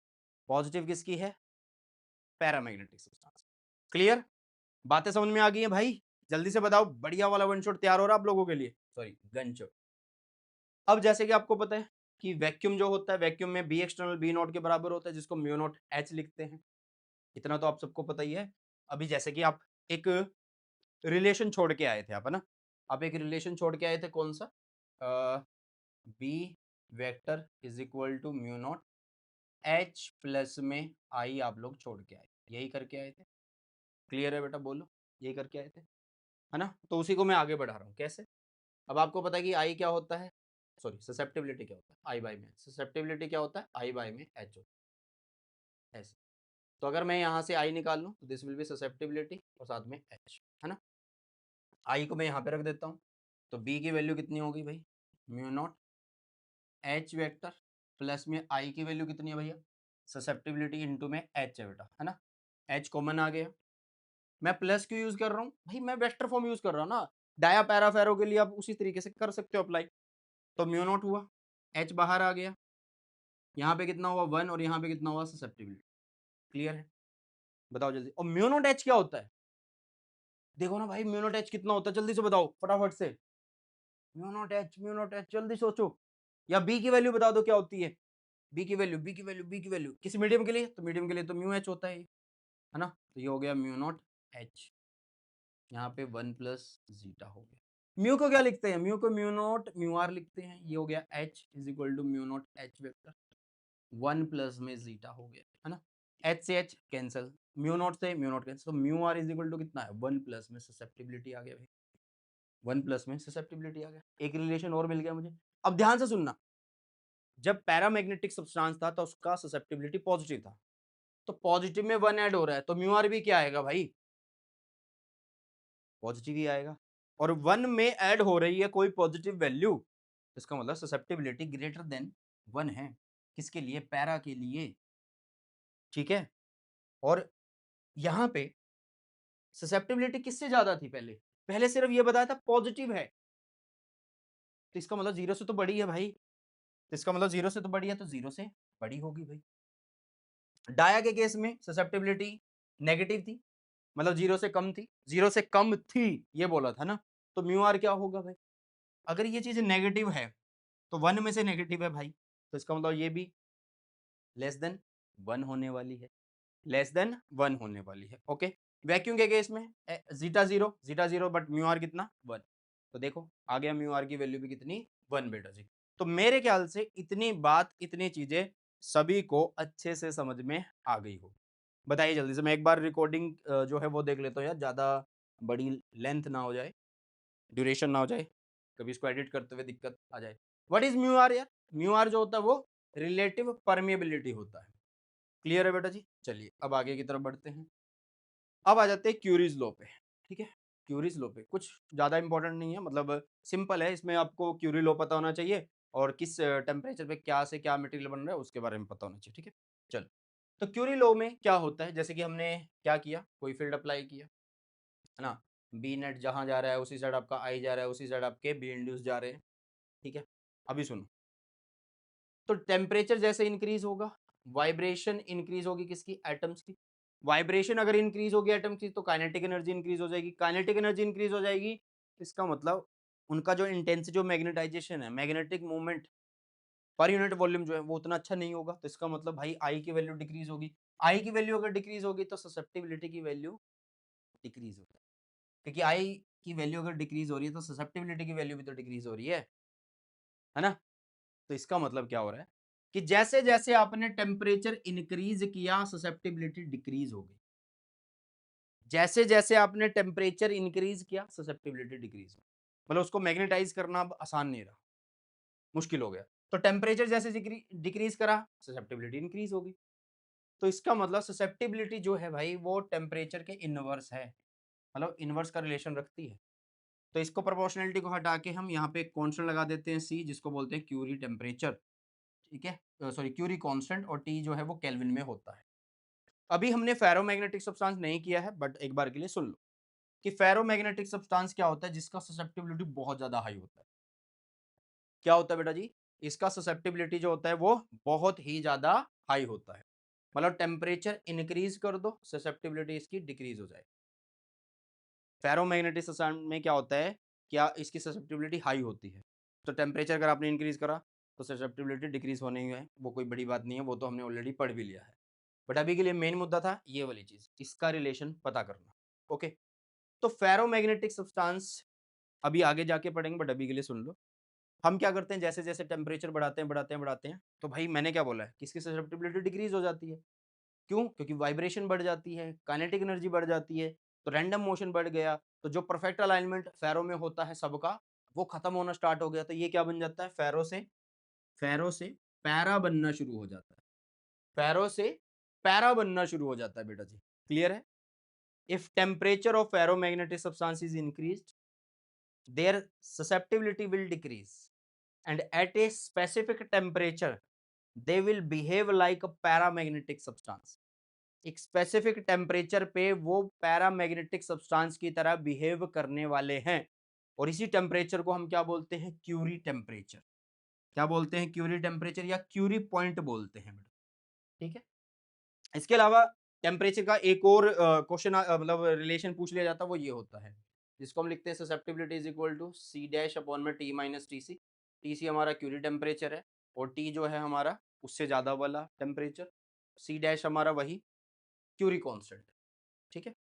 पॉजिटिव किसकी है? Paramagnetic substance. क्लियर? बातें समझ में आ गई हैं भाई? जल्दी से बताओ, बढ़िया वाला वन शॉट तैयार हो रहा है आप लोगों के लिए? Sorry, gun shot. अब जैसे कि आपको पता है कि वैक्यूम जो होता है, वैक्यूम में बी एक्सटर्नल बी नॉट के बराबर होता है, जिसको म्यू नॉट एच लिखते हैं। इतना तो आप सबको पता ही है। अभी जैसे कि आप एक रिलेशन छोड़ के आए थे आप, है ना? आप एक रिलेशन छोड़ के आए थे, कौन सा? B vector is equal to mu not H plus में आई आप लोग छोड़ के आए, यही करके आए थे। क्लियर है बेटा? बोलो, यही करके आए थे, है ना? तो उसी को मैं आगे बढ़ा रहा हूँ। कैसे? अब आपको पता है कि आई क्या होता है, सॉरी ससेप्टिबिलिटी क्या होता है, आई बाई में। ससेप्टिबिलिटी क्या होता है? आई बाई में एच होता है, ऐसे। तो अगर मैं यहाँ से आई निकाल लूँ तो दिस विल बी ससेप्टिबिलिटी और साथ में एच, है ना? आई को मैं यहाँ पे रख देता हूँ, तो बी की वैल्यू कितनी होगी भाई? Mu naught H vector plus में आई की वैल्यू कितनी है भैया? ससेप्टिबिलिटी इंटू में एच है बेटा, है ना? एच कॉमन आ गया। मैं प्लस क्यों यूज कर रहा हूँ भाई? मैं वेक्टर फॉर्म यूज कर रहा हूँ ना। डाया पैरा फेरो के लिए आप उसी तरीके से कर सकते हो अप्लाई। तो म्यू नॉट हुआ, एच बाहर आ गया, यहाँ पे कितना हुआ 1 और यहाँ पे कितना हुआ ससेप्टिबिलिटी। क्लियर है? बताओ जल्दी। और म्यू नॉट एच क्या होता है? देखो ना भाई, म्यू नॉट एच कितना होता है, जल्दी से बताओ फटाफट से। म्यू नॉट एच जल्दी सोचो। या बी की वैल्यू बता दो क्या होती है। बी की वैल्यू, बी की वैल्यू, बी की वैल्यू किसी मीडियम के लिए, तो मीडियम के लिए तो म्यू एच होता है ना? तो ये हो गया म्यू नॉट एच, यहाँ पे 1 प्लस जीटा हो गया। म्यू को क्या लिखते हैं? म्यू को म्यू नॉट म्यू आर लिखते हैं। ये हो गया H is equal to mu not H vector, 1 plus में जीटा हो गया, है ना? एच से एच कैंसिल, म्यू नॉट से म्यू नॉट कैंसिल, तो mu are is equal to कितना है? 1 प्लस में ससेप्टिबिलिटी आ गया भाई, 1 प्लस में ससेप्टिबिलिटी आ गया। एक रिलेशन और मिल गया मुझे। अब ध्यान से सुनना, जब पैरामैग्नेटिक सब्सटेंस था तो उसका ससेप्टिबिलिटी पॉजिटिव था, तो पॉजिटिव में 1 ऐड हो रहा है, तो म्यू आर भी क्या आएगा भाई? पॉजिटिव ही आएगा। और 1 में ऐड हो रही है कोई पॉजिटिव वैल्यू, इसका मतलब ससेप्टिबिलिटी ग्रेटर देन 1 है। किसके लिए? पैरा के लिए। ठीक है? और यहाँ पे ससेप्टिबिलिटी किससे ज्यादा थी पहले? पहले सिर्फ ये बताया था पॉजिटिव है, तो इसका मतलब 0 से तो बड़ी है भाई। तो इसका मतलब 0 से तो बड़ी है, तो 0 से बड़ी होगी भाई। डाया के केस में ससेप्टिबिलिटी नेगेटिव थी, मतलब 0 से कम थी, 0 से कम थी ये बोला था ना। तो म्यू आर क्या होगा भाई? अगर ये चीज नेगेटिव है तो 1 में से नेगेटिव है भाई, तो इसका मतलब ये भी लेस देन 1 होने वाली है, लेस देन 1 होने वाली है। ओके, वैक्यूम के केस में zeta zero but mu r कितना? 1। तो देखो आ गया म्यू आर की वैल्यू भी कितनी? 1 बेटा जी। तो मेरे ख्याल से इतनी बात, इतनी चीजें सभी को अच्छे से समझ में आ गई हो। बताइए जल्दी से, मैं एक बार रिकॉर्डिंग जो है वो देख लेता हूँ यार, ज्यादा बड़ी लेंथ ना हो जाए, ड्यूरेशन ना हो जाए, कभी इसको एडिट करते हुए दिक्कत आ जाए। व्हाट इज म्यू आर यार? म्यू आर जो होता है वो रिलेटिव परमिएबिलिटी होता है। क्लियर है बेटा जी? चलिए अब आगे की तरफ बढ़ते हैं। अब आ जाते हैं क्यूरीज लॉ पे। ठीक है, क्यूरीज लॉ पे कुछ ज्यादा इंपॉर्टेंट नहीं है, मतलब सिंपल है। इसमें आपको क्यूरी लॉ पता होना चाहिए और किस टेम्परेचर पे क्या से क्या मटेरियल बन रहा है उसके बारे में पता होना चाहिए। ठीक है, चलो। तो क्यूरी लॉ में क्या होता है, जैसे कि हमने क्या किया, कोई फील्ड अप्लाई किया, है ना? बी नेट जहां जा रहा है उसी साइड आपका आई जा रहा है, उसी साइड आपके बी इंड्यूस जा रहे हैं। ठीक है, अभी सुनो। तो टेम्परेचर जैसे इंक्रीज होगा, वाइब्रेशन इंक्रीज होगी किसकी? एटम्स की। वाइब्रेशन अगर इंक्रीज होगी एटम की तो काइनेटिक एनर्जी इंक्रीज हो जाएगी, काइनेटिक एनर्जी इंक्रीज हो जाएगी, इसका मतलब उनका जो इंटेंसिटी जो मैग्नेटाइजेशन है, मैग्नेटिक मूवमेंट पर यूनिट वॉल्यूम जो है वो उतना अच्छा नहीं होगा। तो इसका मतलब भाई आई की वैल्यू डिक्रीज होगी। आई की वैल्यू अगर डिक्रीज होगी तो ससेप्टिबिलिटी की वैल्यू डिक्रीज होगी, क्योंकि आई की वैल्यू अगर डिक्रीज हो रही है तो ससेप्टिबिलिटी की वैल्यू भी तो डिक्रीज हो रही है ना? तो इसका मतलब क्या हो रहा है? कि जैसे-जैसे आपने टेम्परेचर इंक्रीज़ किया ससेप्टिबिलिटी डिक्रीज़ हो गई। जैसे-जैसे आपने टेम्परेचर इंक्रीज़ किया ससेप्टिबिलिटी डिक्रीज़ हो गई। मतलब उसको मैग्नेटाइज़ करना अब आसान नहीं रहा, मुश्किल हो गया। तो टेम्परेचर जैसे डिक्रीज़ करा ससेप्टिबिलिटी इंक्रीज़ हो गई। तो इसका मतलब ससेप्टिबिलिटी जो है भाई वो टेम्परेचर के इनवर्स है। मतलब इनवर्स का रिलेशन रखती है। तो इसको प्रोपोर्शनैलिटी को हटा के हम यहाँ पे एक कांस्टेंट लगा देते हैं सी जिसको बोलते हैं क्यूरी टेम्परेचर, ठीक है? सॉरी क्यूरी कांस्टेंट और टी जो है वो केल्विन में होता है। अभी हमने फेरोमैग्नेटिक सब्सटेंस नहीं किया है बट एक बार के लिए सुन लो कि फेरोमैग्नेटिक सब्सटेंस क्या होता है जिसका ससेप्टिबिलिटी बहुत ज़्यादा हाई होता है। क्या होता है बेटा जी? इसका ससेप्टिबिलिटी जो होता है वो बहुत ही ज़्यादा हाई होता है। मतलब टेम्परेचर इंक्रीज़ कर दो, ससेप्टिबिलिटी इसकी डिक्रीज़ हो जाए। फेरोमैग्नेटिक सब्सटेंस में क्या होता है, क्या इसकी ससेप्टिबिलिटी हाई होती है। तो टेम्परेचर अगर आपने इंक्रीज़ करा, तो ससेप्टिबिलिटी डिक्रीज़ होनी है, वो कोई बड़ी बात नहीं है, वो तो हमने ऑलरेडी पढ़ भी लिया है। बट अभी के लिए मेन मुद्दा था ये वाली चीज़, इसका रिलेशन पता करना। ओके, तो फेरोमैग्नेटिक सब्सटेंस अभी आगे जाके पढ़ेंगे बट अभी के लिए सुन लो। हम क्या करते हैं जैसे-जैसे टेम्परेचर बढ़ाते हैं, बढ़ाते हैं, बढ़ाते हैं, तो भाई मैंने क्या बोला है कि इसकी ससेप्टिबिलिटी डिक्रीज़ हो जाती है। क्यों? क्योंकि वाइब्रेशन बढ़ जाती है, काइनेटिक एनर्जी बढ़ जाती है, तो रैंडम मोशन बढ़ गया, तो जो परफेक्ट अलाइनमेंट फेरो में होता है सबका, वो खत्म होना स्टार्ट हो गया। तो ये क्या बन जाता है? फेरो से पैरा बनना शुरू हो जाता है। फेरो से पैरा बनना शुरू हो जाता है बेटा जी। क्लियर है? If temperature of ferromagnetic substance is increased, their susceptibility will decrease, and at a specific temperature they will behave like a paramagnetic substance. एक स्पेसिफिक टेम्परेचर पे वो पैरामैग्नेटिक सब्सटेंस की तरह बिहेव करने वाले हैं और इसी टेम्परेचर को हम क्या बोलते हैं? Curie temperature. क्या बोलते हैं? क्यूरी टेम्परेचर या क्यूरी पॉइंट बोलते हैं बेटा। ठीक है, इसके अलावा टेम्परेचर का एक और क्वेश्चन मतलब रिलेशन पूछ लिया जाता है, वो ये होता है जिसको हम लिखते हैं susceptibility is equal to C dash upon में T minus T C. T C हमारा क्यूरी टेम्परेचर है और टी जो है हमारा उससे ज़्यादा वाला टेम्परेचर, सी डैश हमारा वही क्यूरी कॉन्स्टेंट। ठीक है,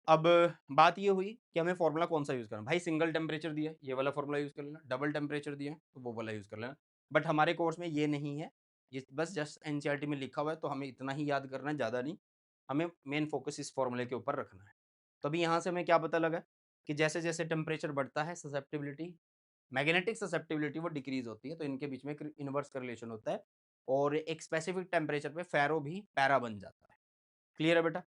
अब बात ये हुई कि हमें फॉर्मूला कौन सा यूज़ करना है। भाई सिंगल टेम्परेचर दिया है, ये वाला फॉर्मूला यूज़ कर लेना, डबल टेम्परेचर दिया है तो वो वाला यूज़ कर लेना। बट हमारे कोर्स में ये नहीं है, ये बस जस्ट एनसीईआरटी में लिखा हुआ है तो हमें इतना ही याद करना है, ज़्यादा नहीं। हमें मेन फोकस इस फॉर्मूले के ऊपर रखना है। तो अभी यहाँ से हमें क्या पता लगा कि जैसे-जैसे टेम्परेचर बढ़ता है ससेप्टिबिलिटी, मैग्नेटिक ससेप्टिबिलिटी वो डिक्रीज़ होती है, तो इनके बीच में एक इनवर्स का रिलेशन होता है और एक स्पेसिफिक टेम्परेचर पे फेरो भी पैरा बन जाता है। क्लियर है बेटा?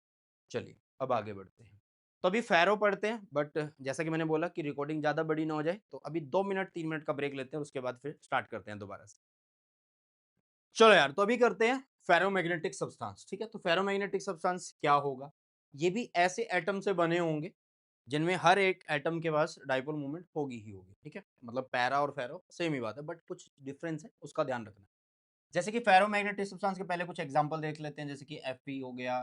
चलिए, अब आगे बढ़ते हैं। तो अभी फेरो पढ़ते हैं बट जैसा कि मैंने बोला कि रिकॉर्डिंग ज़्यादा बड़ी ना हो जाए, तो अभी 2 मिनट 3 मिनट का ब्रेक लेते हैं, उसके बाद फिर स्टार्ट करते हैं दोबारा से। चलो यार, तो अभी करते हैं फेरोमैग्नेटिक सब्सटेंस, ठीक है? तो फेरोमैग्नेटिक सब्सटेंस क्या होगा? ये भी ऐसे एटम से बने होंगे, जिनमें हर एक एटम के पास डाइपोल मोमेंट होगी ही होगी, ठीक है? मतलब पैरा और फेरो सेम ही बात है बट कुछ डिफरेंस है, उसका ध्यान रखना। जैसे कि फेरोमैग्नेटिक सब्सटेंस के पहले कुछ एग्जांपल देख लेते हैं, जैसे कि Fe हो गया,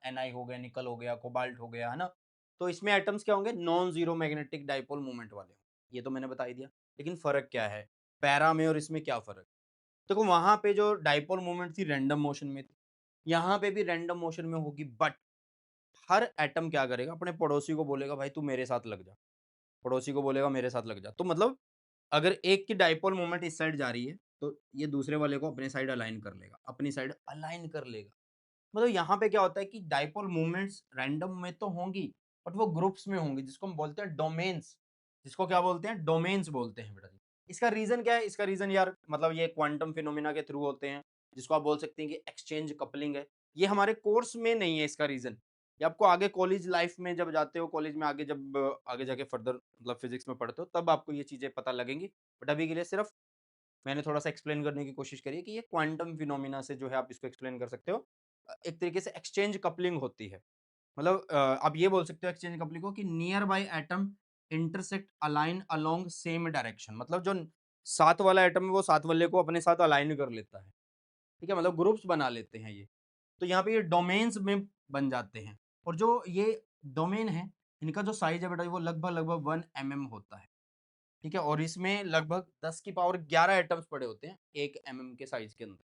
Ni हो गया, निकल हो गया, कोबाल्ट हो गया, है ना? तो इसमें एटम्स क्या होंगे? Non zero magnetic dipole moment वाले। ये तो मैंने बता ही दिया। लेकिन फ़र्क क्या है? पैरा में और इसमें क्या फ़र्क? देखो वहाँ पे जो डाइपोल मोमेंट थी रैंडम मोशन में थी। यहाँ पे भी रैंडम मोशन में होगी बट हर एटम क्या करेगा? अपने पड़ोसी को बोलेगा भाई तू मेरे साथ लग जा। पड़ोसी को बोलेगा मेरे साथ लग जा। तो मतलब अगर एक की डाइपोल मोमेंट इस साइड जा रही है, तो ये दूसरे वाले को अपने साइड अलाइन कर लेगा, अपनी साइड अलाइन कर लेगा। मतलब यहाँ पे क्या होता है कि डाइपोल मूवमेंट्स रैंडम में तो होंगी, बट वो ग्रुप्स में होंगी जिसको हम बोलते हैं डोमेन्स। जिसको क्या बोलते हैं? डोमेन्स बोलते हैं बेटा जी। इसका रीज़न क्या है? इसका रीज़न यार मतलब ये क्वांटम फिनोमेना के थ्रू होते हैं, जिसको आप बोल सकते हैं कि एक्सचेंज कपलिंग है। ये हमारे कोर्स में नहीं है इसका रीज़न। ये आपको आगे कॉलेज लाइफ में जब जाते हो, कॉलेज में आगे जब आगे जाके फर्दर मतलब फिज़िक्स में पढ़ते हो, तब आपको ये चीज़ें पता लगेंगी। बट अभी के लिए सिर्फ मैंने थोड़ा-सा एक्सप्लेन करने की कोशिश करी है कि ये क्वांटम फिनोमेना से जो है आप इसको एक्सप्लेन कर सकते हो। एक तरीके से एक्सचेंज कपलिंग होती है। मतलब आप ये बोल सकते हो एक्सचेंज कपलिंग को कि near by atom intersect align along same direction. मतलब जो साथ वाला एटम है वो साथ वाले को अपने साथ अलाइन कर लेता है। ठीक है? मतलब ग्रुप्स बना लेते हैं ये। तो यहाँ पे ये डोमेन्स में बन जाते हैं और जो ये डोमेन है, इनका जो साइज़ है बेटा वो लगभग-लगभग 1 एमएम होता है। ठीक है? और इसमें लगभग 10 की पावर 11 एटम्स पड़े होते हैं 1 एमएम के साइज़ के अंदर।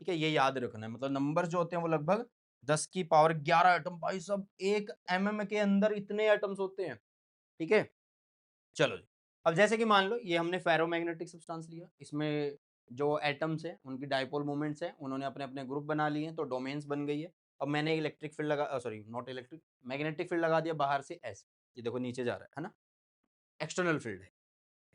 ठीक है? ये याद रखना है। मतलब नंबर्स जो होते हैं वो लगभग 10 की पावर 11 एटम, भाई साहब 1 एमएम के अंदर इतने एटम्स होते हैं। ठीक है? चलो जी। अब जैसे कि मान लो ये हमने फेरोमैग्नेटिक सब्सटेंस लिया, इसमें जो एटम्स हैं उनकी डाइपोल मोमेंट्स हैं, उन्होंने अपने-अपने ग्रुप बना लिए हैं, तो डोमेन्स बन गई है। अब मैंने इलेक्ट्रिक फील्ड लगा sorry not electric, magnetic field लगा दिया बाहर से ऐसे, ये देखो नीचे जा रहा है ना? एक्सटर्नल फील्ड है।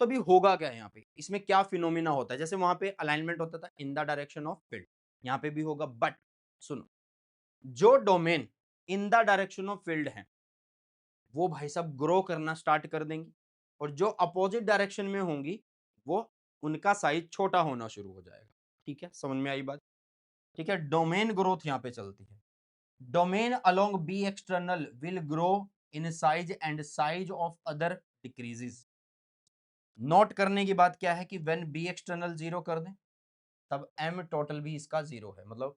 तो अभी होगा क्या यहाँ पे? इसमें क्या फिनोमेना होता है? जैसे वहाँ पे अलाइनमेंट होता था इन द डायरेक्शन ऑफ फील्ड, यहाँ पे भी होगा बट सुनो, जो domain in the direction of field है, वो भाई साहब ग्रो करना स्टार्ट कर देंगी और जो अपोजिट डायरेक्शन में होंगी, वो उनका साइज छोटा होना शुरू हो जाएगा। ठीक है? समझ में आई बात? ठीक है? डोमेन ग्रोथ यहाँ पे चलती है। Domain along B external will grow in size and size of other decreases. Note करने की बात क्या है कि व्हेन बी एक्सटर्नल जीरो कर दें तब एम टोटल भी इसका जीरो है, मतलब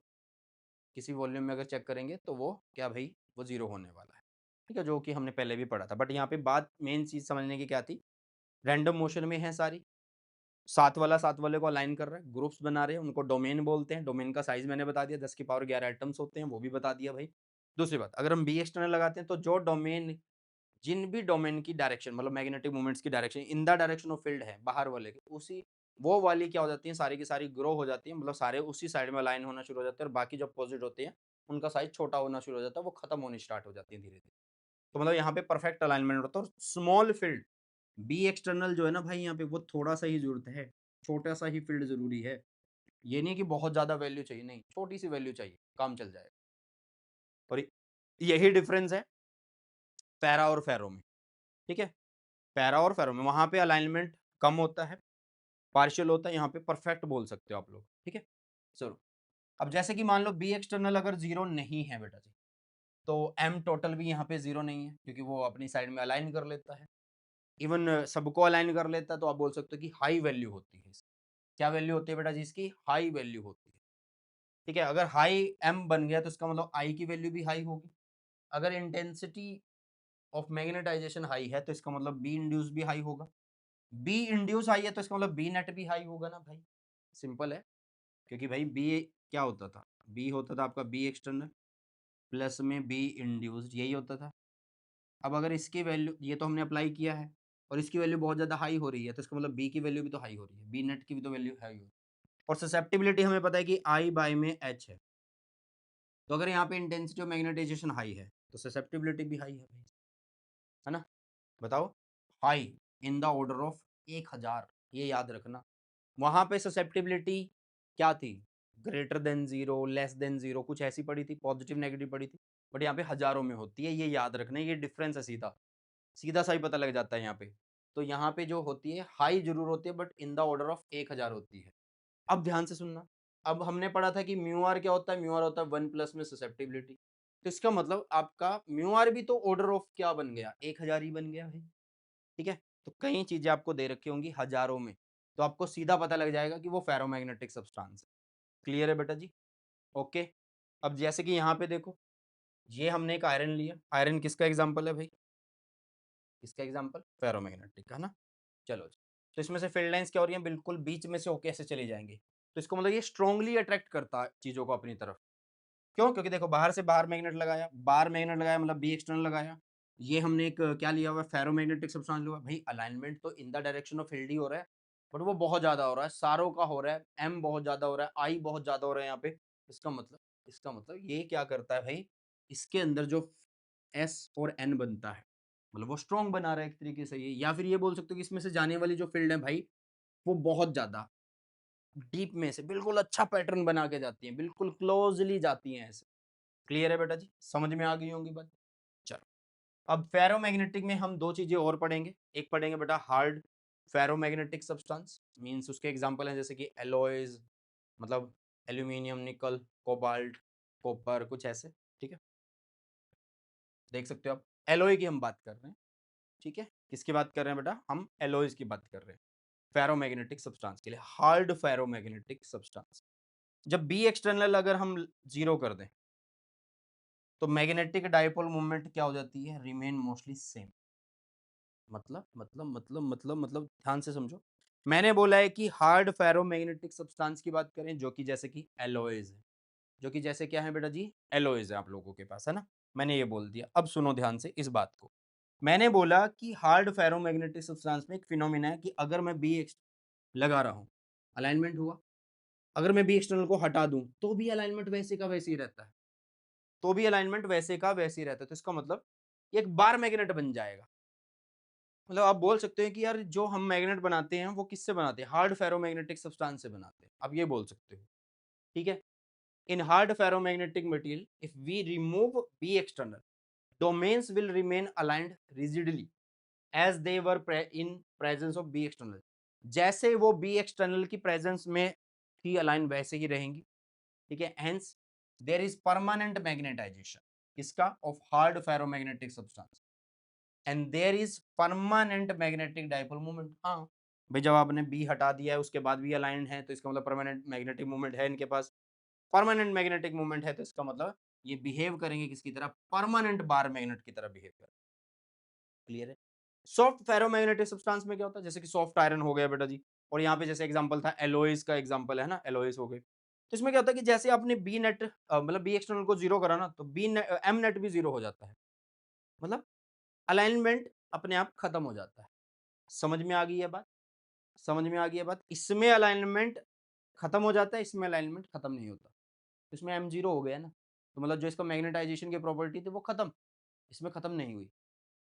किसी वॉल्यूम में अगर चेक करेंगे तो वो क्या भाई वो जीरो होने वाला है। ठीक है, जो कि हमने पहले भी पढ़ा था, बट यहाँ पे बात मेन चीज समझने की क्या थी, रैंडम मोशन में है सारी, सात वाले को अलाइन कर रहा है, ग्रुप्स बना रहे हैं, उनको डोमेन बोलते हैं। डोमेन का साइज मैंने बता दिया, 10 की पावर 11 एटम्स होते हैं, वो भी बता दिया भाई। दूसरी बात, अगर हम बी एक्सटर्नल लगाते हैं तो जो डोमेन जिन भी डोमेन की डायरेक्शन मतलब मैग्नेटिक मोमेंट्स की direction in the direction of field है बाहर वाले के, उसी वो वाली क्या हो जाती है, सारी की सारी ग्रो हो जाती है, मतलब सारे उसी साइड में अलाइन होना शुरू हो जाते हैं और बाकी जो अपोजिट होते हैं उनका साइज छोटा होना शुरू हो जाता है, वो खत्म होनी स्टार्ट हो जाती है धीरे धीरे। तो मतलब यहाँ पे परफेक्ट अलाइनमेंट होता है और स्मॉल फील्ड बी एक्सटर्नल जो है ना भाई, यहाँ पे वो थोड़ा सा ही जरूरत है, छोटा सा ही फील्ड जरूरी है। ये नहीं कि बहुत ज्यादा वैल्यू चाहिए, नहीं, छोटी सी वैल्यू चाहिए, काम चल जाएगा। और यही डिफरेंस है पैरा और फेरो में। ठीक है, पैरा और फेरो में वहां पे अलाइनमेंट कम होता है, पार्शियल होता है, यहाँ पे परफेक्ट बोल सकते हो आप लोग। ठीक है, चलो। अब जैसे कि मान लो बी एक्सटर्नल अगर जीरो नहीं है बेटा जी, तो एम टोटल भी यहाँ पे जीरो नहीं है, क्योंकि वो अपनी साइड में अलाइन कर लेता है, इवन सबको अलाइन कर लेता है, तो आप बोल सकते हो कि हाई वैल्यू होती है इसकी। क्या वैल्यू होती है बेटा जी इसकी? हाई वैल्यू होती है। ठीक है, अगर हाई एम बन गया तो इसका मतलब आई की वैल्यू भी हाई होगी। अगर इंटेंसिटी ऑफ मैग्नेटाइजेशन हाई है तो इसका मतलब बी इंड्यूस भी हाई होगा। बी इंड्यूस हाई है तो इसका मतलब बी नेट भी हाई होगा ना भाई। सिंपल है, क्योंकि भाई बी क्या होता था, बी होता था आपका बी एक्सटर्नल प्लस में बी इंड्यूस्ड, यही होता था। अब अगर इसकी वैल्यू, ये तो हमने अप्लाई किया है और इसकी वैल्यू बहुत ज़्यादा हाई हो रही है, तो इसका मतलब बी की वैल्यू भी तो हाई हो रही है, बी नेट की भी तो वैल्यू हाई हो रही है। और ससेप्टिबिलिटी हमें पता है कि आई बाय में एच है, तो अगर यहाँ पे इंटेंसिटी ऑफ मैग्नेटाइजेशन हाई है तो ससेप्टिबिलिटी भी हाई है भाई, है ना? बताओ, high in the order of 1000, ये याद रखना। वहां पे ससेप्टिबिलिटी क्या थी, greater than zero, less than zero, कुछ ऐसी पड़ी थी, पॉजिटिव नेगेटिव पड़ी थी, बट यहाँ पे हजारों में होती है, ये याद रखना, ये डिफरेंस है, सीधा सीधा सा ही पता लग जाता है यहाँ पे। तो यहाँ पे जो होती है हाई जरूर होती है, but in the order of 1000 होती है। अब ध्यान से सुनना, अब हमने पढ़ा था कि म्यू आर क्या होता है, म्यू आर होता है 1+ में ससेप्टिबिलिटी, तो इसका मतलब आपका म्यू आर भी तो ऑर्डर ऑफ क्या बन गया, 1000 ही बन गया भाई। ठीक है, तो कई चीजें आपको दे रखी होंगी हजारों में, तो आपको सीधा पता लग जाएगा कि वो फेरोमैग्नेटिक सब्सटेंस है। क्लियर है बेटा जी? ओके। अब जैसे कि यहाँ पे देखो, ये हमने एक आयरन लिया, आयरन किसका एग्जाम्पल है भाई, किसका एग्जाम्पल, फेरोमैग्नेटिक का ना। चलो जी, तो इसमें से फील्ड लाइंस क्या हो रही हैं, बिल्कुल बीच में से होके ऐसे चले जाएंगे, तो इसको मतलब ये स्ट्रांगली अट्रैक्ट करता है चीजों को अपनी तरफ। क्यों? क्योंकि देखो बाहर से बाहर मैग्नेट लगाया, बाहर मैग्नेट लगाया मतलब बी एक्सटर्नल लगाया, ये हमने एक क्या लिया हुआ है, फेरोमैग्नेटिक सब्सटेंस लिया हुआ है। भाई अलाइनमेंट तो in the direction of field ही हो रहा है, बट वो बहुत ज्यादा हो रहा है, सारों का हो रहा है, एम बहुत ज्यादा हो रहा है, आई बहुत ज्यादा हो रहा है यहाँ पे। इसका मतलब ये क्या करता है भाई, इसके अंदर जो एस और एन बनता है, मतलब वो स्ट्रॉन्ग बना रहा है एक तरीके से ये, या फिर ये बोल सकते हो कि इसमें से जाने वाली जो फील्ड है भाई, वो बहुत ज्यादा डीप में से बिल्कुल अच्छा पैटर्न बना के जाती है, बिल्कुल क्लोजली जाती है ऐसे। क्लियर है बेटा जी? समझ में आ गई होंगी बात? चलो, अब फेरोमैग्नेटिक में हम दो चीजें और पढ़ेंगे, एक पढ़ेंगे बेटा हार्ड फेरोमैग्नेटिक सब्सटेंस, मींस उसके एग्जांपल हैं जैसे कि एलॉयज, मतलब एल्यूमिनियम, निकल, कोबाल्ट, कॉपर, कुछ ऐसे। ठीक है, देख सकते हो आप, एलॉय की हम बात कर रहे हैं। ठीक है, किसकी बात कर रहे हैं बेटा, हम एलॉयज की बात कर रहे हैं फेरोमैग्नेटिक सब्सटेंस के लिए, हार्ड फेरोमैग्नेटिक सब्सटेंस। जब बी एक्सटर्नल अगर हम जीरो कर दें तो मैग्नेटिक डाइपोल मोमेंट क्या हो जाती है, रिमेन मोस्टली सेम। मतलब ध्यान से समझो, मैंने बोला है कि हार्ड फेरोमैग्नेटिक सब्सटेंस की बात करें जो कि जैसे कि एलॉयज है, जो कि जैसे क्या है बेटा जी, एलॉयज है आप लोगों के पास, है ना? मैंने ये बोल दिया, अब सुनो ध्यान से इस बात को। मैंने बोला कि हार्ड फेरोमैग्नेटिक सब्सटेंस में एक फिनोमिना है कि अगर मैं बी एक्स लगा रहा हूं अलाइनमेंट हुआ। अगर मैं बी एक्सटर्नल को हटा दूं तो भी अलाइनमेंट वैसे का वैसे ही रहता है, तो भी अलाइनमेंट वैसे का वैसे ही रहता है। तो इसका मतलब ये एक बार मैग्नेट बन जाएगा। मतलब आप बोल सकते हैं कि यार जो हम मैग्नेट बनाते हैं वो किससे बनाते हैं, हार्ड फेरोमैग्नेटिक सब्सटेंस से बनाते हैं, आप ये बोल सकते हो। ठीक है। In hard ferromagnetic material if we remove B external, domains will remain aligned rigidly as they were in presence of B external। जैसे वो B external की प्रेजेंस में थी अलाइन वैसे ही रहेंगी। ठीक है। Hence there is permanent magnetization किसका, of hard ferromagnetic substance, and there is permanent magnetic dipole moment. हाँ भाई, जब आपने बी हटा दिया है उसके बाद भी अलाइंड है तो इसका मतलब परमानेंट मैग्नेटिक मोमेंट है इनके पास। परमानेंट मैग्नेटिक मोमेंट है तो इसका मतलब ये बिहेव करेंगे किसकी तरह, परमानेंट बार मैग्नेट की तरह बिहेव करेंगे। क्लियर है। सॉफ्ट फेरोमैग्नेटिक सब्सटेंस में क्या होता है, जैसे कि सॉफ्ट आयरन हो गया बेटा जी, और यहाँ पे जैसे एग्जांपल था एलोइस का एग्जांपल है ना, एलोइस हो गए। तो इसमें क्या होता है कि जैसे आपने बी नेट मतलब बी एक्सटर्नल को जीरो करा ना, तो बी एम नेट भी जीरो हो जाता है। मतलब अलाइनमेंट अपने आप खत्म हो जाता है। समझ में आ गई है बात, समझ में आ गई है बात। इसमें अलाइनमेंट खत्म हो जाता है, इसमें अलाइनमेंट खत्म नहीं होता। तो इसमें एम जीरो हो गया ना, तो मतलब जो इसका मैग्नेटाइजेशन की प्रॉपर्टी थी वो खत्म, इसमें खत्म नहीं हुई।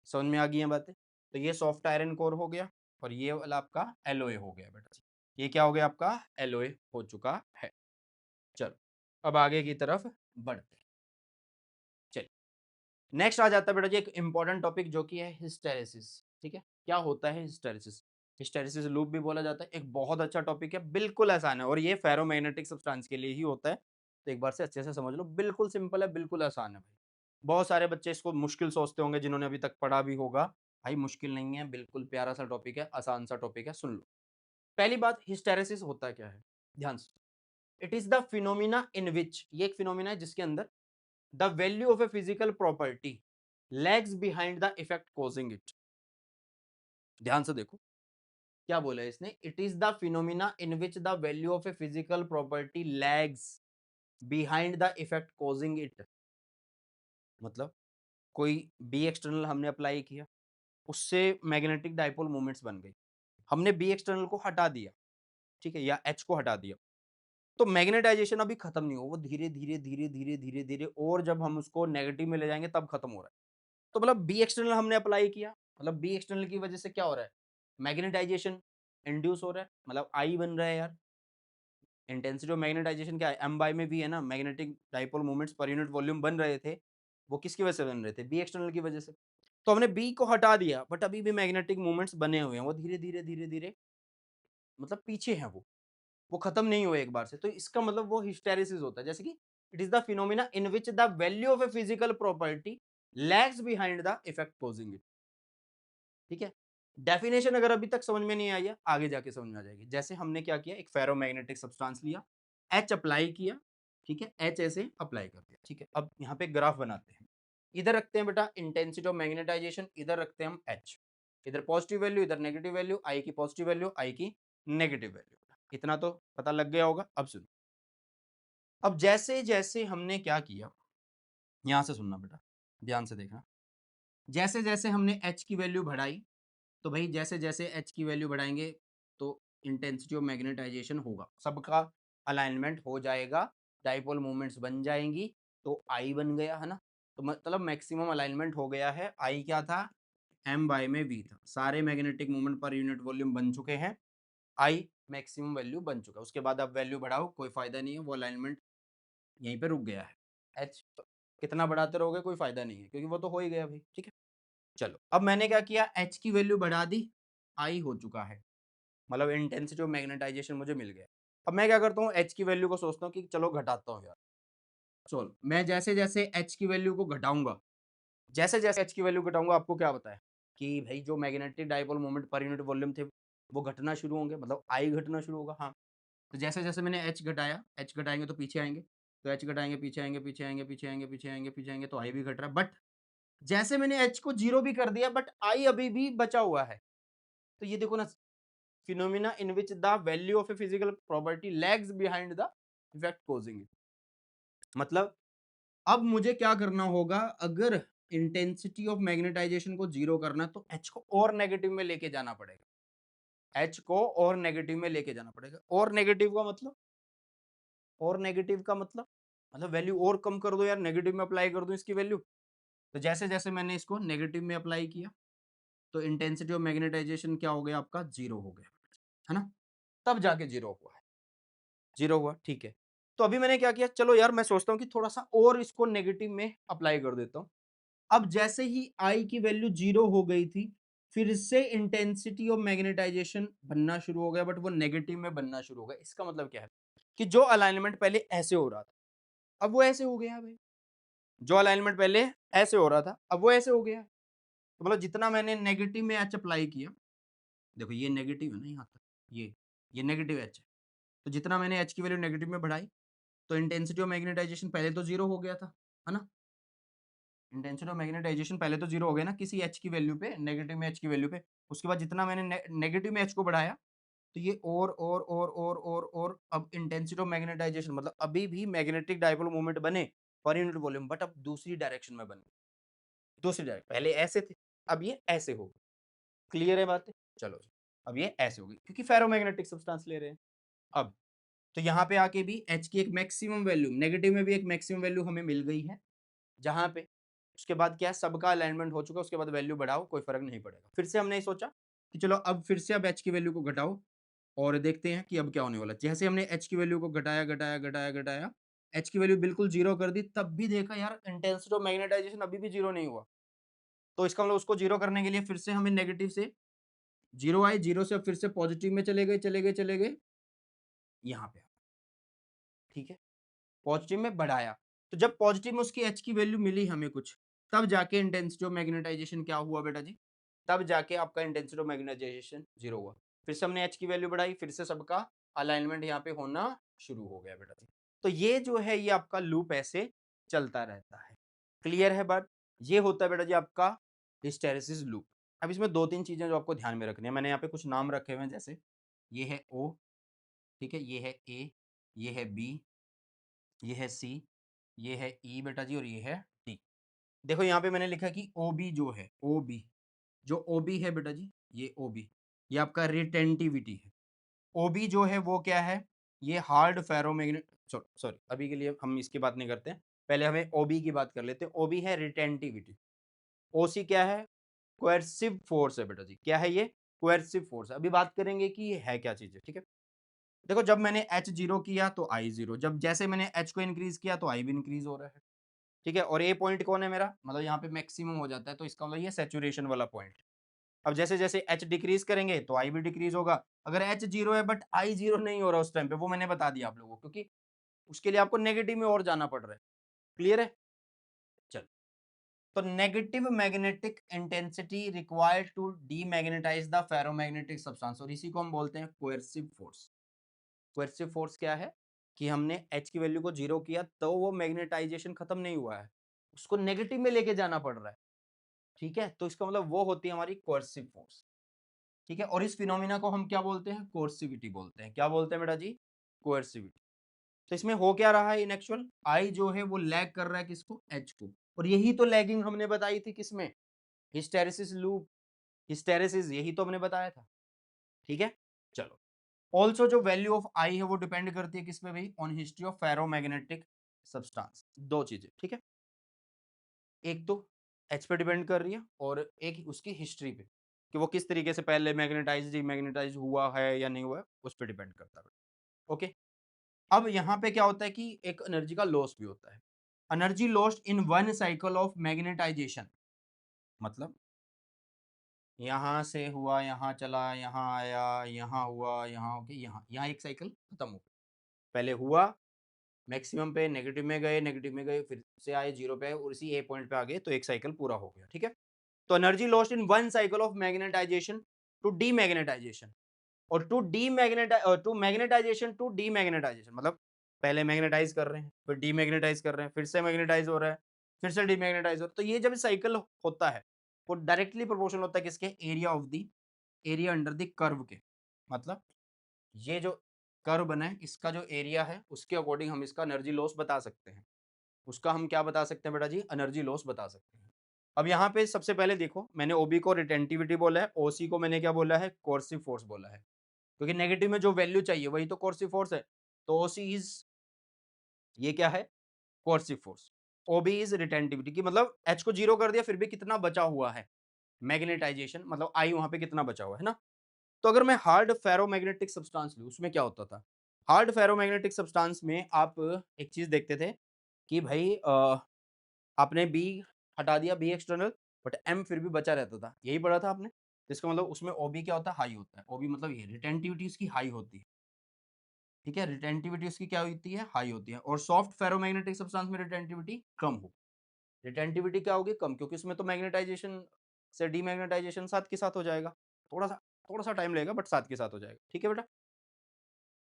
समझ में आ गई है बातें। तो ये सॉफ्ट आयरन कोर हो गया, और ये वाला आपका एलोए हो गया बेटा जी। ये क्या हो गया आपका, एलोए हो चुका है। चलो अब आगे की तरफ बढ़ते हैं। चलिए नेक्स्ट आ जाता है बेटा जी एक इंपॉर्टेंट टॉपिक जो कि है हिस्टेरेसिस। ठीक है, क्या होता है हिस्टेरेसिस, हिस्टेरेसिस लूप भी बोला जाता है। एक बहुत अच्छा टॉपिक है, बिल्कुल आसान है, और ये फेरोमैग्नेटिक सब्सटेंस के लिए ही होता है। तो एक बार से अच्छे से समझ लो, बिल्कुल सिंपल है, बिल्कुल आसान है भाई। बहुत सारे बच्चे इसको मुश्किल सोचते होंगे जिन्होंने अभी तक पढ़ा भी होगा। भाई मुश्किल नहीं है, बिल्कुल प्यारा सा टॉपिक है, आसान सा टॉपिक है, सुन लो। पहली बात, हिस्टेरेसिस होता क्या है, ध्यान से। It is the phenomena in which, ये एक फिनोमिना है जिसके अंदर the value of a physical property lags behind the effect causing it. ध्यान से देखो क्या बोला है इसने, it is the phenomena in which the value of a physical property lags behind the effect causing it. मतलब कोई बी एक्सटर्नल हमने अप्लाई किया, उससे मैग्नेटिक डाइपोल मोमेंट्स बन गई। हमने बी एक्सटर्नल को हटा दिया, ठीक है, या एच को हटा दिया, तो मैग्नेटाइजेशन अभी खत्म नहीं हो, वो धीरे धीरे धीरे धीरे धीरे धीरे, और जब हम उसको नेगेटिव में ले जाएंगे तब खत्म हो रहा है। तो मतलब बी एक्सटर्नल हमने अप्लाई किया, मतलब बी एक्सटर्नल की वजह से क्या हो रहा है, मैग्नेटाइजेशन इंड्यूस हो रहा है, मतलब आई बन रहा है यार। इंटेंसिटी ऑफ मैग्नेटाइजेशन क्या है, एम बाई में वी है ना, मैग्नेटिक डाइपोल मोमेंट्स पर यूनिट वॉल्यूम बन रहे थे, वो किसकी वजह से बन रहे थे, बी एक्सटर्नल की वजह से। तो हमने बी को हटा दिया, बट अभी भी मैग्नेटिक मोमेंट्स बने हुए हैं, वो धीरे धीरे धीरे धीरे मतलब पीछे हैं, वो खत्म नहीं हुए एक बार से। तो इसका मतलब वो हिस्टेरिसिस होता है, जैसे कि it is the phenomena in which the value of a physical property lags behind the effect causing it. ठीक है। डेफिनेशन अगर अभी तक समझ में नहीं आई है, आगे जाके समझ में आ जाएगी। जैसे हमने क्या किया, एक फेरोमैग्नेटिक सब्सटेंस लिया, एच अप्लाई किया, ठीक है, एच ऐसे अप्लाई कर दिया। ठीक है, अब यहाँ पे ग्राफ बनाते हैं। इधर रखते हैं बेटा इंटेंसिटी ऑफ मैग्नेटाइजेशन, इधर रखते हैं हम एच, इधर पॉजिटिव वैल्यू इधर नेगेटिव वैल्यू, आई की पॉजिटिव वैल्यू आई की नेगेटिव वैल्यू। इतना तो पता लग गया होगा। अब सुनो, अब जैसे जैसे हमने क्या किया, यहां से सुनना बेटा, ध्यान से देखना। जैसे जैसे हमने एच की वैल्यू बढ़ाई, तो भाई जैसे जैसे एच की वैल्यू बढ़ाएंगे तो इंटेंसिटी ऑफ मैग्नेटाइजेशन होगा, सबका अलाइनमेंट हो जाएगा, डाइपोल मूवमेंट्स बन जाएंगी। तो आई बन गया है ना, तो मतलब मैक्सिमम अलाइनमेंट हो गया है। आई क्या था, एम बाई में वी था, सारे मैग्नेटिक मूवमेंट पर यूनिट वॉल्यूम बन चुके हैं, आई मैक्सिमम वैल्यू बन चुका है। उसके बाद आप वैल्यू बढ़ाओ कोई फायदा नहीं है, वो अलाइनमेंट यहीं पे रुक गया है। एच कितना बढ़ाते रहोगे कोई फायदा नहीं है, क्योंकि वो तो हो ही गया भाई। ठीक है, चलो अब मैंने क्या किया, एच की वैल्यू बढ़ा दी, आई हो चुका है, मतलब इंटेंसिटी ऑफ मैग्नेटाइजेशन मुझे मिल गया। अब मैं क्या करता हूँ, एच की वैल्यू को सोचता हूँ कि चलो घटाता हूँ यार। चलो मैं जैसे जैसे एच की वैल्यू को घटाऊंगा, जैसे जैसे एच की वैल्यू घटाऊंगा, आपको क्या पता है कि भाई जो magnetic dipole moment per unit volume थे वो घटना शुरू होंगे, मतलब आई घटना शुरू होगा। हाँ, तो जैसे जैसे मैंने एच घटाया, एच घटाएंगे तो पीछे आएंगे, तो एच घटाएंगे पीछे आएंगे, पीछे आएंगे, पीछे आएंगे, पीछे आएंगे, पीछे आएंगे, तो आई भी घट रहा है। बट जैसे मैंने एच को जीरो भी कर दिया, बट आई अभी भी बचा हुआ है। तो ये देखो ना, phenomena in which the value of a physical property lags behind the effect causing it. मतलब अब मुझे क्या करना होगा, अगर इंटेंसिटी ऑफ मैग्नेटाइजेशन को जीरो करना है तो एच को और नेगेटिव में लेके जाना पड़ेगा। एच को और नेगेटिव में लेके जाना पड़ेगा। और नेगेटिव का मतलब, और नेगेटिव का मतलब वैल्यू और कम कर दो यार, नेगेटिव में अप्लाई कर दो इसकी वैल्यू। तो जैसे जैसे मैंने इसको नेगेटिव में अप्लाई किया तो इंटेंसिटी ऑफ मैग्नेटाइजेशन क्या हो गया आपका, जीरो हो गया, है ना। तब जाके जीरो हुआ है, जीरो हुआ, ठीक है। तो अभी मैंने क्या किया, चलो यार मैं सोचता हूँ कि थोड़ा सा और इसको नेगेटिव में अप्लाई कर देता हूँ। अब जैसे ही आई की वैल्यू जीरो हो गई थी, फिर से इंटेंसिटी ऑफ मैग्नेटाइजेशन बनना शुरू हो गया, बट वो नेगेटिव में बनना शुरू हो गया। इसका मतलब क्या है कि जो अलाइनमेंट पहले ऐसे हो रहा था, अब वो ऐसे हो गया भाई। जो अलाइनमेंट पहले ऐसे हो रहा था, अब वो ऐसे हो गया। तो मतलब जितना मैंने नेगेटिव में एच अप्लाई किया, देखो ये नेगेटिव है ना यहाँ तक, ये नेगेटिव एच है। तो जितना मैंने एच की वैल्यू नेगेटिव में बढ़ाई, तो इंटेंसिटी ऑफ मैग्नेटाइजेशन पहले तो जीरो हो गया था, है ना। इंटेंसिटी ऑफ मैग्नेटाइजेशन पहले तो जीरो हो गया ना किसी एच की वैल्यू पे, नेगेटिव में एच की वैल्यू पे। उसके बाद जितना मैंने नेगेटिव में एच को बढ़ाया, तो ये और अब इंटेंसिटी ऑफ मैग्नेटाइजेशन मतलब अभी भी मैग्नेटिक डाइपोल मोमेंट बने पर यूनिट वॉल्यूम, बट अब दूसरी डायरेक्शन में बने। दूसरी डायरेक्शन, पहले ऐसे थे, अब ये ऐसे हो गए। क्लियर है बात? चलो जी, अब ये ऐसे हो गई क्योंकि फेरोमैग्नेटिक सब्सटेंस ले रहे हैं। अब तो यहाँ पे आके भी एच की एक मैक्सिमम वैल्यू, नेगेटिव में भी एक मैक्सिमम वैल्यू हमें मिल गई है, जहाँ पे उसके बाद क्या है, सबका अलाइनमेंट हो चुका है, उसके बाद वैल्यू बढ़ाओ कोई फर्क नहीं पड़ेगा। फिर से हमने सोचा कि चलो अब फिर से अब एच की वैल्यू को घटाओ और देखते हैं कि अब क्या होने वाला है। जैसे हमने एच की वैल्यू को घटाया घटाया घटाया घटाया, एच की वैल्यू बिल्कुल जीरो कर दी, तब भी देखा यार इंटेंसिटी ऑफ मैग्नेटाइजेशन अभी भी जीरो नहीं हुआ। तो इसका मतलब उसको जीरो करने के लिए फिर से हमें नेगेटिव से जीरो आए, जीरो से अब फिर से पॉजिटिव में चले गए चले गए चले गए, यहाँ पे, ठीक है। पॉजिटिव में बढ़ाया, तो जब पॉजिटिव में उसकी एच की वैल्यू मिली हमें कुछ, तब जाके इंटेंसिटी ऑफ मैग्नेटाइजेशन क्या हुआ बेटा जी, तब जाके आपका इंटेंसिटी ऑफ मैग्नेटाइजेशन जीरो हुआ। फिर से हमने एच की वैल्यू बढ़ाई, फिर से सबका अलाइनमेंट यहाँ पे होना शुरू हो गया बेटा जी। तो ये जो है ये आपका लूप ऐसे चलता रहता है। क्लियर है बात? ये होता है बेटा जी आपका हिस्टैरिसीस लूप। अब इसमें दो तीन चीजें जो आपको ध्यान में रखनी है, मैंने यहाँ पे कुछ नाम रखे हुए हैं, जैसे ये है ओ, ठीक है, ये है ए, ये है बी, ये है सी, ये है ई बेटा जी, और ये है डी। देखो यहाँ पे मैंने लिखा कि ओ बी जो है, ओ बी, जो ओ बी है बेटा जी, ये ओ बी, ये आपका रिटेंटिविटी है। ओ बी जो है वो क्या है, ये हार्ड फेरोमैग्नेट, सॉरी अभी के लिए हम इसकी बात नहीं करते हैं, पहले हमें ओ बी की बात कर लेते हैं। ओ बी है रिटेंटिविटी। ओ सी क्या है, कोएर्सिव फोर्स है बेटा जी। क्या है ये, कोएर्सिव फोर्स है। अभी बात करेंगे कि ये है क्या चीज है, ठीक है। देखो जब मैंने एच जीरो किया तो आई जीरो, जब जैसे मैंने एच को इंक्रीज किया तो आई भी इंक्रीज हो रहा है, ठीक है। और ए पॉइंट कौन है मेरा, मतलब यहाँ पे मैक्सिमम हो जाता है, तो इसका मतलब ये सैचुरेशन वाला पॉइंट। अब जैसे जैसे एच डिक्रीज करेंगे तो आई भी डिक्रीज होगा। अगर एच जीरो है बट आई जीरो नहीं हो रहा उस टाइम पे, वो मैंने बता दिया आप लोगों को, क्योंकि उसके लिए आपको नेगेटिव में और जाना पड़ रहा है। क्लियर है? चलो, तो negative magnetic intensity required to demagnetize the ferromagnetic substance, और इसी को हम बोलते हैं कोएर्सिव फोर्स। कोएर्सिव फोर्स क्या है कि हमने एच की वैल्यू को जीरो किया तो वो मैग्नेटाइजेशन खत्म नहीं हुआ है, उसको नेगेटिव में लेके जाना पड़ रहा है, ठीक है। तो इसका मतलब वो होती है हमारी कोएर्सिव फोर्स, ठीक है। और इस फिनोमिना को हम क्या बोलते हैं, कोर्सिविटी बोलते हैं। क्या बोलते हैं बेटा जी, कोएर्सिविटी। तो इसमें हो क्या रहा है, इन एक्चुअल आई जो है वो लैग कर रहा है किसको, एच को। और यही तो लैगिंग हमने बताई थी किसमें, हिस्टेरिसिस लूप, हिस्टेरिसिस, यही तो हमने बताया था, ठीक है। चलो, ऑल्सो जो वैल्यू ऑफ आई है वो डिपेंड करती है किस पे भाई, on history of ferromagnetic substance. दो चीजें, ठीक है। एक तो एच पे डिपेंड कर रही है और एक उसकी हिस्ट्री पे, कि वो किस तरीके से पहले मैग्नेटाइज डीमैग्नेटाइज हुआ है या नहीं हुआ है, उस पर डिपेंड करता है। ओके। अब यहाँ पे क्या होता है कि एक एनर्जी का लॉस भी होता है। Energy lost in one cycle of magnetisation, मतलब यहाँ से हुआ, यहाँ चला, यहाँ आया, यहाँ हुआ, यहाँ होके यहाँ, यहाँ एक साइकिल खत्म हो गई। पहले हुआ मैक्सिमम पे, नेगेटिव में गए, फिर से आए जीरो पे आए और इसी ए पॉइंट पे आ गए, तो एक साइकिल पूरा हो गया, ठीक है। तो energy lost in one cycle of magnetization to demagnetization, और टू मैग्नेटाइजेशन टू डीमैग्नेटाइजेशन, मतलब पहले मैग्नेटाइज कर रहे हैं, फिर डीमैग्नेटाइज कर रहे हैं, फिर से मैग्नेटाइज हो रहा है, फिर से डीमैग्नेटाइज हो रहा है। तो ये जब साइकिल होता है वो डायरेक्टली प्रोपोर्शनल होता है किसके, area of the, area under the curve के। मतलब ये जो कर्व बना है इसका जो एरिया है उसके अकॉर्डिंग हम इसका एनर्जी लॉस बता सकते हैं। उसका हम क्या बता सकते हैं बेटा जी, एनर्जी लॉस बता सकते हैं। अब यहाँ पे सबसे पहले देखो, मैंने ओबी को रिटेंटिविटी बोला है, ओसी को मैंने क्या बोला है, कोर्सिव फोर्स बोला है, क्योंकि नेगेटिव में जो वैल्यू चाहिए वही तो कोर्सिव फोर्स है। तो ओसी इज, ये क्या है, coercive force. OB is retentivity की मतलब एच को जीरो कर दिया फिर भी कितना बचा हुआ है, मैग्नेटाइजेशन, मतलब आई वहां पे कितना बचा हुआ है ना। तो अगर मैं हार्ड फेरोमैग्नेटिक सब्सटेंस लूं, उसमें क्या होता था, हार्ड फेरोमैग्नेटिक सब्सटेंस में आप एक चीज देखते थे कि भाई आपने बी हटा दिया, बी एक्सटर्नल, बट एम फिर भी बचा रहता था, यही पढ़ा था आपने। तो इसका मतलब उसमें ओबी क्या होता है, हाई होता है। ओबी मतलब ये रिटेंटिविटी उसकी हाई होती है, ठीक है, रिटेंटिविटी उसकी क्या होती है, हाई होती है। और सॉफ्ट फेरोमैग्नेटिक सब्सटेंस में रिटेंटिविटी कम हो, रिटेंटिविटी क्या होगी, कम, क्योंकि उसमें तो मैग्नेटाइजेशन से डीमैग्नेटाइजेशन साथ के साथ हो जाएगा, थोड़ा सा थोड़ा सा टाइम लगेगा बट साथ के साथ हो जाएगा, ठीक है बेटा।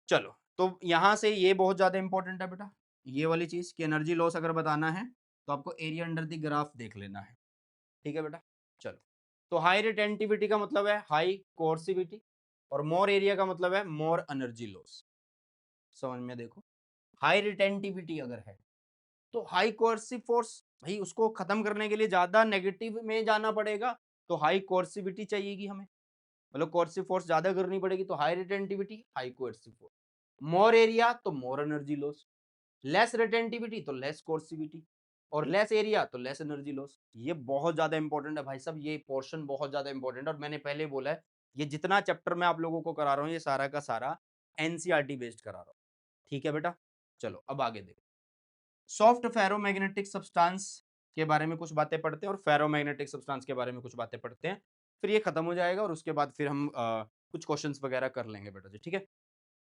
चलो, तो यहाँ से ये बहुत ज़्यादा इंपॉर्टेंट है बेटा, ये वाली चीज़ कि एनर्जी लॉस अगर बताना है तो आपको एरिया अंडर द ग्राफ देख लेना है, ठीक है बेटा। चलो, तो हाई रिटेंटिविटी का मतलब है हाई कोर्सिविटी, और मोर एरिया का मतलब है मोर एनर्जी लॉस। समझ में देखो, हाई रिटेंटिविटी अगर है तो हाई कोर्सिव फोर्स, भाई उसको खत्म करने के लिए ज्यादा नेगेटिव में जाना पड़ेगा, तो हाई कोर्सिविटी चाहिएगी हमें, मतलब कोर्सिव फोर्स ज्यादा करनी पड़ेगी, तो high retentivity high coercive force. More area तो more energy loss, less retentivity तो लेस कोर्सिविटी, और लेस एरिया तो लेस एनर्जी लॉस। ये बहुत ज्यादा इंपॉर्टेंट है भाई साहब, ये पोर्शन बहुत ज्यादा इंपॉर्टेंट है, और मैंने पहले बोला है ये जितना चैप्टर मैं आप लोगों को करा रहा हूँ ये सारा का सारा एनसीईआरटी बेस्ड करा रहा हूँ, ठीक है बेटा। चलो अब आगे देखो, सॉफ्ट फेरोमैग्नेटिक सब्सटेंस के बारे में कुछ बातें पढ़ते हैं और फेरोमैग्नेटिक सब्सटेंस के बारे में कुछ बातें पढ़ते हैं, फिर ये खत्म हो जाएगा और उसके बाद फिर हम कुछ क्वेश्चंस वगैरह कर लेंगे बेटा जी, ठीक है।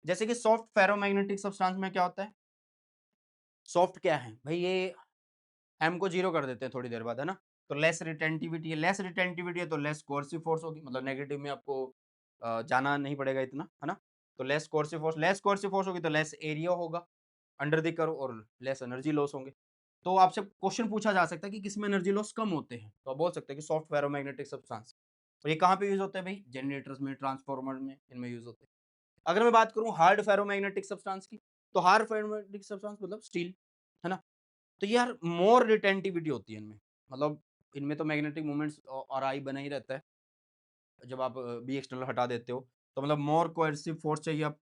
जैसे कि सॉफ्ट फेरोमैग्नेटिक सब्सटेंस में क्या होता है, सॉफ्ट क्या है भाई, ये एम को जीरो कर देते हैं थोड़ी देर बाद, है ना। तो लेस रिटेंटिविटी है, लेस रिटेंटिविटी है तो लेस कोर्सिव फोर्स होगी, मतलब नेगेटिव में आपको जाना नहीं पड़ेगा इतना, है ना। तो लेस कोर्सिव फोर्स होगी तो लेस एरिया होगा अंडर द कर्व, और लेस एनर्जी लॉस होंगे। तो आपसे क्वेश्चन पूछा जा सकता है कि किसमें एनर्जी लॉस कम होते हैं, तो आप बोल सकते हैं कि सॉफ्ट फेरोमैग्नेटिक सब्सटेंस। तो ये कहाँ पे यूज होते हैं भाई, जनरेटर्स में, ट्रांसफार्मर में, इनमें यूज होते हैं। अगर मैं बात करूं हार्ड फेरोमैग्नेटिक सब्सटेंस की, तो हार्ड फेरोमैग्नेटिक सब्सटेंस मतलब स्टील, है ना। तो यार मोर रिटेंटिविटी होती है इनमें, मतलब इनमें तो मैग्नेटिक मोमेंट्स और आई बना ही रहता है, जब आप बी एक्सटर्नल हटा देते हो तो मतलब मोर कोएर्सिव फोर्स चाहिए आप,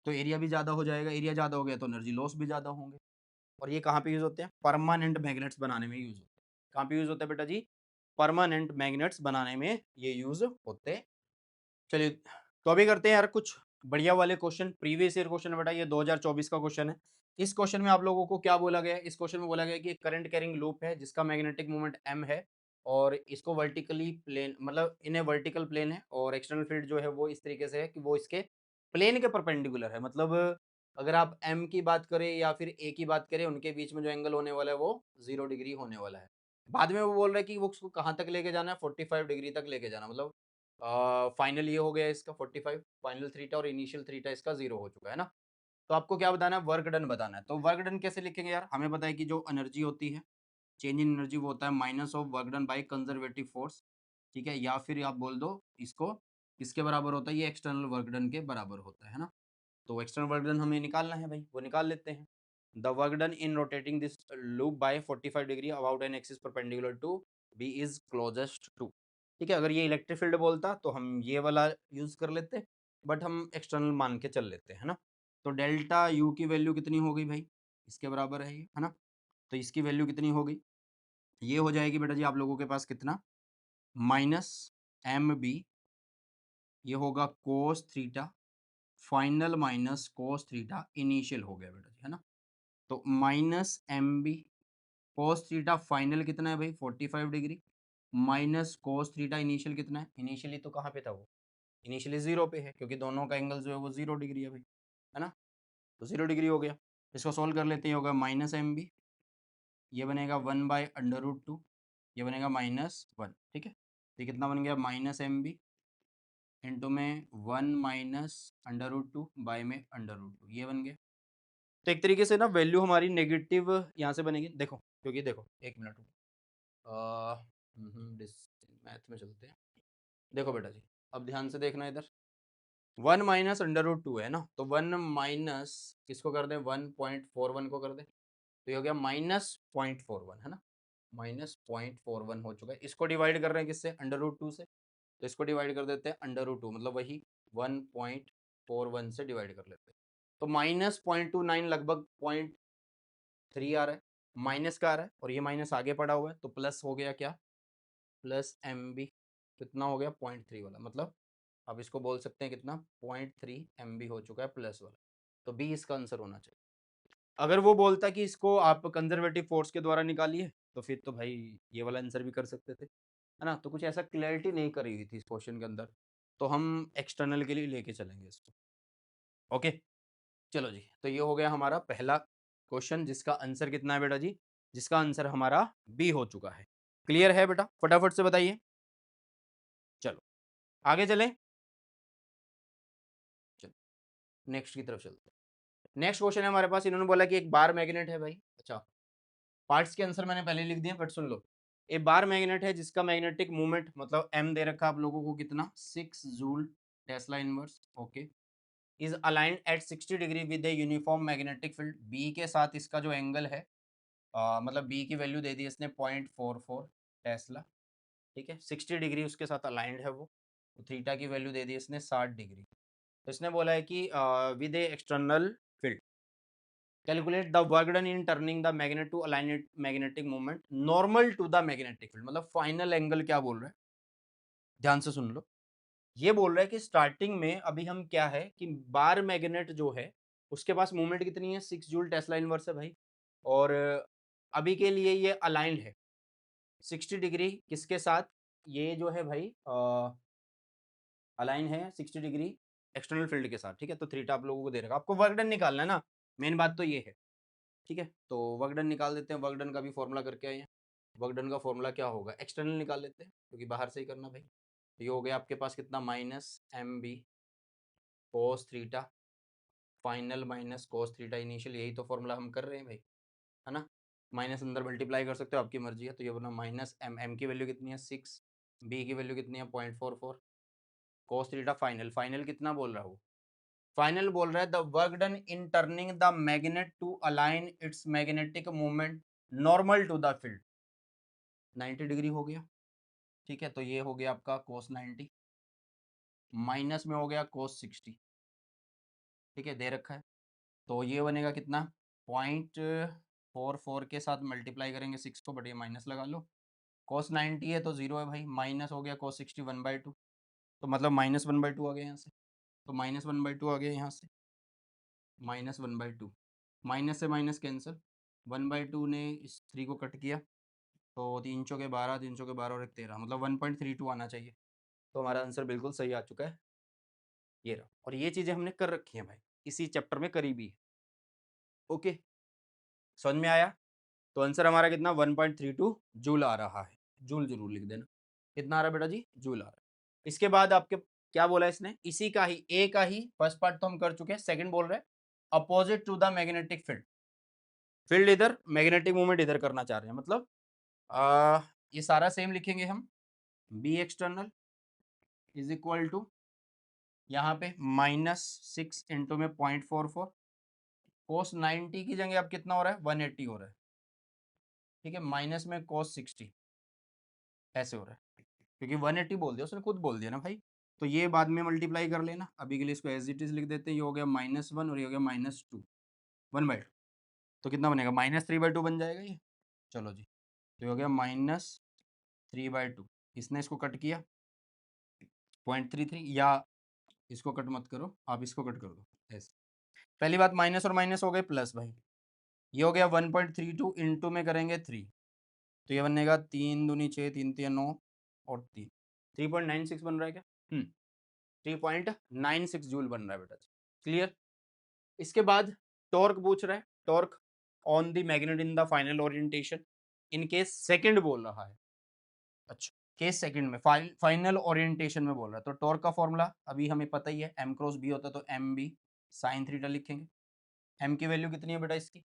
तो एरिया भी ज़्यादा हो जाएगा, एरिया ज़्यादा हो गया तो एनर्जी लॉस भी ज़्यादा होंगे। और ये कहाँ पे यूज़ होते हैं, परमानेंट मैग्नेट्स बनाने में यूज़ होते हैं। कहाँ पे यूज़ होते हैं बेटा जी, परमानेंट मैग्नेट्स बनाने में ये यूज़ होते हैं। चलिए, तो अभी करते हैं यार कुछ बढ़िया वाले क्वेश्चन, प्रीवियस ईयर क्वेश्चन है बेटा, ये 2024 का क्वेश्चन है। इस क्वेश्चन में आप लोगों को क्या बोला गया है, इस क्वेश्चन में बोला गया है कि करंट कैरिंग लूप है जिसका मैग्नेटिक मोमेंट m है, और इसको वर्टिकली प्लेन, मतलब इन्हें वर्टिकल प्लेन है, और एक्सटर्नल फील्ड जो है वो इस तरीके से है कि वो इसके प्लेन के परपेंडिकुलर है। मतलब अगर आप m की बात करें या फिर a की बात करें, उनके बीच में जो एंगल होने वाला है वो 0 डिग्री होने वाला है। बाद में वो बोल रहा है कि वो उसको कहाँ तक लेके जाना है, 45 डिग्री तक लेके जाना, मतलब फाइनल ये हो गया इसका 45, फाइनल थीटा, और इनिशियल थीटा इसका 0 हो चुका है ना। तो आपको क्या बताना है, वर्क डन बताना है। तो वर्क डन कैसे लिखेंगे यार, हमें पता है कि जो एनर्जी होती है, चेंज इन एनर्जी, वो होता है minus of work done by conservative force, ठीक है। या फिर आप बोल दो इसको किसके बराबर होता है, ये एक्सटर्नल वर्क डन के बराबर होता है ना। तो एक्सटर्नल वर्क डन हमें निकालना है भाई, वो निकाल लेते हैं। The work done in rotating this loop by 45 degree about an axis perpendicular to B is closest to, ठीक है। अगर ये इलेक्ट्रिक फील्ड बोलता तो हम ये वाला यूज कर लेते, बट हम एक्सटर्नल मान के चल लेते हैं ना। तो डेल्टा यू की वैल्यू कितनी हो गई भाई, इसके बराबर है ये, है ना। तो इसकी वैल्यू कितनी हो गई, ये हो जाएगी बेटा जी आप लोगों के पास कितना, -m b, ये होगा cos theta final minus cos theta initial हो गया बेटा जी, है ना। तो -m b cos theta final कितना है भाई 45 degree, minus cos theta initial कितना है, इनिशियली तो कहाँ पे था वो, इनिशियली 0 पे है, क्योंकि दोनों का एंगल जो है वो 0 डिग्री है भाई, है ना। तो 0 डिग्री हो गया। इसको सोल्व कर लेते हैं, होगा -m b, ये बनेगा 1/√2, ये बनेगा -1, ठीक है। तो ये कितना बन गया, -m b इंटू में 1 माइनस √2 बाय में √2, ये बन गया। तो एक तरीके से ना वैल्यू हमारी नेगेटिव यहाँ से बनेगी, देखो, क्योंकि देखो एक मिनट मैथ में चलते हैं। देखो बेटा जी, अब ध्यान से देखना इधर, 1 माइनस √2 है ना, तो 1 माइनस किसको कर दें, 1.41 को कर दें, तो ये हो गया -0.41, है ना, -0.41 हो चुका है। इसको डिवाइड कर रहे हैं किससे, √2 से, तो इसको डिवाइड कर देते हैं √2, मतलब वही 1.41 से डिवाइड कर लेते हैं, तो -0.29 लगभग 0.3 आ रहा है, माइनस का आ रहा है, और ये माइनस आगे पड़ा हुआ है, तो प्लस हो गया क्या, प्लस MB, कितना हो गया 0.3 वाला, मतलब अब इसको बोल सकते हैं कितना, 0.3 MB हो चुका है प्लस वाला, तो बी इसका आंसर होना चाहिए। अगर वो बोलता कि इसको आप कंजर्वेटिव फोर्स के द्वारा निकालिए, तो फिर तो भाई ये वाला आंसर भी कर सकते थे, है ना, तो कुछ ऐसा क्लैरिटी नहीं करी हुई थी इस क्वेश्चन के अंदर, तो हम एक्सटर्नल के लिए लेके चलेंगे इसको। ओके, चलो जी, तो ये हो गया हमारा पहला क्वेश्चन, जिसका आंसर कितना है बेटा जी, जिसका आंसर हमारा बी हो चुका है। क्लियर है बेटा, फटाफट से बताइए। चलो आगे चलें, चलो नेक्स्ट की तरफ चलते हैं। नेक्स्ट क्वेश्चन है हमारे पास, इन्होंने बोला कि एक बार मैग्नेट है भाई, अच्छा पार्ट्स के आंसर मैंने पहले लिख दिए, बट सुन लो, एक बार मैग्नेट है जिसका मैग्नेटिक मूवमेंट, मतलब m दे रखा आप लोगों को कितना, 6 joule tesla inverse, okay, is aligned at 60 degree with a uniform magnetic field, B के साथ इसका जो एंगल है, मतलब बी की वैल्यू दे दी इसने 0.44 टेस्ला, ठीक है, 60 डिग्री उसके साथ अलाइंड है वो, तो थीटा की वैल्यू दे दी इसने 60 डिग्री, तो इसने बोला है कि with a external field calculate the work done in turning the magnet to align it magnetic movement normal to the magnetic field, मतलब फाइनल एंगल क्या बोल रहा है, ध्यान से सुन लो, ये बोल रहा है कि स्टार्टिंग में अभी हम क्या है कि बार मैग्नेट जो है उसके पास मूवमेंट कितनी है, 6 जूल टेस्ला इनवर्स है भाई, और अभी के लिए ये अलाइंड है 60 डिग्री किसके साथ, ये जो है भाई अलाइन है 60 डिग्री एक्सटर्नल फील्ड के साथ, ठीक है, तो थीटा आप लोगों को दे रखा, आपको वर्क डन निकालना है ना, मेन बात तो ये है, ठीक है, तो वर्क डन निकाल देते हैं, वर्क डन का भी फॉर्मूला करके आए हैं, वर्क डन का फॉर्मूला क्या होगा, एक्सटर्नल निकाल लेते हैं क्योंकि बाहर से ही करना भाई, तो ये हो गया आपके पास कितना, -MB cos theta final minus cos theta initial, यही तो फॉर्मूला हम कर रहे हैं भाई, है ना, माइनस अंदर मल्टीप्लाई कर सकते हो, आपकी मर्जी है, तो ये बोला -M की वैल्यू कितनी है 6, बी की वैल्यू कितनी है 0.44, कोस थीटा फाइनल, फाइनल कितना बोल रहा है वो, फाइनल बोल रहा है the work done in turning the magnet to align its magnetic movement normal to the field 90 degree हो गया, ठीक है, तो ये हो गया आपका कोस 90 माइनस में हो गया कोस 60, ठीक है, दे रखा है, तो ये बनेगा कितना 0.44 के साथ मल्टीप्लाई करेंगे 6 को, बट ये माइनस लगा लो, कोस 90 है तो 0 है भाई, माइनस हो गया कोस 60 1/2, तो मतलब -1/2 आ गया यहाँ से, तो -1/2 आ गया यहाँ से, -1/2, माइनस से माइनस कैंसिल, 1/2 ने इस 3 को कट किया, तो 3 चौके 12, 3 चौके 12 और 1 13, मतलब 1.32 आना चाहिए, तो हमारा आंसर बिल्कुल सही आ चुका है, ये रहा, और ये चीज़ें हमने कर रखी हैं भाई, इसी चैप्टर में करी भी है, ओके, समझ में आया, तो आंसर हमारा कितना 1.32 जूल आ रहा है, जूल जरूर लिख देना, कितना आ रहा है बेटा जी, जूल आ रहा है। इसके बाद आपके क्या बोला इसने, इसी का ही ए का ही फर्स्ट पार्ट तो हम कर चुके हैं, सेकंड बोल रहे हैं opposite to the magnetic field, field इधर मैग्नेटिक मूवमेंट इधर करना चाह रहे हैं, मतलब ये सारा सेम लिखेंगे हम, B external is equal to यहाँ पे -6 इंटू में 0.44, कोस 90 की जगह अब कितना हो रहा है 180 हो रहा है, ठीक है, माइनस में कोस 60 ऐसे हो रहा है, क्योंकि 180 बोल दिया उसने, खुद बोल दिया ना भाई, तो ये बाद में मल्टीप्लाई कर लेना, अभी के लिए इसको एज इट इज लिख देते हैं, ये हो गया -1 और ये हो गया -2 1/2, तो कितना बनेगा -3/2 बन जाएगा ये, चलो जी, तो ये हो गया -3/2, इसने इसको कट किया 0.33, या इसको कट मत करो, आप इसको कट कर दो ऐसे, पहली बात माइनस और माइनस हो गए प्लस भाई, ये हो गया 1.32 इंटू में करेंगे 3, तो ये बनेगा 3 दूनी 6 3 3 9 और 3 3.96 बन रहा है क्या, 3.96 जूल बन रहा है बेटा, क्लियर। इसके बाद टॉर्क पूछ रहा है, torque on the magnet in the final orientation in case second बोल रहा है, अच्छा केस सेकंड में फाइनल ओरिएंटेशन में बोल रहा है, तो टॉर्क का फॉर्मूला अभी हमें पता ही है, m क्रॉस b होता है, तो एम बी साइन थीटा लिखेंगे, m की वैल्यू कितनी है बेटा इसकी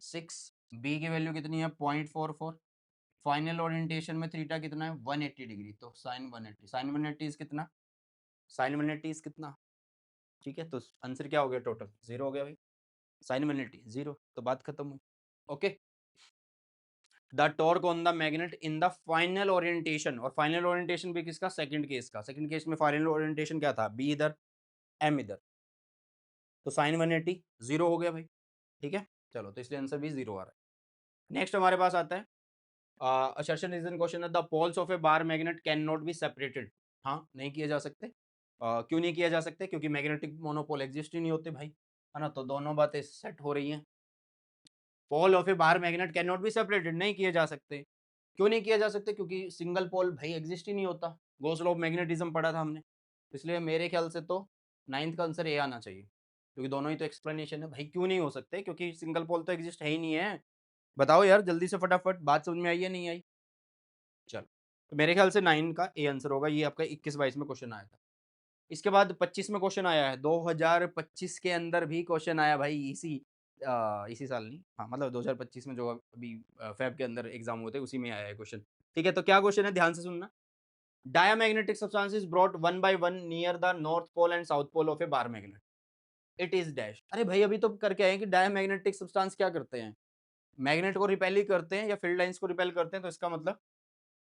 6, b की वैल्यू कितनी है 0.44, फाइनल ओरिएंटेशन में थीटा कितना है 180 डिग्री, तो साइन 180, साइन 180 इज कितना, साइन 180 इज कितना, ठीक है, तो आंसर क्या हो गया टोटल 0 हो गया भाई, साइन 180 0, तो बात खत्म हुई, okay. The torque on the magnet in the final orientation, और फाइनल ओरिएंटेशन भी किसका, सेकंड केस का। सेकंड केस में फाइनल ओरिएंटेशन क्या था, बी इधर एम इधर, तो साइन 180 जीरो हो गया भाई, ठीक है। चलो तो इसलिए आंसर भी जीरो आ रहा है। नेक्स्ट हमारे पास आता है assertion is in question that the poles of a bar magnet cannot be separated। हाँ, नहीं किए जा सकते। क्यों नहीं किया जा सकते, क्योंकि मैग्नेटिक मोनोपोल एग्जिस्ट ही नहीं होते भाई, है ना। तो दोनों बातें सेट हो रही हैं। Pole of a bar magnet can not be separated, नहीं किए जा सकते। क्यों नहीं किया जा सकते, क्योंकि सिंगल पोल भाई एग्जिस्ट ही नहीं होता। गॉस लॉ ऑफ मैग्नेटिज्म पढ़ा था हमने, इसलिए मेरे ख्याल से तो नाइन्थ का आंसर ए आना चाहिए, क्योंकि दोनों ही तो एक्सप्लेनेशन है भाई। क्यों नहीं हो सकते, क्योंकि सिंगल पोल तो एग्जिस्ट है ही नहीं है। बताओ यार जल्दी से फटाफट, बात समझ में आई या नहीं आई। चलो, तो मेरे ख्याल से 9 का ए आंसर होगा। ये आपका 21-22 में क्वेश्चन आया था। इसके बाद 25 में क्वेश्चन आया है, 2025 के अंदर भी क्वेश्चन आया भाई, इसी साल नहीं, हाँ मतलब 2025 में जो अभी फेब के अंदर एग्जाम हुए थे उसी में आया है क्वेश्चन। ठीक है, तो क्या क्वेश्चन है, ध्यान से सुनना। Diamagnetic substances brought one by one near the north pole and south pole of a bar magnet, it is dash. अरे भाई अभी तो करके आए हैं कि डायमैग्नेटिक सब्सटेंस क्या करते हैं, मैग्नेट को रिपेल ही करते हैं या फील्ड लाइंस को रिपेल करते हैं। तो इसका मतलब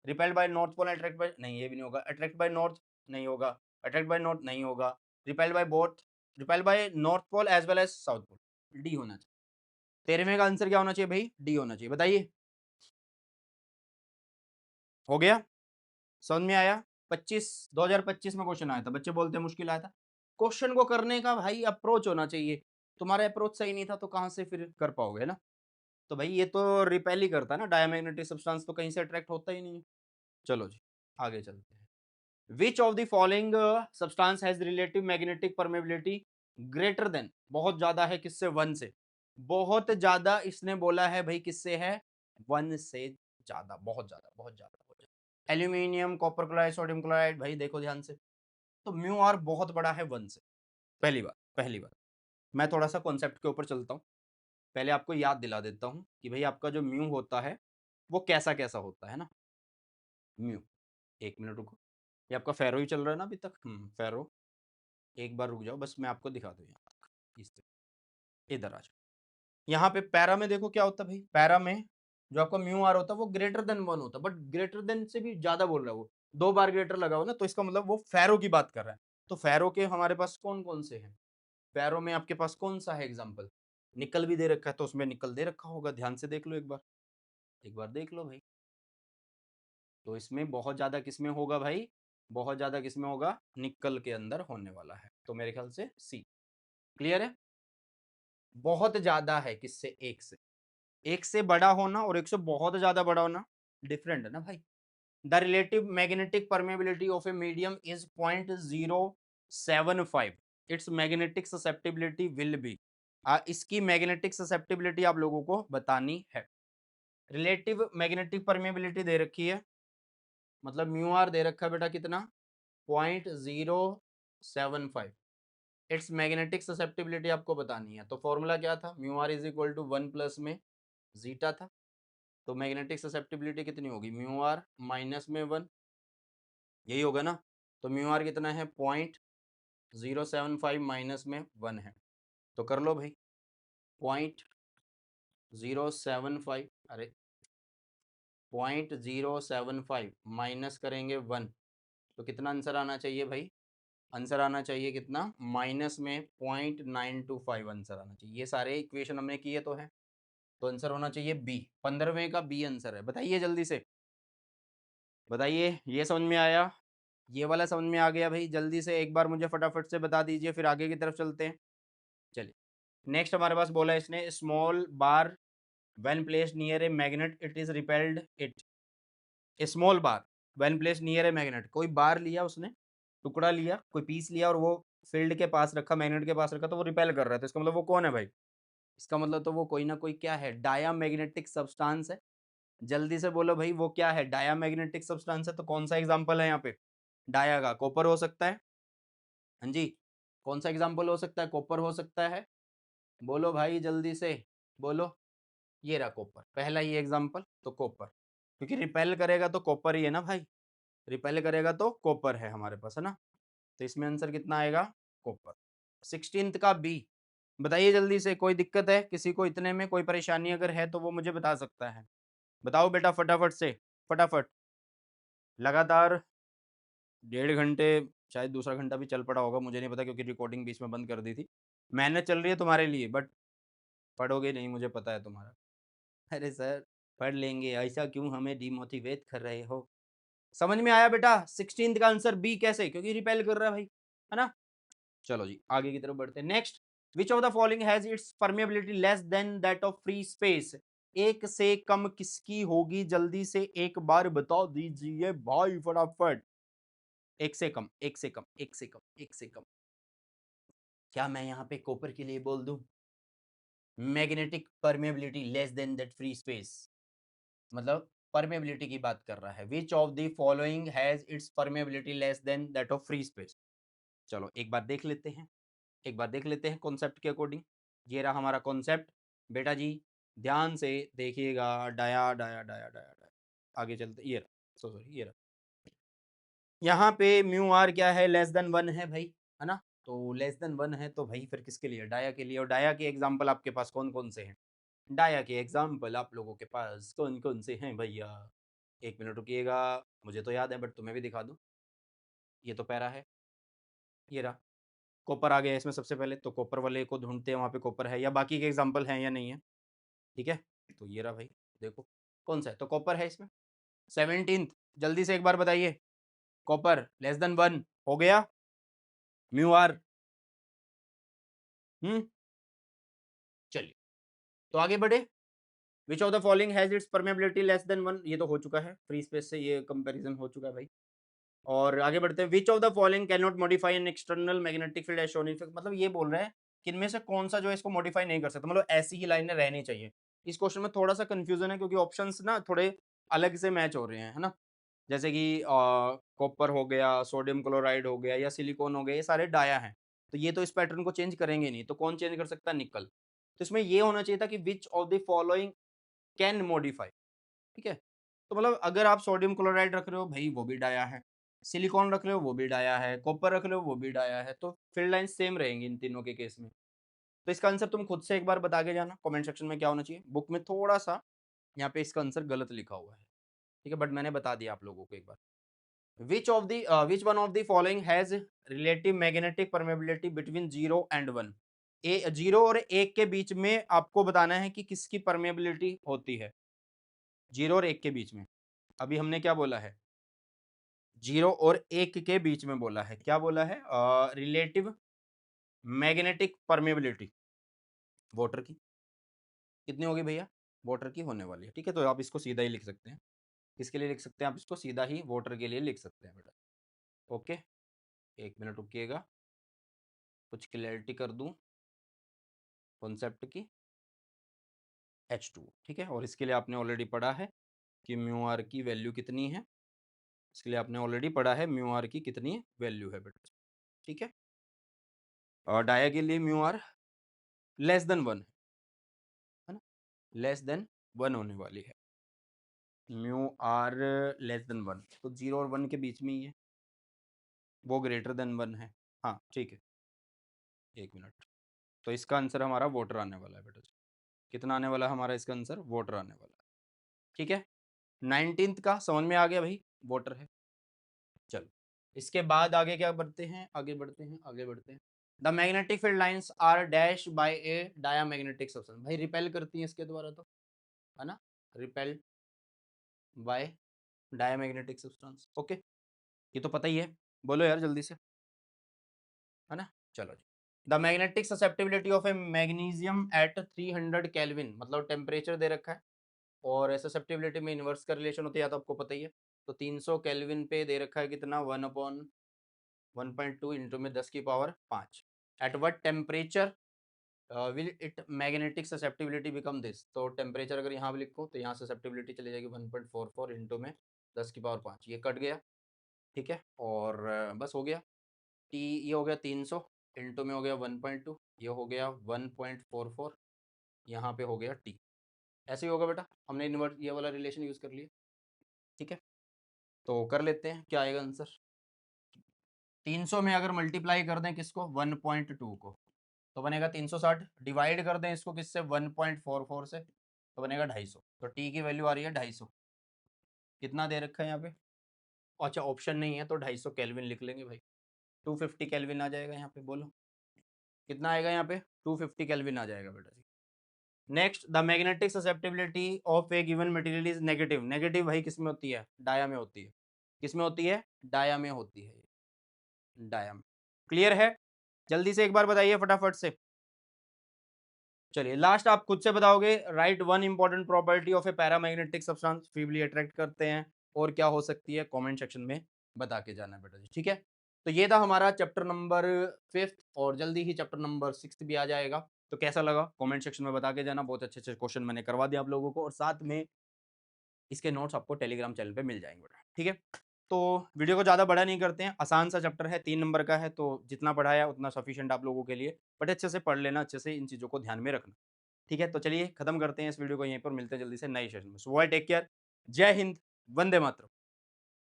repelled by north pole, attract by, नहीं ये भी नहीं होगा। अट्रैक्ट बाय नॉर्थ नहीं होगा, अट्रैक्ट बाय नॉर्थ नहीं होगा। Repelled by both, repelled by north pole as well as south pole, D होना चाहिए। 13वें का आंसर क्या होना चाहिए भाई, डी होना चाहिए। बताइए, हो गया, समझ में आया। 2025 में क्वेश्चन आया था, बच्चे बोलते हैं मुश्किल आया था। क्वेश्चन को करने का भाई अप्रोच होना चाहिए। तुम्हारा अप्रोच सही नहीं था तो कहाँ से फिर कर पाओगे ना। तो भाई ये तो रिपेल ही करता है ना, डायमैग्नेटिक सब्सटेंस तो कहीं से अट्रैक्ट होता ही नहीं है। चलो जी, आगे चलते हैं। Which of the following substance has relative magnetic permeability greater than, बहुत ज्यादा है किससे, वन से। बहुत ज्यादा इसने बोला है भाई, किससे है, वन से ज्यादा, बहुत ज्यादा, बहुत ज्यादा, बहुत ज्यादा। Aluminium, copper chloride, sodium chloride, भाई देखो ध्यान से, तो म्यू आर बहुत बड़ा है वन से। पहली बात, पहली बात। मैं थोड़ा सा कॉन्सेप्ट के ऊपर चलता हूँ, पहले आपको याद दिला देता हूँ कि भाई आपका जो म्यू होता है वो कैसा कैसा होता है ना। म्यू, एक मिनट रुको, ये आपका फेरो ही चल रहा है ना अभी तक, फेरो। एक बार रुक जाओ बस, मैं आपको दिखा दूँ यहाँ तक, इस इधर आ जाओ। यहाँ पे पैरा में देखो क्या होता है भाई, पैरा में जो आपका म्यू आर होता है वो ग्रेटर देन वन होता है, बट ग्रेटर देन से भी ज्यादा बोल रहा है वो, दो बार ग्रेटर लगा हो ना, तो इसका मतलब वो फेरो की बात कर रहा है। तो फेरो के हमारे पास कौन कौन से हैं, फेरो में आपके पास कौन सा है एग्जाम्पल, निकल भी दे रखा है, तो उसमें निकल दे रखा होगा, ध्यान से देख लो एक बार, एक बार देख लो भाई। तो इसमें बहुत ज्यादा किसमें होगा भाई, बहुत ज्यादा किसमें होगा, निकल के अंदर होने वाला है। तो मेरे ख्याल से सी, क्लियर है। बहुत ज्यादा है किससे, एक से, एक से बड़ा होना और एक से बहुत ज्यादा बड़ा होना डिफरेंट है ना भाई। The relative magnetic permeability of a medium is 0.075, it's magnetic susceptibility will be, इसकी मैग्नेटिक ससेप्टिबिलिटी आप लोगों को बतानी है। रिलेटिव मैग्नेटिक परमेबिलिटी दे रखी है, मतलब म्यू आर दे रखा है बेटा कितना, 0.075, इट्स मैग्नेटिक ससेप्टिबिलिटी आपको बतानी है। तो फॉर्मूला क्या था, mu are is equal to 1 plus में जीटा था, तो मैग्नेटिक ससेप्टिबिलिटी कितनी होगी, म्यू आर माइनस में 1, यही होगा ना। तो म्यू आर कितना है, 0.075 माइनस में 1 है, तो कर लो भाई 0.075, अरे 0.075 माइनस करेंगे 1, तो कितना आंसर आना चाहिए भाई, आंसर आना चाहिए कितना, माइनस में 0.925 आंसर आना चाहिए। ये सारे इक्वेशन हमने किए तो हैं, तो आंसर होना चाहिए बी, 15वें का बी आंसर है। बताइए जल्दी से, बताइए, ये समझ में आया, ये वाला समझ में आ गया भाई, जल्दी से एक बार मुझे फटाफट से बता दीजिए, फिर आगे की तरफ चलते हैं। चलिए, नेक्स्ट हमारे पास बोला है इसने, small bar when placed near a magnet it is repelled it, small bar when placed near a magnet, कोई बार लिया उसने, टुकड़ा लिया, कोई पीस लिया और वो फील्ड के पास रखा, मैग्नेट के पास रखा, तो वो रिपेल कर रहा है, तो इसका मतलब वो कौन है भाई, इसका मतलब तो वो कोई ना कोई क्या है, डाया मैग्नेटिक सब्सटेंस है। जल्दी से बोलो भाई वो क्या है, डाया मैग्नेटिक सब्सटेंस है। तो कौन सा एग्जाम्पल है यहाँ पे, डाया का, कॉपर हो सकता है, हाँ जी, कौन सा एग्जाम्पल हो सकता है, कॉपर हो सकता है, बोलो भाई जल्दी से बोलो। ये रहा कॉपर, पहला ही एग्जाम्पल, तो कॉपर, क्योंकि रिपेल करेगा तो कॉपर ही है ना भाई, रिपेल करेगा तो कॉपर है हमारे पास, है ना। तो इसमें आंसर कितना आएगा, कॉपर। 16th का बी, बताइए जल्दी से, कोई दिक्कत है किसी को, इतने में कोई परेशानी अगर है तो वो मुझे बता सकता है। बताओ बेटा फटाफट से, फटाफट। लगातार 1.5 घंटे, शायद दूसरा घंटा भी चल पड़ा होगा, मुझे नहीं पता क्योंकि रिकॉर्डिंग बीच में बंद कर दी थी। मेहनत चल रही है तुम्हारे लिए, बट पढ़ोगे नहीं, मुझे पता है तुम्हारा। अरे सर, पढ़ लेंगे, ऐसा क्यों हमें डिमोटिवेट कर रहे हो? समझ में आया बेटा? 16th का आंसर बी कैसे? क्योंकि रिपेल कर रहा है भाई, है ना? चलो जी, आगे की तरफ बढ़ते हैं। Next, which of the following has its permeability less than that of free space? एक से कम किसकी होगी? जल्दी से एक बार बता दीजिए भाई, फटाफट। एक से कम, एक से कम, एक से कम, एक से कम। क्या मैं यहाँ पे कॉपर के लिए बोल दूं? Magnetic permeability less than that free space, मतलब परमेबिलिटी की बात कर रहा है। विच of the following has its permeability less than that of free space? चलो एक बार देख लेते हैं, एक बार देख लेते हैं कॉन्सेप्ट के अकॉर्डिंग। ये रहा हमारा कॉन्सेप्ट, बेटा जी ध्यान से देखिएगा। डाया डाया डाया डाया डाया, आगे चलते, ये रहा, सॉरी ये रहा। यहाँ पे म्यू आर क्या है? लेस देन 1 है भाई, है ना? तो लेस देन 1 है तो भाई फिर किसके लिए? डाया के लिए। और डाया के एग्जाम्पल आपके पास कौन कौन से हैं? डाया के एग्जाम्पल आप लोगों के पास कौन कौन से हैं भैया? 1 मिनट रुकिएगा, मुझे तो याद है बट तुम्हें भी दिखा दूँ। ये तो पैरा है, ये रहा। कॉपर आ गया इसमें सबसे पहले, तो कॉपर वाले को ढूंढते हैं, वहाँ पे कॉपर है या बाकी के एग्जाम्पल हैं या नहीं है। ठीक है, तो ये रहा भाई, देखो कौन सा है, तो कॉपर है इसमें। 17th, जल्दी से एक बार बताइए। कॉपर लेस देन 1 हो गया, म्यू आर। चलिए, तो आगे बढ़े। विच of the following has its permeability less than 1? ये तो हो चुका है, फ्री स्पेस से ये कंपैरिजन हो चुका है भाई। और आगे बढ़ते हैं। Which of the following can not modify an external magnetic field as shown in figure? मतलब ये बोल रहा है कि इनमें से कौन सा जो है इसको मॉडिफाई नहीं कर सकता, मतलब ऐसी ही लाइनें रहनी चाहिए। इस क्वेश्चन में थोड़ा सा कंफ्यूजन है क्योंकि ऑप्शंस ना थोड़े अलग से मैच हो रहे हैं, है ना? जैसे कि कॉपर हो गया, सोडियम क्लोराइड हो गया या सिलिकॉन हो गया, ये सारे डाया हैं। तो ये तो इस पैटर्न को चेंज करेंगे नहीं, तो कौन चेंज कर सकता है? निकल। तो इसमें ये होना चाहिए था कि विच of the following can modify. ठीक है, तो मतलब अगर आप सोडियम क्लोराइड रख रहे हो भाई, वो भी डाया है। सिलिकॉन रख रहे हो, वो भी डाया है। कॉपर रख रहे हो, वो भी डाया है। तो फील्ड लाइन सेम रहेंगी इन तीनों के केस में। तो इसका आंसर तुम खुद से एक बार बता के जाना कमेंट सेक्शन में क्या होना चाहिए। बुक में थोड़ा सा यहाँ पे इसका आंसर गलत लिखा हुआ है, ठीक है, बट मैंने बता दिया आप लोगों को एक बार। Which one of the following has relative magnetic permeability between 0 and 1? 0 और 1 के बीच में आपको बताना है कि किसकी परमेबिलिटी होती है। 0 और 1 के बीच में, अभी हमने क्या बोला है? 0 और 1 के बीच में बोला है, क्या बोला है? रिलेटिव मैग्नेटिक परमेबिलिटी वाटर की कितनी होगी भैया? वाटर की होने वाली है, ठीक है, तो आप इसको सीधा ही लिख सकते हैं। किसके लिए लिख सकते हैं आप इसको? सीधा ही वाटर के लिए लिख सकते हैं बेटा। ओके, 1 मिनट रुकिएगा, कुछ क्लैरिटी कर दूं कॉन्सेप्ट की। H2, ठीक है, और इसके लिए आपने ऑलरेडी पढ़ा है कि म्यू आर की वैल्यू कितनी है। इसके लिए आपने ऑलरेडी पढ़ा है म्यू आर की कितनी वैल्यू है बेटा, ठीक है। और डाया के लिए म्यू आर लेस देन 1 है ना, लेस देन 1 होने वाली है। म्यू आर लेस देन 1, तो 0 और 1 के बीच में ही है, वो ग्रेटर देन 1 है। हाँ ठीक है, 1 मिनट। तो इसका आंसर हमारा वोटर आने वाला है बेटा। कितना आने वाला है हमारा इसका आंसर? वोटर आने वाला है, ठीक है। 19th का समझ में आ गया भाई, वोटर है। चलो, इसके बाद आगे क्या बढ़ते हैं, आगे बढ़ते हैं, आगे बढ़ते हैं। The magnetic field lines are dash by a diamagnetic substance. भाई रिपेल करती हैं इसके द्वारा, तो है ना, repel by diamagnetic substance. Okay, ये तो पता ही है, बोलो यार जल्दी से, है ना? चलो जी। The magnetic susceptibility of a magnesium at 300 kelvin, मतलब टेम्परेचर दे रखा है और ससेप्टिबिलिटी में इन्वर्स का रिलेशन होता है, तो आपको पता ही है। तो 300 केल्विन पे दे रखा है कितना? 1/1.2 इंटू में 10⁵ at what temperature will it magnetic susceptibility become this? तो टेम्परेचर अगर यहाँ पे लिखो तो यहाँ ससेप्टिबिलिटी चली जाएगी 1.44 इंटू में 10⁵, ये कट गया, ठीक है। और बस हो गया। टी ये हो गया 300 इंटू में हो गया 1.2, ये हो गया 1.44, यहाँ पे हो गया टी। ऐसे ही होगा बेटा, हमने इन्वर्ट ये वाला रिलेशन यूज़ कर लिया, ठीक है। तो कर लेते हैं, क्या आएगा आंसर? 300 में अगर मल्टीप्लाई कर दें किसको? 1.2 को, तो बनेगा 360। डिवाइड कर दें इसको किससे? 1.44 से, तो बनेगा 250। तो टी की वैल्यू आ रही है 250। कितना दे रखा है यहाँ पे? अच्छा ऑप्शन नहीं है तो 250 केल्विन लिख लेंगे भाई। 250 केल्विन आ जाएगा यहाँ पे, बोलो कितना आएगा यहाँ पे? 250 केल्विन आ जाएगा बेटा जी। Next, the magnetic susceptibility of a given material is negative. Negative भाई किस में होती है? डाया में होती है। किस में होती है? डाया में होती है। डाया में। क्लियर है? जल्दी से एक बार बताइए फटाफट से। चलिए लास्ट आप खुद से बताओगे। Right one important property of A paramagnetic substance feebly attract करते हैं और क्या हो सकती है, कमेंट सेक्शन में बता के जाना बेटा जी, ठीक है। तो ये था हमारा चैप्टर नंबर 5 और जल्दी ही चैप्टर नंबर 6 भी आ जाएगा। तो कैसा लगा कमेंट सेक्शन में बता के जाना। बहुत अच्छे अच्छे क्वेश्चन मैंने करवा दिया आप लोगों को और साथ में इसके नोट्स आपको टेलीग्राम चैनल पे मिल जाएंगे बेटा, ठीक है। तो वीडियो को ज़्यादा बड़ा नहीं करते हैं, आसान सा चैप्टर है, 3 नंबर का है, तो जितना पढ़ाया उतना सफिशिएंट आप लोगों के लिए। बट अच्छे से पढ़ लेना, अच्छे से इन चीज़ों को ध्यान में रखना, ठीक है। तो चलिए खत्म करते हैं इस वीडियो को यहीं पर, मिलते हैं जल्दी से नए सेशन में। सो बाय, टेक केयर, जय हिंद, वंदे मातरम।